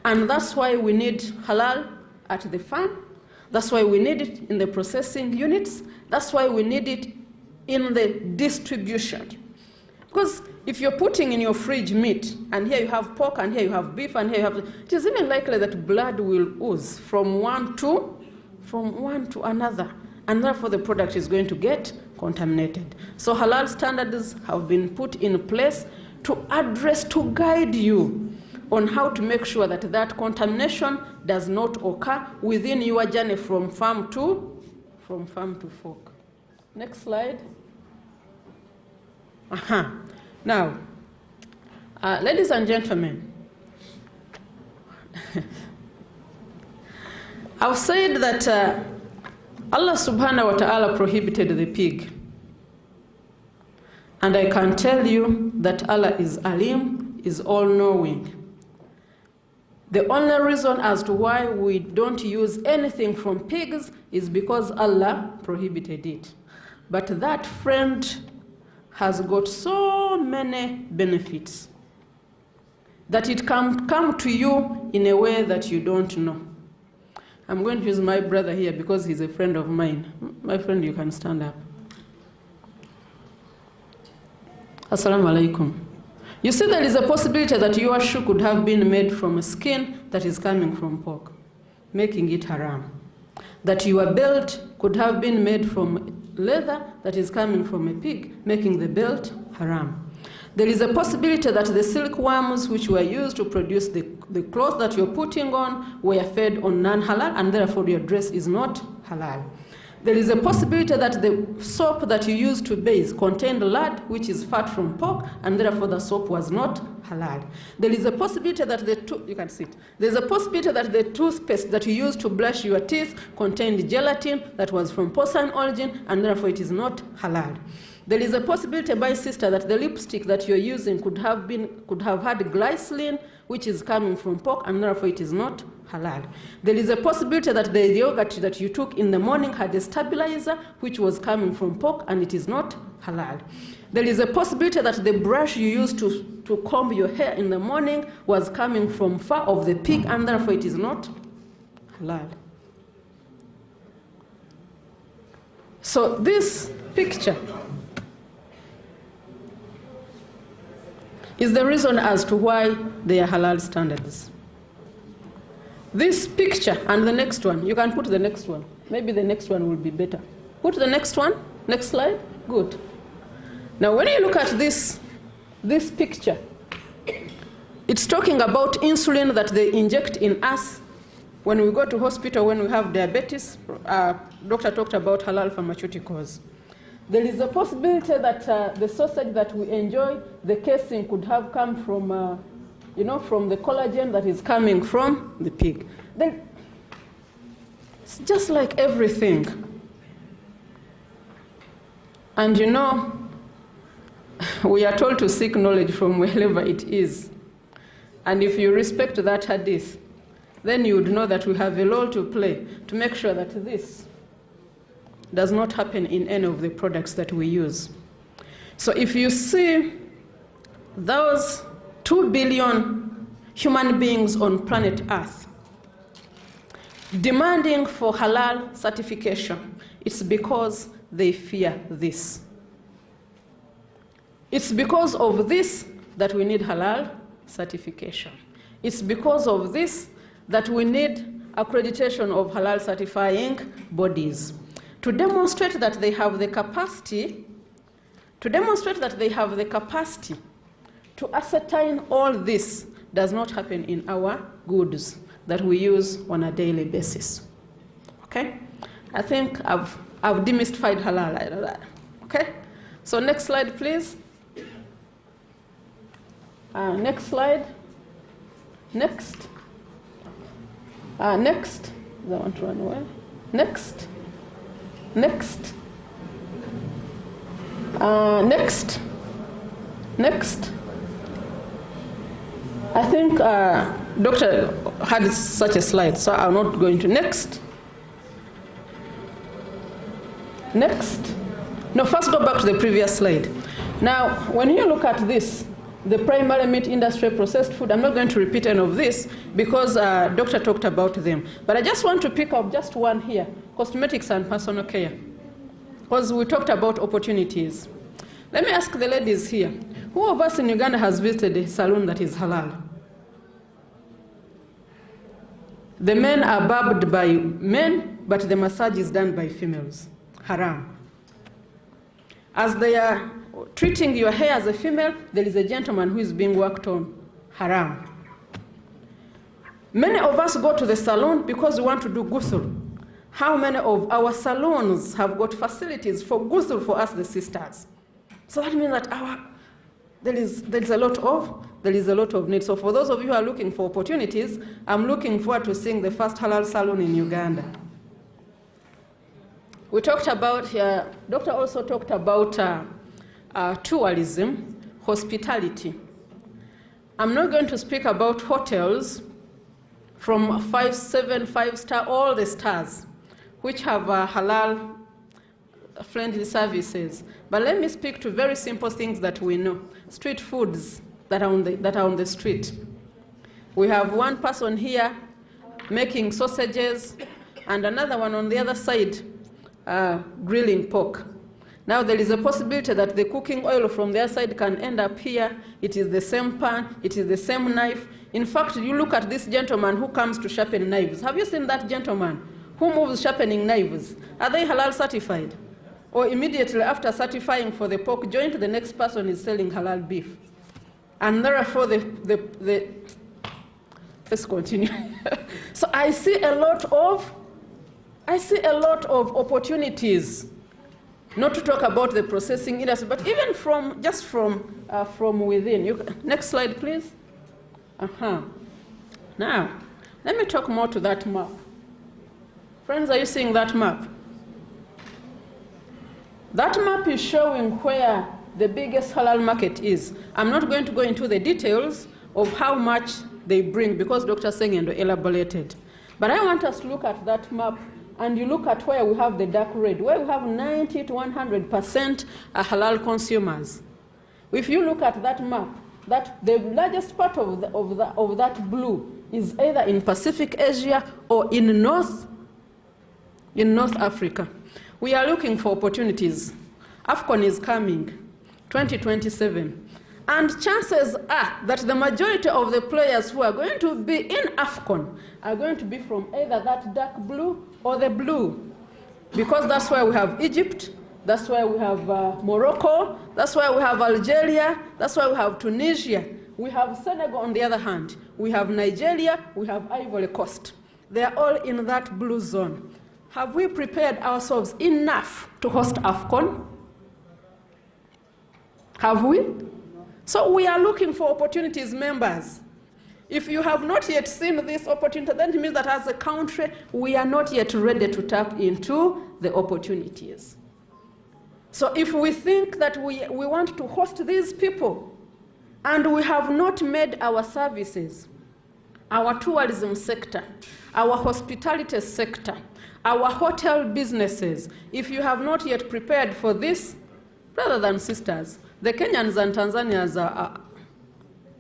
And that's why we need halal at the farm. That's why we need it in the processing units. That's why we need it in the distribution. Because if you're putting in your fridge meat, and here you have pork, and here you have beef, and here you have, it is even likely that blood will ooze from one to another, and therefore the product is going to get contaminated. So halal standards have been put in place to address, to guide you on how to make sure that that contamination does not occur within your journey from farm to fork. Next slide. Now, ladies and gentlemen, I've said that Allah subhanahu wa ta'ala prohibited the pig. And I can tell you that Allah is Alim, is all-knowing. The only reason as to why we don't use anything from pigs is because Allah prohibited it. But that friend has got so many benefits that it can come to you in a way that you don't know. I'm going to use my brother here because he's a friend of mine. My friend, you can stand up. Assalamu alaikum. You see, there is a possibility that your shoe could have been made from a skin that is coming from pork, making it haram. That your belt could have been made from leather that is coming from a pig, making the belt haram. There is a possibility that the silkworms which were used to produce the cloth that you're putting on were fed on non-halal, and therefore your dress is not halal. There is a possibility that the soap that you used to bathe contained lard, which is fat from pork, and therefore the soap was not halal. There is a possibility that you can sit. There's a possibility that the toothpaste that you used to brush your teeth contained gelatin that was from porcine origin, and therefore it is not halal. There is a possibility, my sister, that the lipstick that you're using could have had glycerin, which is coming from pork, and therefore it is not halal. There is a possibility that the yogurt that you took in the morning had a stabilizer, which was coming from pork, and it is not halal. There is a possibility that the brush you used to comb your hair in the morning was coming from fur of the pig, and therefore it is not halal. So this picture is the reason as to why they are halal standards. This picture and the next one, you can put the next one. Maybe the next one will be better. Put the next one, next slide, good. Now when you look at this picture, it's talking about insulin that they inject in us when we go to hospital, when we have diabetes. Doctor talked about halal pharmaceuticals. There is a possibility that the sausage that we enjoy, the casing could have come from, from the collagen that is coming from the pig. Then it's just like everything. And we are told to seek knowledge from wherever it is. And if you respect that hadith, then you would know that we have a role to play to make sure that this does not happen in any of the products that we use. So if you see those 2 billion human beings on planet Earth demanding for halal certification, it's because they fear this. It's because of this that we need halal certification. It's because of this that we need accreditation of halal certifying bodies to demonstrate that they have the capacity, to ascertain all this does not happen in our goods that we use on a daily basis. Okay? I think I've demystified halal. Okay? So next slide, please. Next slide. Next. Next. I want to run away. Next. Next. Next. Next. I think Doctor had such a slide, so I'm not going to. Next. Next. No, first go back to the previous slide. Now, when you look at this, the primary meat industry, processed food, I'm not going to repeat any of this because Doctor talked about them. But I just want to pick up just one here, cosmetics and personal care, because we talked about opportunities. Let me ask the ladies here, who of us in Uganda has visited a salon that is halal? The men are barbed by men, but the massage is done by females. Haram. As they are treating your hair as a female, there is a gentleman who is being worked on. Haram. Many of us go to the salon because we want to do ghusl. How many of our salons have got facilities for ghusl for us, the sisters? So that means that there is a lot of need. So for those of you who are looking for opportunities, I'm looking forward to seeing the first halal salon in Uganda. We talked about, Doctor also talked about tourism, hospitality. I'm not going to speak about hotels from 5, 7, 5-star, all the stars, which have halal-friendly services. But let me speak to very simple things that we know. Street foods that are on the street. We have one person here making sausages, and another one on the other side grilling pork. Now there is a possibility that the cooking oil from their side can end up here. It is the same pan, it is the same knife. In fact, you look at this gentleman who comes to sharpen knives. Have you seen that gentleman who moves sharpening knives? Are they halal certified? Or immediately after certifying for the pork joint, the next person is selling halal beef. And therefore, let's continue. So I see a lot of opportunities, not to talk about the processing industry, but even from within. Next slide, please. Now, let me talk more to that map. Friends, are you seeing that map? That map is showing where the biggest halal market is. I'm not going to go into the details of how much they bring because Dr. Sengendo elaborated. But I want us to look at that map, and you look at where we have the dark red, where we have 90 to 100% halal consumers. If you look at that map, that the largest part of that blue is either in Pacific Asia or in North Africa. We are looking for opportunities. AFCON is coming, 2027. And chances are that the majority of the players who are going to be in AFCON are going to be from either that dark blue or the blue. Because that's why we have Egypt, that's why we have Morocco, that's why we have Algeria, that's why we have Tunisia. We have Senegal on the other hand. We have Nigeria, we have Ivory Coast. They are all in that blue zone. Have we prepared ourselves enough to host AFCON? Have we? So we are looking for opportunities, members. If you have not yet seen this opportunity, then it means that as a country, we are not yet ready to tap into the opportunities. So if we think that we want to host these people, and we have not made our services, our tourism sector, our hospitality sector, our hotel businesses, if you have not yet prepared for this, brothers and sisters, the Kenyans and Tanzanians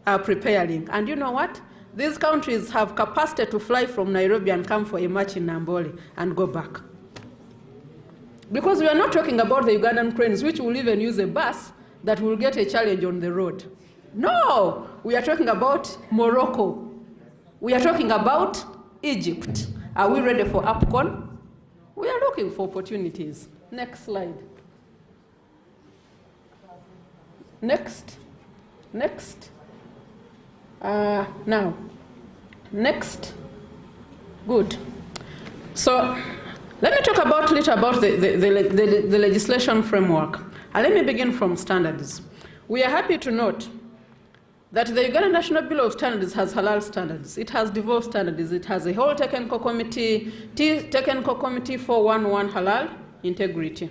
are preparing. And you know what? These countries have capacity to fly from Nairobi and come for a match in Nambole and go back. Because we are not talking about the Ugandan cranes, which will even use a bus that will get a challenge on the road. No, we are talking about Morocco. We are talking about Egypt. Are we ready for AFCON? We are looking for opportunities. Next slide. Next. Now. Next. Good. So let me talk a little about the legislation framework. And let me begin from standards. We are happy to note that the Uganda National Bureau of Standards has halal standards. It has devolved standards. It has a whole technical committee 411 halal integrity.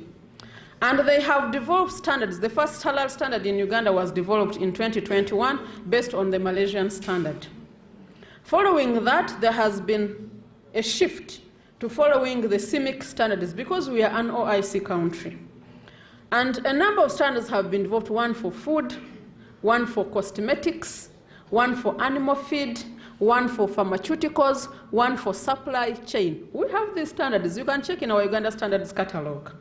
And they have developed standards. The first halal standard in Uganda was developed in 2021 based on the Malaysian standard. Following that, there has been a shift to following the CIMIC standards because we are an OIC country. And a number of standards have been developed, one for food, one for cosmetics, one for animal feed, one for pharmaceuticals, one for supply chain. We have these standards. You can check in our Uganda Standards Catalog.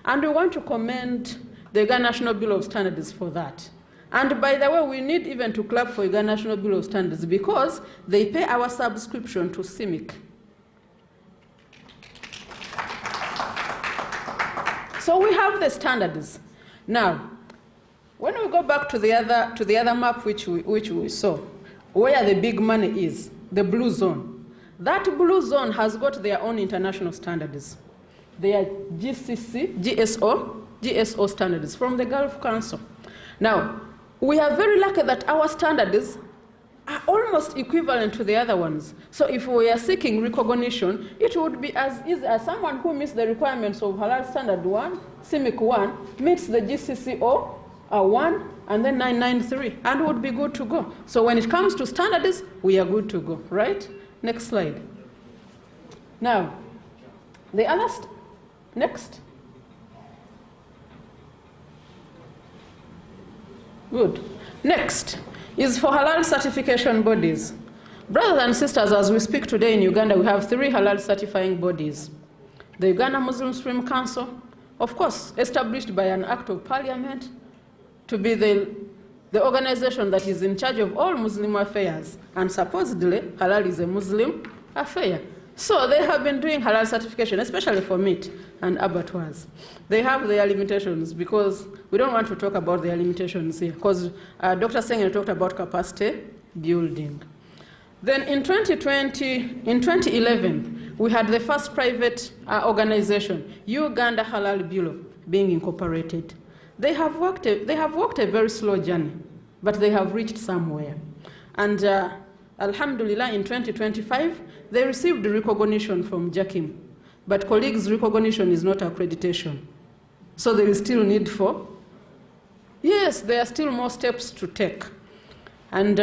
And we want to commend the Uganda National Bureau of Standards for that. And by the way, we need even to clap for Uganda National Bureau of Standards because they pay our subscription to CIMIC. So we have the standards. Now, when we go back to the other map which we saw, where the big money is, the blue zone, that blue zone has got their own international standards. They are GSO standards from the Gulf Council. Now, we are very lucky that our standards are almost equivalent to the other ones. So if we are seeking recognition, it would be as easy as someone who meets the requirements of Halal Standard 1, CIMIC 1, meets the GCCO 1, and then 993, and would be good to go. So when it comes to standards, we are good to go, right? Next slide. Now, the other, next. Good. Next is for Halal certification bodies. Brothers and sisters, as we speak today in Uganda, we have 3 Halal certifying bodies. The Uganda Muslim Supreme Council, of course, established by an act of parliament to be the organization that is in charge of all Muslim affairs, and supposedly Halal is a Muslim affair. So they have been doing Halal certification, especially for meat and abattoirs. They have their limitations, because we don't want to talk about their limitations here, because Dr. Sengene talked about capacity building. Then in 2011, we had the first private organization, Uganda Halal Bureau, being incorporated. They have walked a very slow journey, but they have reached somewhere. And Alhamdulillah, in 2025, they received the recognition from JAKIM. But colleagues, recognition is not accreditation. So there is still need for, yes, there are still more steps to take. And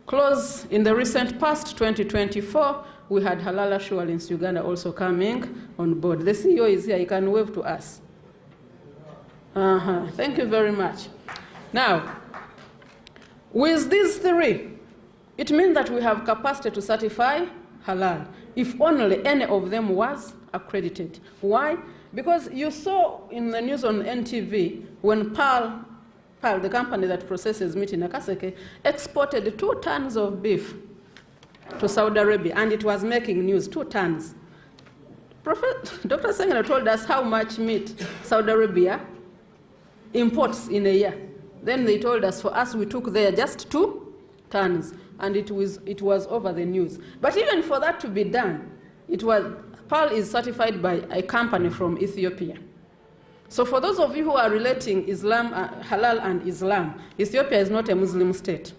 close in the recent past, 2024, we had Halal Assurance Uganda also coming on board. The CEO is here, he can wave to us. Thank you very much. Now, with these 3, it means that we have capacity to certify Halal, if only any of them was accredited. Why? Because you saw in the news on NTV when PAL, the company that processes meat in Nakaseke, exported 2 tons of beef to Saudi Arabia, and it was making news, 2 tons. Dr. Sengene told us how much meat Saudi Arabia imports in a year. Then they told us, for us, we took there just 2 tons. And it was over the news. But even for that to be done, PAL is certified by a company from Ethiopia. So for those of you who are relating Islam, Halal and Islam, Ethiopia is not a Muslim state.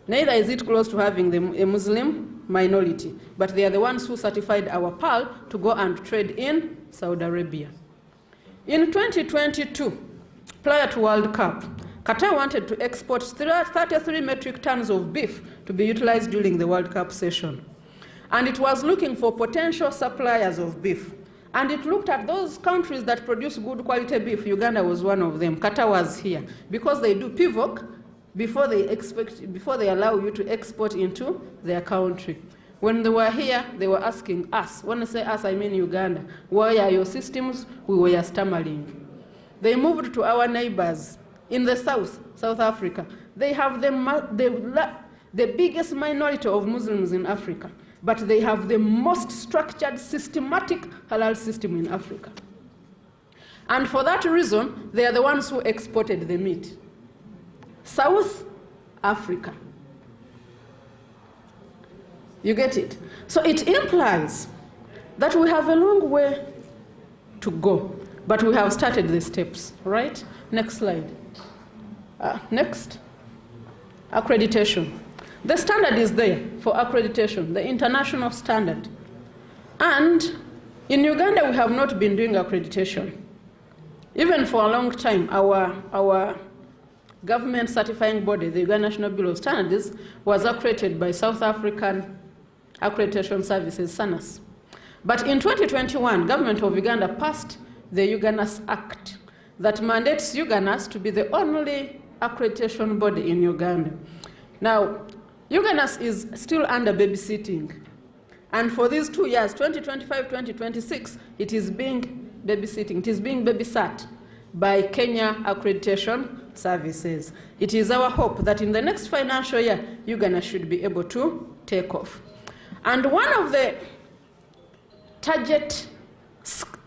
Neither is it close to having a Muslim minority. But they are the ones who certified our PAL to go and trade in Saudi Arabia. In 2022, prior to World Cup, Qatar wanted to export 33 metric tons of beef to be utilized during the World Cup session. And it was looking for potential suppliers of beef. And it looked at those countries that produce good quality beef. Uganda was one of them. Qatar was here. Because they do PIVOC before they allow you to export into their country. When they were here, they were asking us. When I say us, I mean Uganda. Where are your systems? We were stammering. They moved to our neighbors. In the south, South Africa, they have the biggest minority of Muslims in Africa, but they have the most structured, systematic Halal system in Africa. And for that reason, they are the ones who exported the meat. South Africa. You get it? So it implies that we have a long way to go, but we have started the steps, right? Next slide. Next, accreditation. The standard is there for accreditation, the international standard. And in Uganda, we have not been doing accreditation. Even for a long time, our government certifying body, the Uganda National Bureau of Standards, was accredited by South African Accreditation Services, SANAS. But in 2021, government of Uganda passed the Ugandas Act that mandates Ugandas to be the only accreditation body in Uganda. Now, Ugandas is still under babysitting. And for these 2 years, 2025, 2026, it is being babysitting. It is being babysat by Kenya Accreditation Services. It is our hope that in the next financial year, Uganda should be able to take off. And one of the target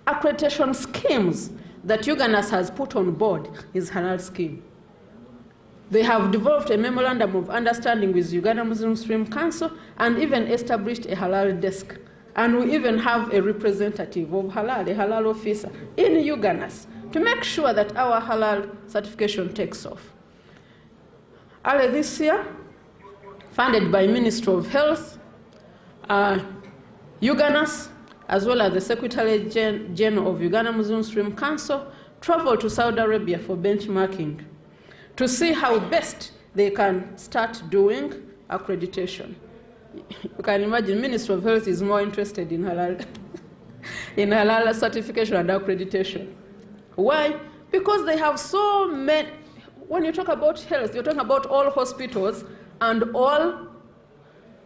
accreditation schemes that Ugandas has put on board is Halal scheme. They have developed a memorandum of understanding with Uganda Muslim Supreme Council and even established a Halal desk. And we even have a representative of Halal, a Halal officer in Ugandas, to make sure that our Halal certification takes off. Early this year, funded by Ministry of Health, Ugandans, as well as the Secretary General of Uganda Muslim Stream Council, traveled to Saudi Arabia for benchmarking to see how best they can start doing accreditation. You can imagine Ministry of Health is more interested in halal, in halal certification and accreditation. Why? Because they have so many. When you talk about health, you're talking about all hospitals and all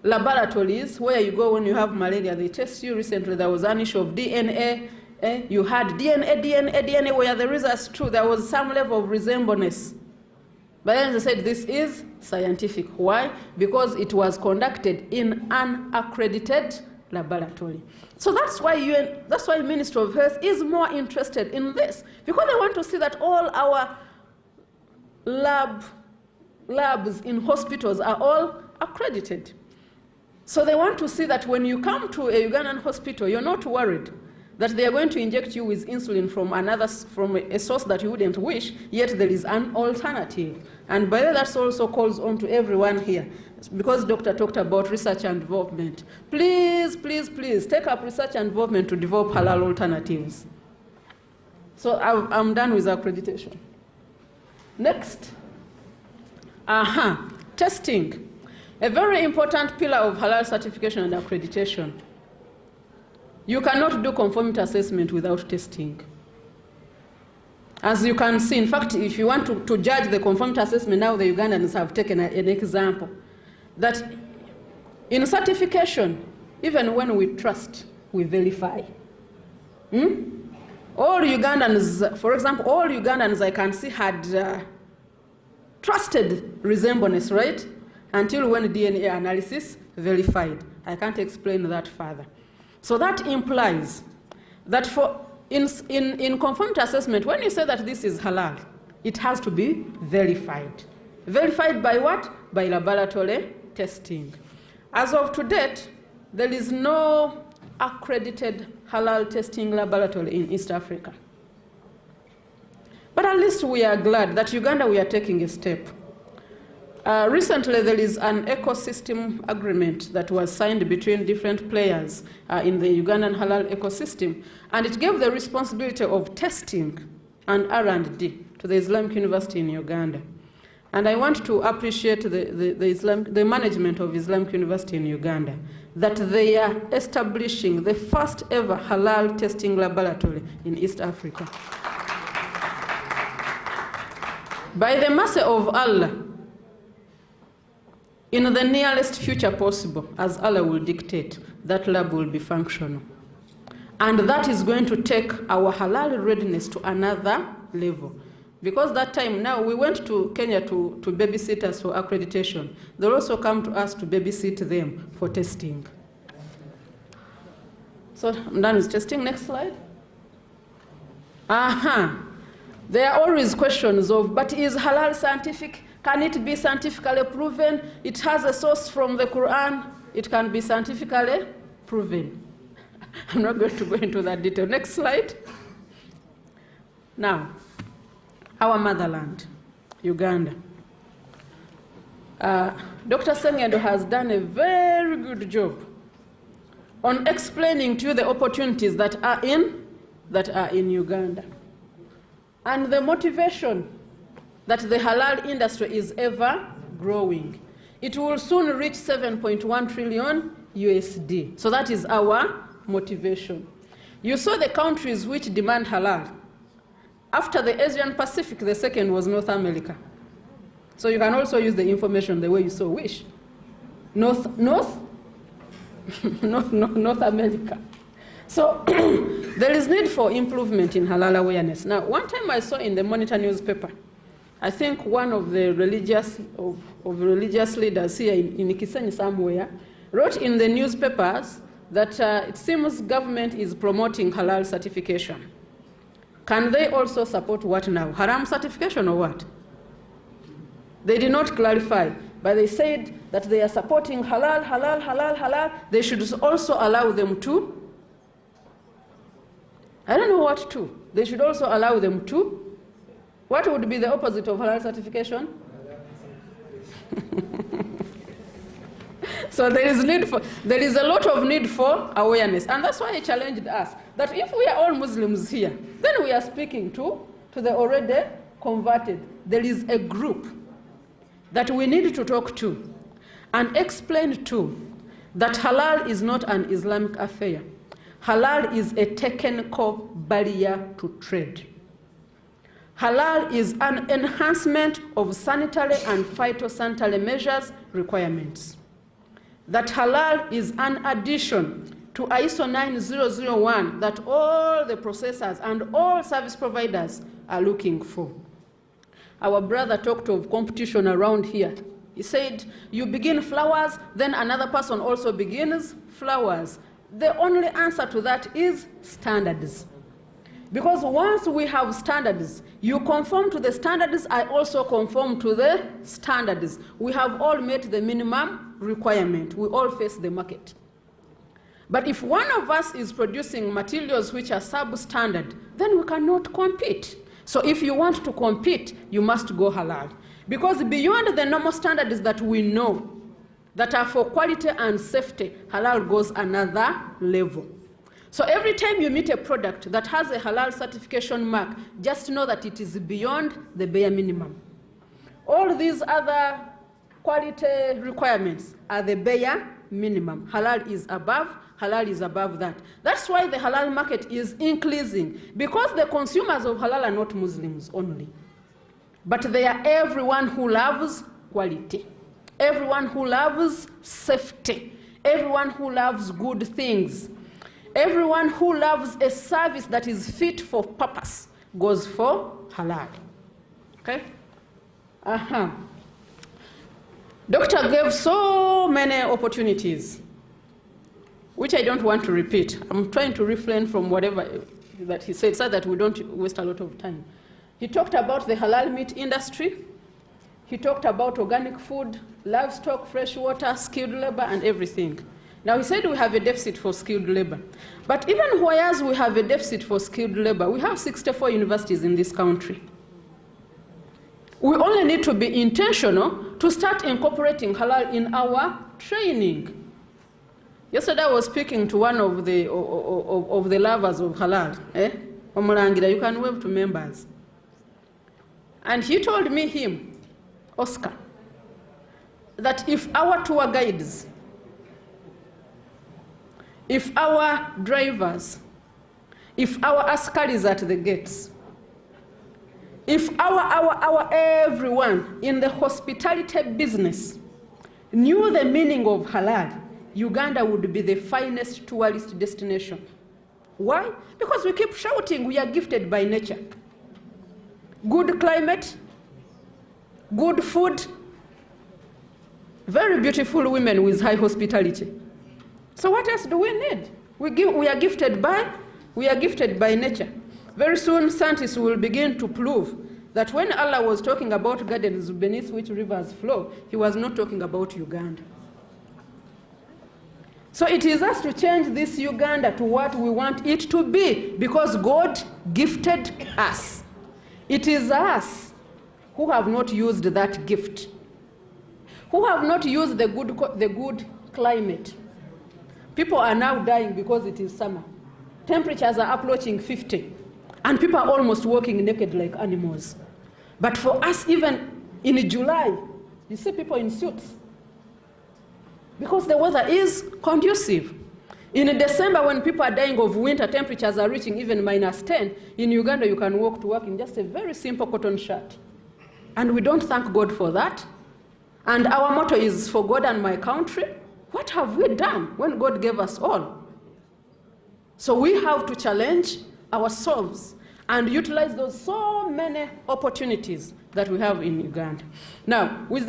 laboratories where you go when you have malaria. They test you. Recently, there was an issue of DNA. You had DNA, where there is as true. There was some level of resemblance. But then they said this is scientific. Why? Because it was conducted in an accredited laboratory. So that's why Ministry of Health is more interested in this, because they want to see that all our labs in hospitals are all accredited. So they want to see that when you come to a Ugandan hospital, you're not worried that they are going to inject you with insulin from a source that you wouldn't wish, yet there is an alternative. And by the way, that also calls on to everyone here, because Doctor talked about research and development. Please, please, please take up research and development to develop halal alternatives. So I'm done with accreditation. Next, testing. A very important pillar of halal certification and accreditation. You cannot do conformity assessment without testing. As you can see, in fact, if you want to judge the conformity assessment, now the Ugandans have taken an example, that in certification, even when we trust, we verify. All Ugandans, for example, all Ugandans I can see had trusted resemblance, right? Until when DNA analysis verified. I can't explain that further. So that implies that in conformity assessment, when you say that this is halal, it has to be verified. Verified by what? By laboratory testing. As of to date, there is no accredited halal testing laboratory in East Africa. But at least we are glad that Uganda, we are taking a step. Recently, there is an ecosystem agreement that was signed between different players in the Ugandan halal ecosystem, and it gave the responsibility of testing and R&D to the Islamic University in Uganda. And I want to appreciate the management of Islamic University in Uganda, that they are establishing the first ever halal testing laboratory in East Africa. By the mercy of Allah, in the nearest future possible, as Allah will dictate, that lab will be functional. And that is going to take our halal readiness to another level. Because that time, now we went to Kenya to babysit us for accreditation. They'll also come to us to babysit them for testing. So I'm done with testing. Next slide. There are always questions of, but is halal scientific? Can it be scientifically proven? It has a source from the Quran. It can be scientifically proven. I'm not going to go into that detail. Next slide. Now, our motherland, Uganda. Dr. Sengendo has done a very good job on explaining to you the opportunities that are in Uganda. And the motivation that the halal industry is ever growing. It will soon reach 7.1 trillion USD. So that is our motivation. You saw the countries which demand halal. After the Asian Pacific, the second was North America. So you can also use the information the way you so wish. North America. So there is need for improvement in halal awareness. Now, one time I saw in the Monitor newspaper, I think one of the religious leaders here in Kisenyi somewhere wrote in the newspapers that it seems government is promoting halal certification. Can they also support what now? Haram certification or what? They did not clarify, but they said that they are supporting halal, halal, halal, halal. They should also allow them to, I don't know what to. They should also allow them to. What would be the opposite of halal certification? So there is a lot of need for awareness. And that's why he challenged us that if we are all Muslims here, then we are speaking to the already converted. There is a group that we need to talk to and explain to that halal is not an Islamic affair. Halal is a technical barrier to trade. Halal is an enhancement of sanitary and phytosanitary measures requirements. That halal is an addition to ISO 9001 that all the processors and all service providers are looking for. Our brother talked of competition around here. He said, you begin flowers, then another person also begins flowers. The only answer to that is standards. Because once we have standards, you conform to the standards, I also conform to the standards. We have all met the minimum requirement. We all face the market. But if one of us is producing materials which are substandard, then we cannot compete. So if you want to compete, you must go halal. Because beyond the normal standards that we know, that are for quality and safety, halal goes another level. So every time you meet a product that has a halal certification mark, just know that it is beyond the bare minimum. All these other quality requirements are the bare minimum. Halal is above that. That's why the halal market is increasing, because the consumers of halal are not Muslims only, but they are everyone who loves quality, everyone who loves safety, everyone who loves good things. Everyone who loves a service that is fit for purpose goes for halal. Okay? Doctor gave so many opportunities, which I don't want to repeat. I'm trying to refrain from whatever that he said so that we don't waste a lot of time. He talked about the halal meat industry. He talked about organic food, livestock, fresh water, skilled labor, and everything. Now, he said we have a deficit for skilled labor. But even whereas we have a deficit for skilled labor, we have 64 universities in this country. We only need to be intentional to start incorporating halal in our training. Yesterday, I was speaking to one of the lovers of halal. Omulangira, you can wave to members. And he told me, Oscar, that if our tour guides, if our drivers, if our askaris at the gates, if our everyone in the hospitality business knew the meaning of halal, Uganda would be the finest tourist destination. Why? Because we keep shouting we are gifted by nature. Good climate, good food, very beautiful women with high hospitality. So what else do we need? We are gifted by nature. Very soon, scientists will begin to prove that when Allah was talking about gardens beneath which rivers flow, he was not talking about Uganda. So it is us to change this Uganda to what we want it to be, because God gifted us. It is us who have not used that gift, who have not used the good climate. People are now dying because it is summer. Temperatures are approaching 50, and people are almost walking naked like animals. But for us, even in July, you see people in suits, because the weather is conducive. In December, when people are dying of winter, temperatures are reaching even -10. In Uganda, you can walk to work in just a very simple cotton shirt. And we don't thank God for that. And our motto is, for God and my country. What have we done when God gave us all? So we have to challenge ourselves and utilize those so many opportunities that we have in Uganda. Now, with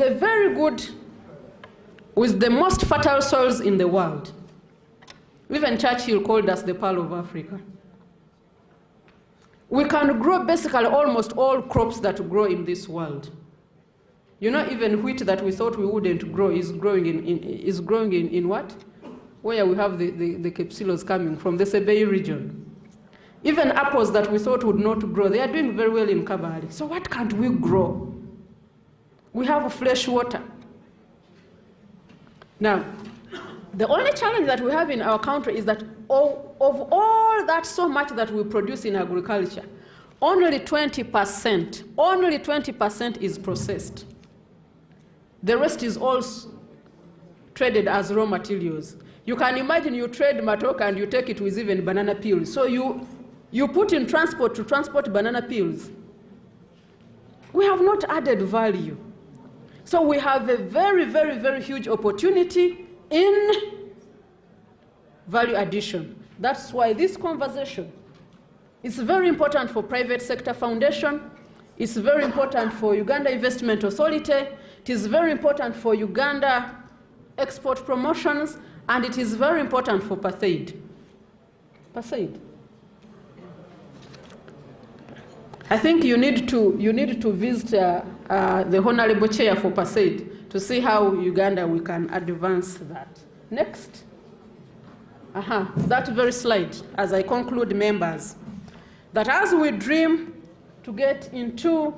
the most fertile soils in the world, even Churchill called us the Pearl of Africa. We can grow basically almost all crops that grow in this world. You know, even wheat that we thought we wouldn't grow is growing in what? Where we have the capsules coming from, the Sebei region. Even apples that we thought would not grow, they are doing very well in Kabale. So what can't we grow? We have fresh water. Now, the only challenge that we have in our country is that of all that so much that we produce in agriculture, only 20% is processed. The rest is all traded as raw materials. You can imagine you trade matoke and you take it with even banana peels. So you put in transport to transport banana peels. We have not added value. So we have a very, very, very huge opportunity in value addition. That's why this conversation is very important for private sector foundation. It's very important for Uganda Investment Authority. It is very important for Uganda export promotions, and it is very important for PASAID. PASAID. I think you need to visit the Honorable Chair for PASAID to see how Uganda we can advance that. Next. That very slide, as I conclude, members, that as we dream to get into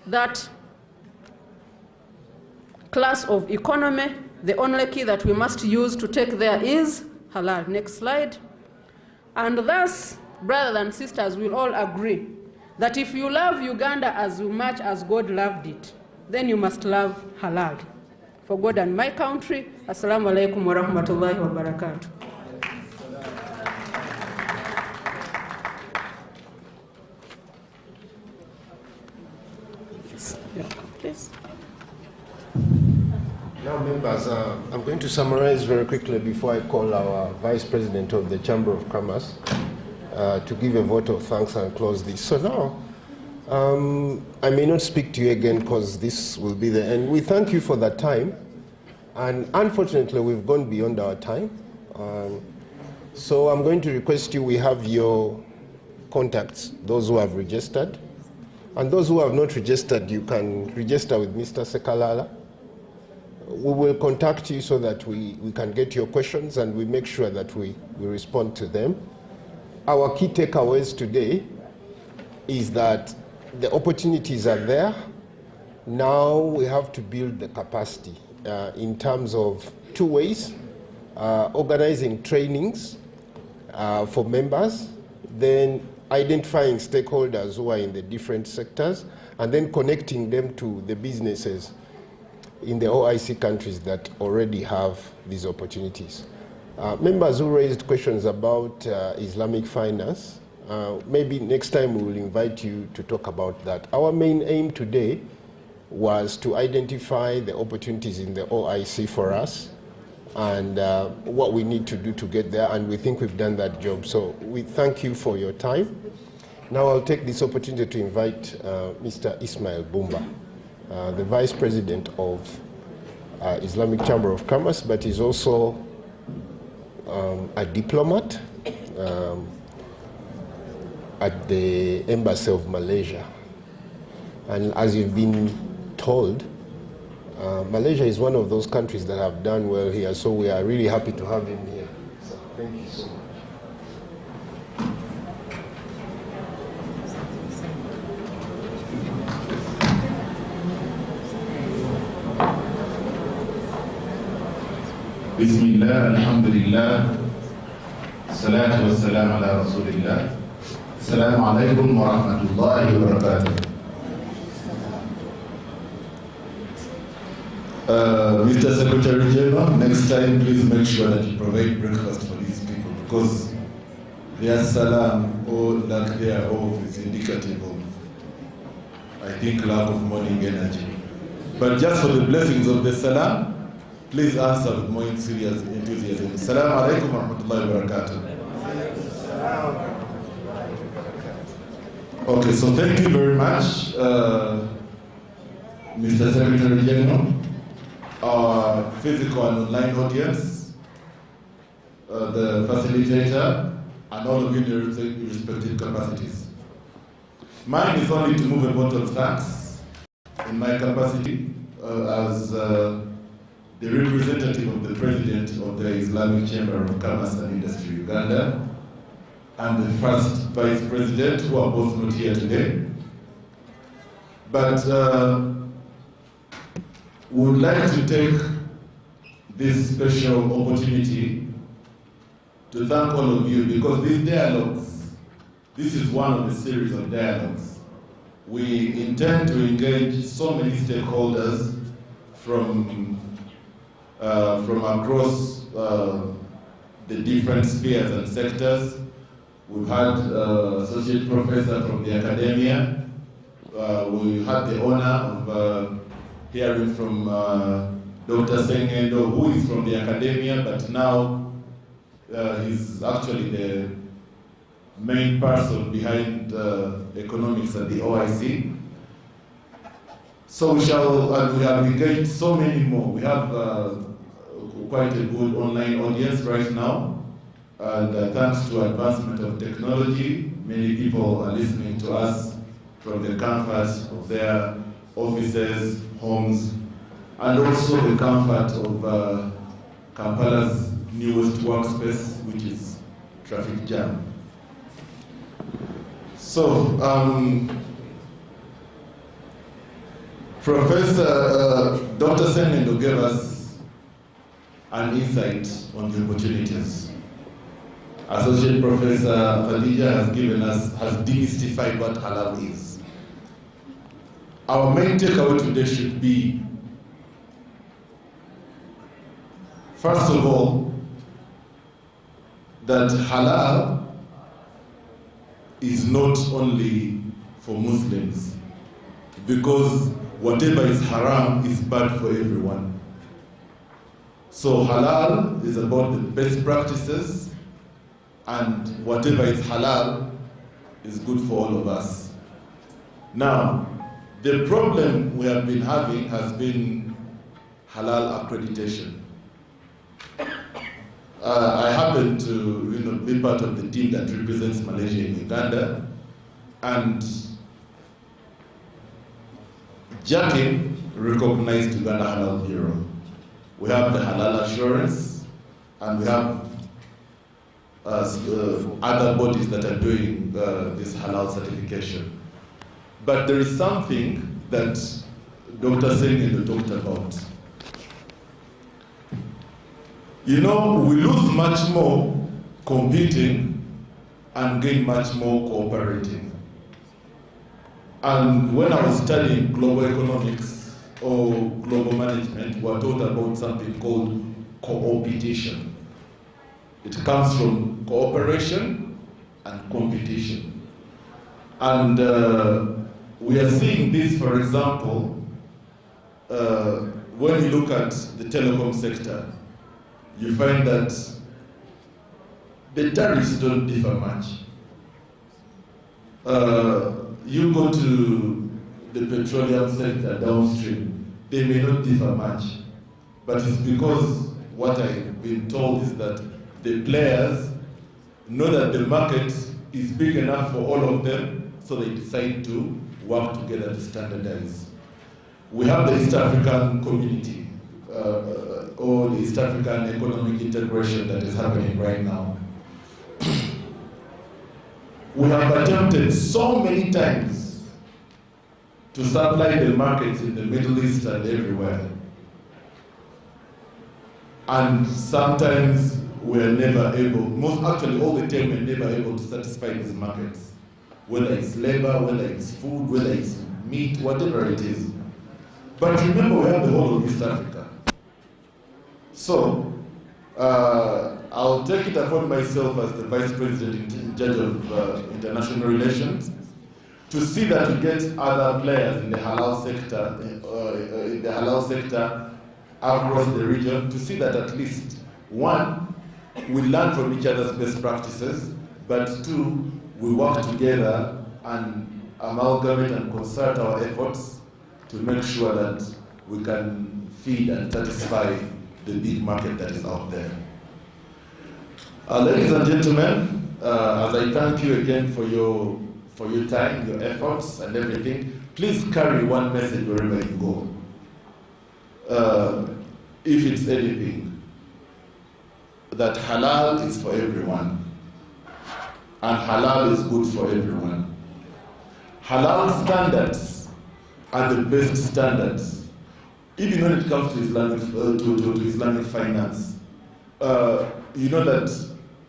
that class of economy, the only key that we must use to take there is halal. Next slide. And thus, brothers and sisters, we'll all agree that if you love Uganda as much as God loved it, then you must love halal. For God and my country, assalamu alaikum wa rahmatullahi wa barakatuh. Please. Now, members, I'm going to summarize very quickly before I call our Vice President of the Chamber of Commerce to give a vote of thanks and close this. So now, I may not speak to you again because this will be the end. We thank you for that time, and unfortunately, we've gone beyond our time. So I'm going to request you, we have your contacts, those who have registered. And those who have not registered, you can register with Mr. Sekalala. We will contact you so that we can get your questions and we make sure that we respond to them. Our key takeaways today is that the opportunities are there. Now we have to build the capacity in terms of two ways: organizing trainings for members, then identifying stakeholders who are in the different sectors, and then connecting them to the businesses in the OIC countries that already have these opportunities. Members who raised questions about Islamic finance, maybe next time we will invite you to talk about that. Our main aim today was to identify the opportunities in the OIC for us and what we need to do to get there, and we think we've done that job. So we thank you for your time. Now I'll take this opportunity to invite Mr. Ismail Bumba, the Vice President of Islamic Chamber of Commerce, but he's also a diplomat at the Embassy of Malaysia. And as you've been told, Malaysia is one of those countries that have done well here, so we are really happy to have him here. So thank you so much. Bismillah, alhamdulillah, salatu wassalam ala rasulillah. Assalamu alaikum wa rahmatullahi wa barakatuh. Mr. Secretary General, next time please make sure that you provide breakfast for these people, because their salam or lack thereof is indicative of, I think, lack of morning energy. But just for the blessings of the salam, please answer with more serious enthusiasm. Assalamu alaikum wa rahmatullahi wa barakatuh. Okay, so thank you very much, Mr. Secretary General, our physical and online audience, the facilitator, and all of you in your respective capacities. Mine is only to move a vote of thanks in my capacity as the representative of the President of the Islamic Chamber of Commerce and Industry Uganda, and the first Vice President, who are both not here today. But we would like to take this special opportunity to thank all of you, because these dialogues, this is one of the series of dialogues. We intend to engage so many stakeholders from across the different spheres and sectors. We've had associate professor from the academia. We had the honor of hearing from Dr. Sengendo, who is from the academia, but now he's actually the main person behind economics at the OIC. So we have engaged so many more. We have quite a good online audience right now, and thanks to advancement of technology, many people are listening to us from the comfort of their offices, homes, and also the comfort of Kampala's newest workspace, which is traffic jam. So, Professor Dr. Sengendo gave us an insight on the opportunities. Associate Professor Khadija has demystified what halal is. Our main takeaway today should be, first of all, that halal is not only for Muslims, because whatever is haram is bad for everyone. So halal is about the best practices, and whatever is halal is good for all of us. Now, the problem we have been having has been halal accreditation. I happen to be part of the team that represents Malaysia in Uganda, and JAKIM recognized Uganda Halal Bureau. We have the Halal Assurance, and we have other bodies that are doing this Halal certification. But there is something that Dr. Sengendo talked about. We lose much more competing and gain much more cooperating. And when I was studying global economics or global management, we were taught about something called co-opetition. It comes from cooperation and competition. And we are seeing this, for example, when you look at the telecom sector, you find that the tariffs don't differ much. You go to the petroleum sector downstream, they may not differ much. But it's because what I've been told is that the players know that the market is big enough for all of them, so they decide to work together to standardize. We have the East African community, or the East African economic integration that is happening right now. We have attempted so many times to supply the markets in the Middle East and everywhere. And sometimes we're never able, actually all the time we're never able to satisfy these markets. Whether it's labor, whether it's food, whether it's meat, whatever it is. But remember, we have the whole of East Africa. So, I'll take it upon myself as the Vice President in charge of international relations to see that we get other players in the halal sector, across the region, to see that at least, one, we learn from each other's best practices, but two, we work together and amalgamate and concert our efforts to make sure that we can feed and satisfy the big market that is out there. Ladies and gentlemen, as I thank you again for your time, your efforts and everything, please carry one message wherever you go. If it's anything, that halal is for everyone, and halal is good for everyone. Halal standards are the best standards. even when it comes to Islamic finance. You know that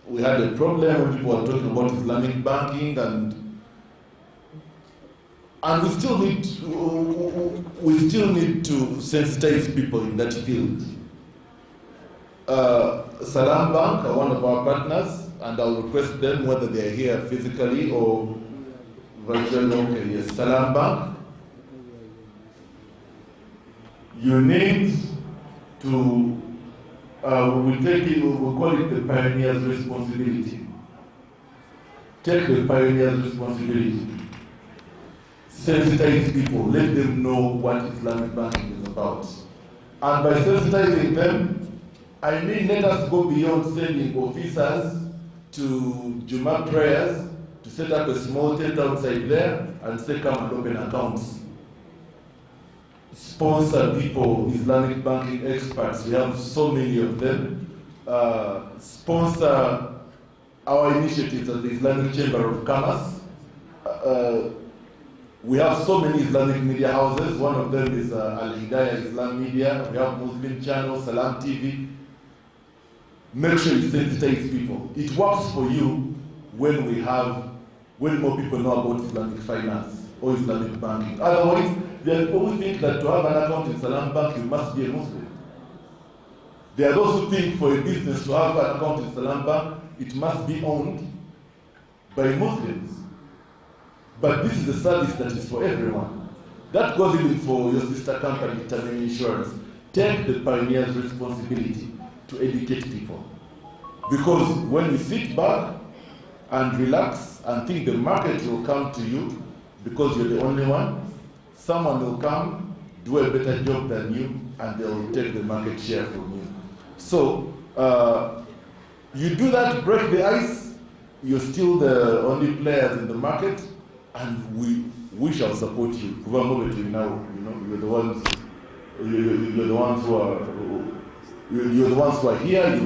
we had a problem when people were talking about Islamic banking, and we still need to sensitize people in that field. Salam Bank are one of our partners, and I'll request them whether they are here physically or virtually. Okay, yes, Salam Bank. You need to, we'll call it the pioneer's responsibility. Take the pioneer's responsibility. Sensitize people, let them know what Islamic banking is about. And by sensitizing them, I mean let us go beyond sending officers to Juma prayers to set up a small tent outside there and say come and open accounts. Sponsor people, Islamic banking experts, we have so many of them. Sponsor our initiatives at the Islamic Chamber of Commerce. We have so many Islamic media houses. One of them is AL-HIDAAYA Islam Media. We have Muslim channels, Salam TV. Make sure you sensitize people. It works for you when more people know about Islamic finance or Islamic banking. Otherwise, there are people who think that to have an account in Salam Bank, you must be a Muslim. There are those who think for a business to have an account in Salam Bank, it must be owned by Muslims. But this is a service that is for everyone. That goes even for your sister company, Tamim Insurance. Take the pioneer's responsibility to educate people. Because when you sit back and relax and think the market will come to you because you're the only one, someone will come, do a better job than you, and they will take the market share from you. So, you do that, break the ice, you're still the only players in the market, and we shall support you. You're the ones who are here.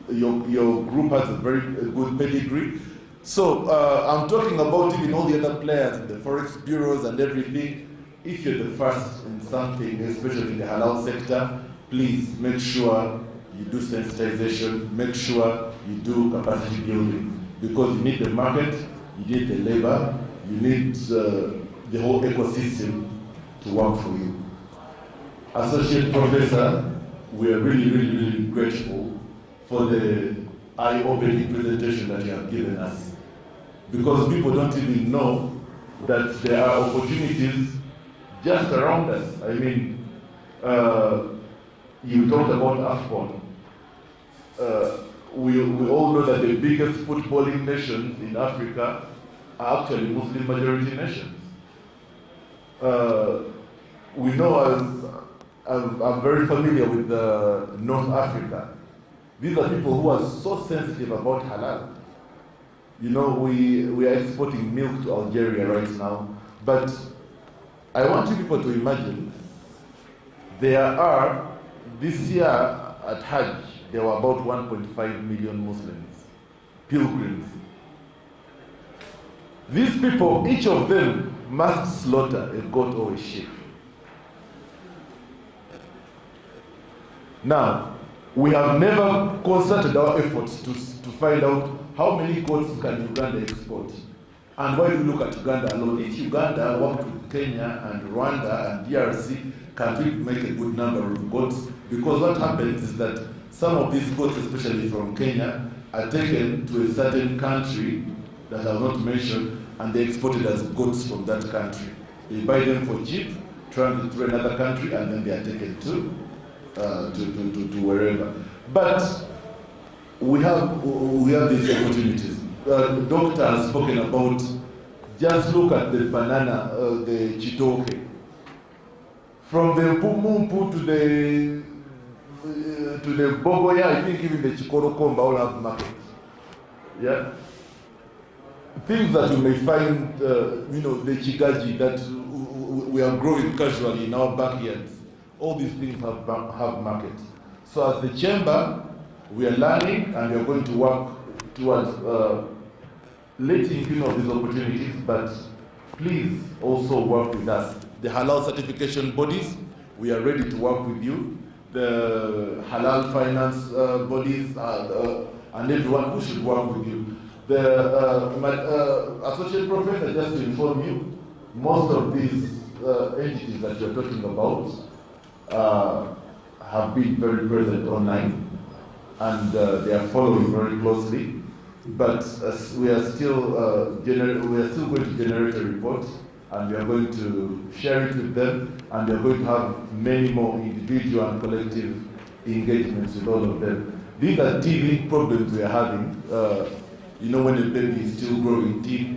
Your group has a very good pedigree. So I'm talking about even all the other players in the forex bureaus and everything. If you're the first in something, especially in the halal sector, please make sure you do sensitization, make sure you do capacity building, because you need the market, you need the labor, you need the whole ecosystem to work for you. Associate Professor, we are really, really, really grateful for the eye-opening presentation that you have given us, because people don't even know that there are opportunities just around us. I mean, you talked about AFCON. We all know that the biggest footballing nations in Africa are actually Muslim majority nations. We know, I'm very familiar with North Africa. These are people who are so sensitive about halal. You know, we are exporting milk to Algeria right now, but I want you people to imagine there are, this year at Hajj, there were about 1.5 million Muslims, pilgrims. These people, each of them must slaughter a goat or a sheep. Now, we have never concerted our efforts to find out how many goats can Uganda export. And when you look at Uganda alone, if Uganda worked with Kenya and Rwanda and DRC, can we make a good number of goats? Because what happens is that some of these goats, especially from Kenya, are taken to a certain country that I will not mention, and they're exported as goats from that country. They buy them for cheap, transit to another country, and then they are taken to wherever. But we have these opportunities. The doctor has spoken about, just look at the banana, the chitoke. From the Pumumpu to the Bogoya, I think even the Chikorokomba all have market. Yeah? Things that you may find, the chigaji that we are growing casually in our backyards, all these things have market. So as the chamber, we are learning and we are going to work towards letting you know these opportunities, but please also work with us. The halal certification bodies, we are ready to work with you. The halal finance bodies and everyone who should work with you. The associate professor, just to inform you, most of these entities that you're talking about have been very present online, and they are following very closely. But we are still going to generate a report, and we are going to share it with them, and we are going to have many more individual and collective engagements with all of them. These are teething problems we are having. You know, when a baby is still growing teeth,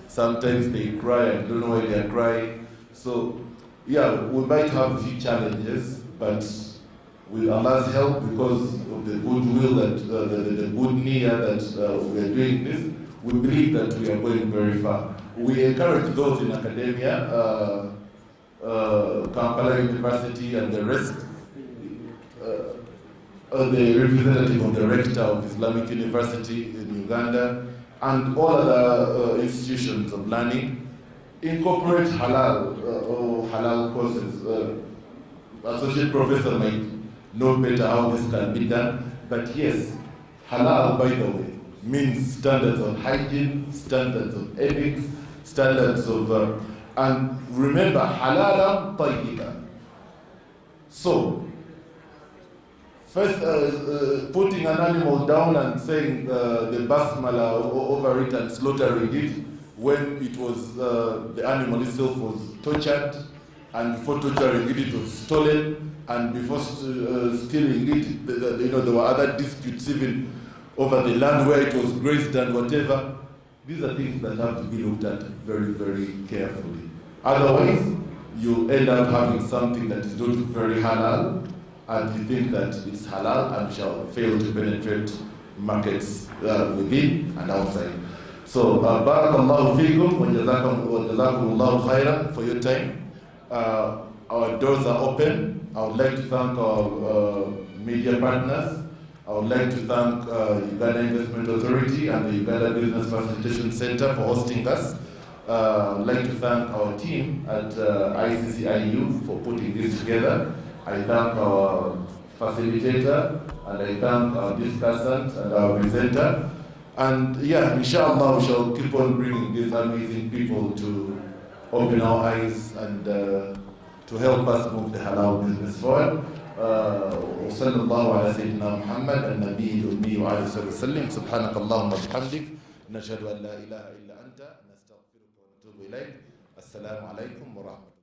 sometimes they cry and don't know why they are crying. So, yeah, we might have a few challenges, but with Allah's help, because of the goodwill, that the good niyyah that we are doing this, we believe that we are going very far. We encourage those in academia, Kampala University and the rest, the representative of the rector of Islamic University in Uganda, and all other institutions of learning, incorporate halal or halal courses. Associate professor might know better how this can be done, but yes, halal, by the way, means standards of hygiene, standards of ethics, standards of, and remember, halalan tayyiban. So, first, putting an animal down and saying the basmala over it and slaughtering it, when it was, the animal itself was tortured, and before torturing it, it was stolen, and before stealing it, there were other disputes even over the land where it was grazed and whatever. These are things that have to be looked at very, very carefully. Otherwise, you end up having something that is not very halal, and you think that it's halal and shall fail to penetrate markets within and outside. So, barakallahu feekum wa jazakumullahu khairan for your time. Our doors are open. I would like to thank our media partners. I would like to thank Uganda Investment Authority and the Uganda Business Facilitation Center for hosting us. I would like to thank our team at ICCIU for putting this together. I thank our facilitator, and I thank our discussant and our presenter. And yeah, inshallah, we shall keep on bringing these amazing people to open our eyes and to help us move the halal business forward. وصلى الله على سيدنا محمد النبي الأمي وعلى آله وسلم. سبحانك اللهم وبحمدك نشهد أن لا إله إلا أنت نستغفرك ونتوب إليك. السلام عليكم ورحمة الله.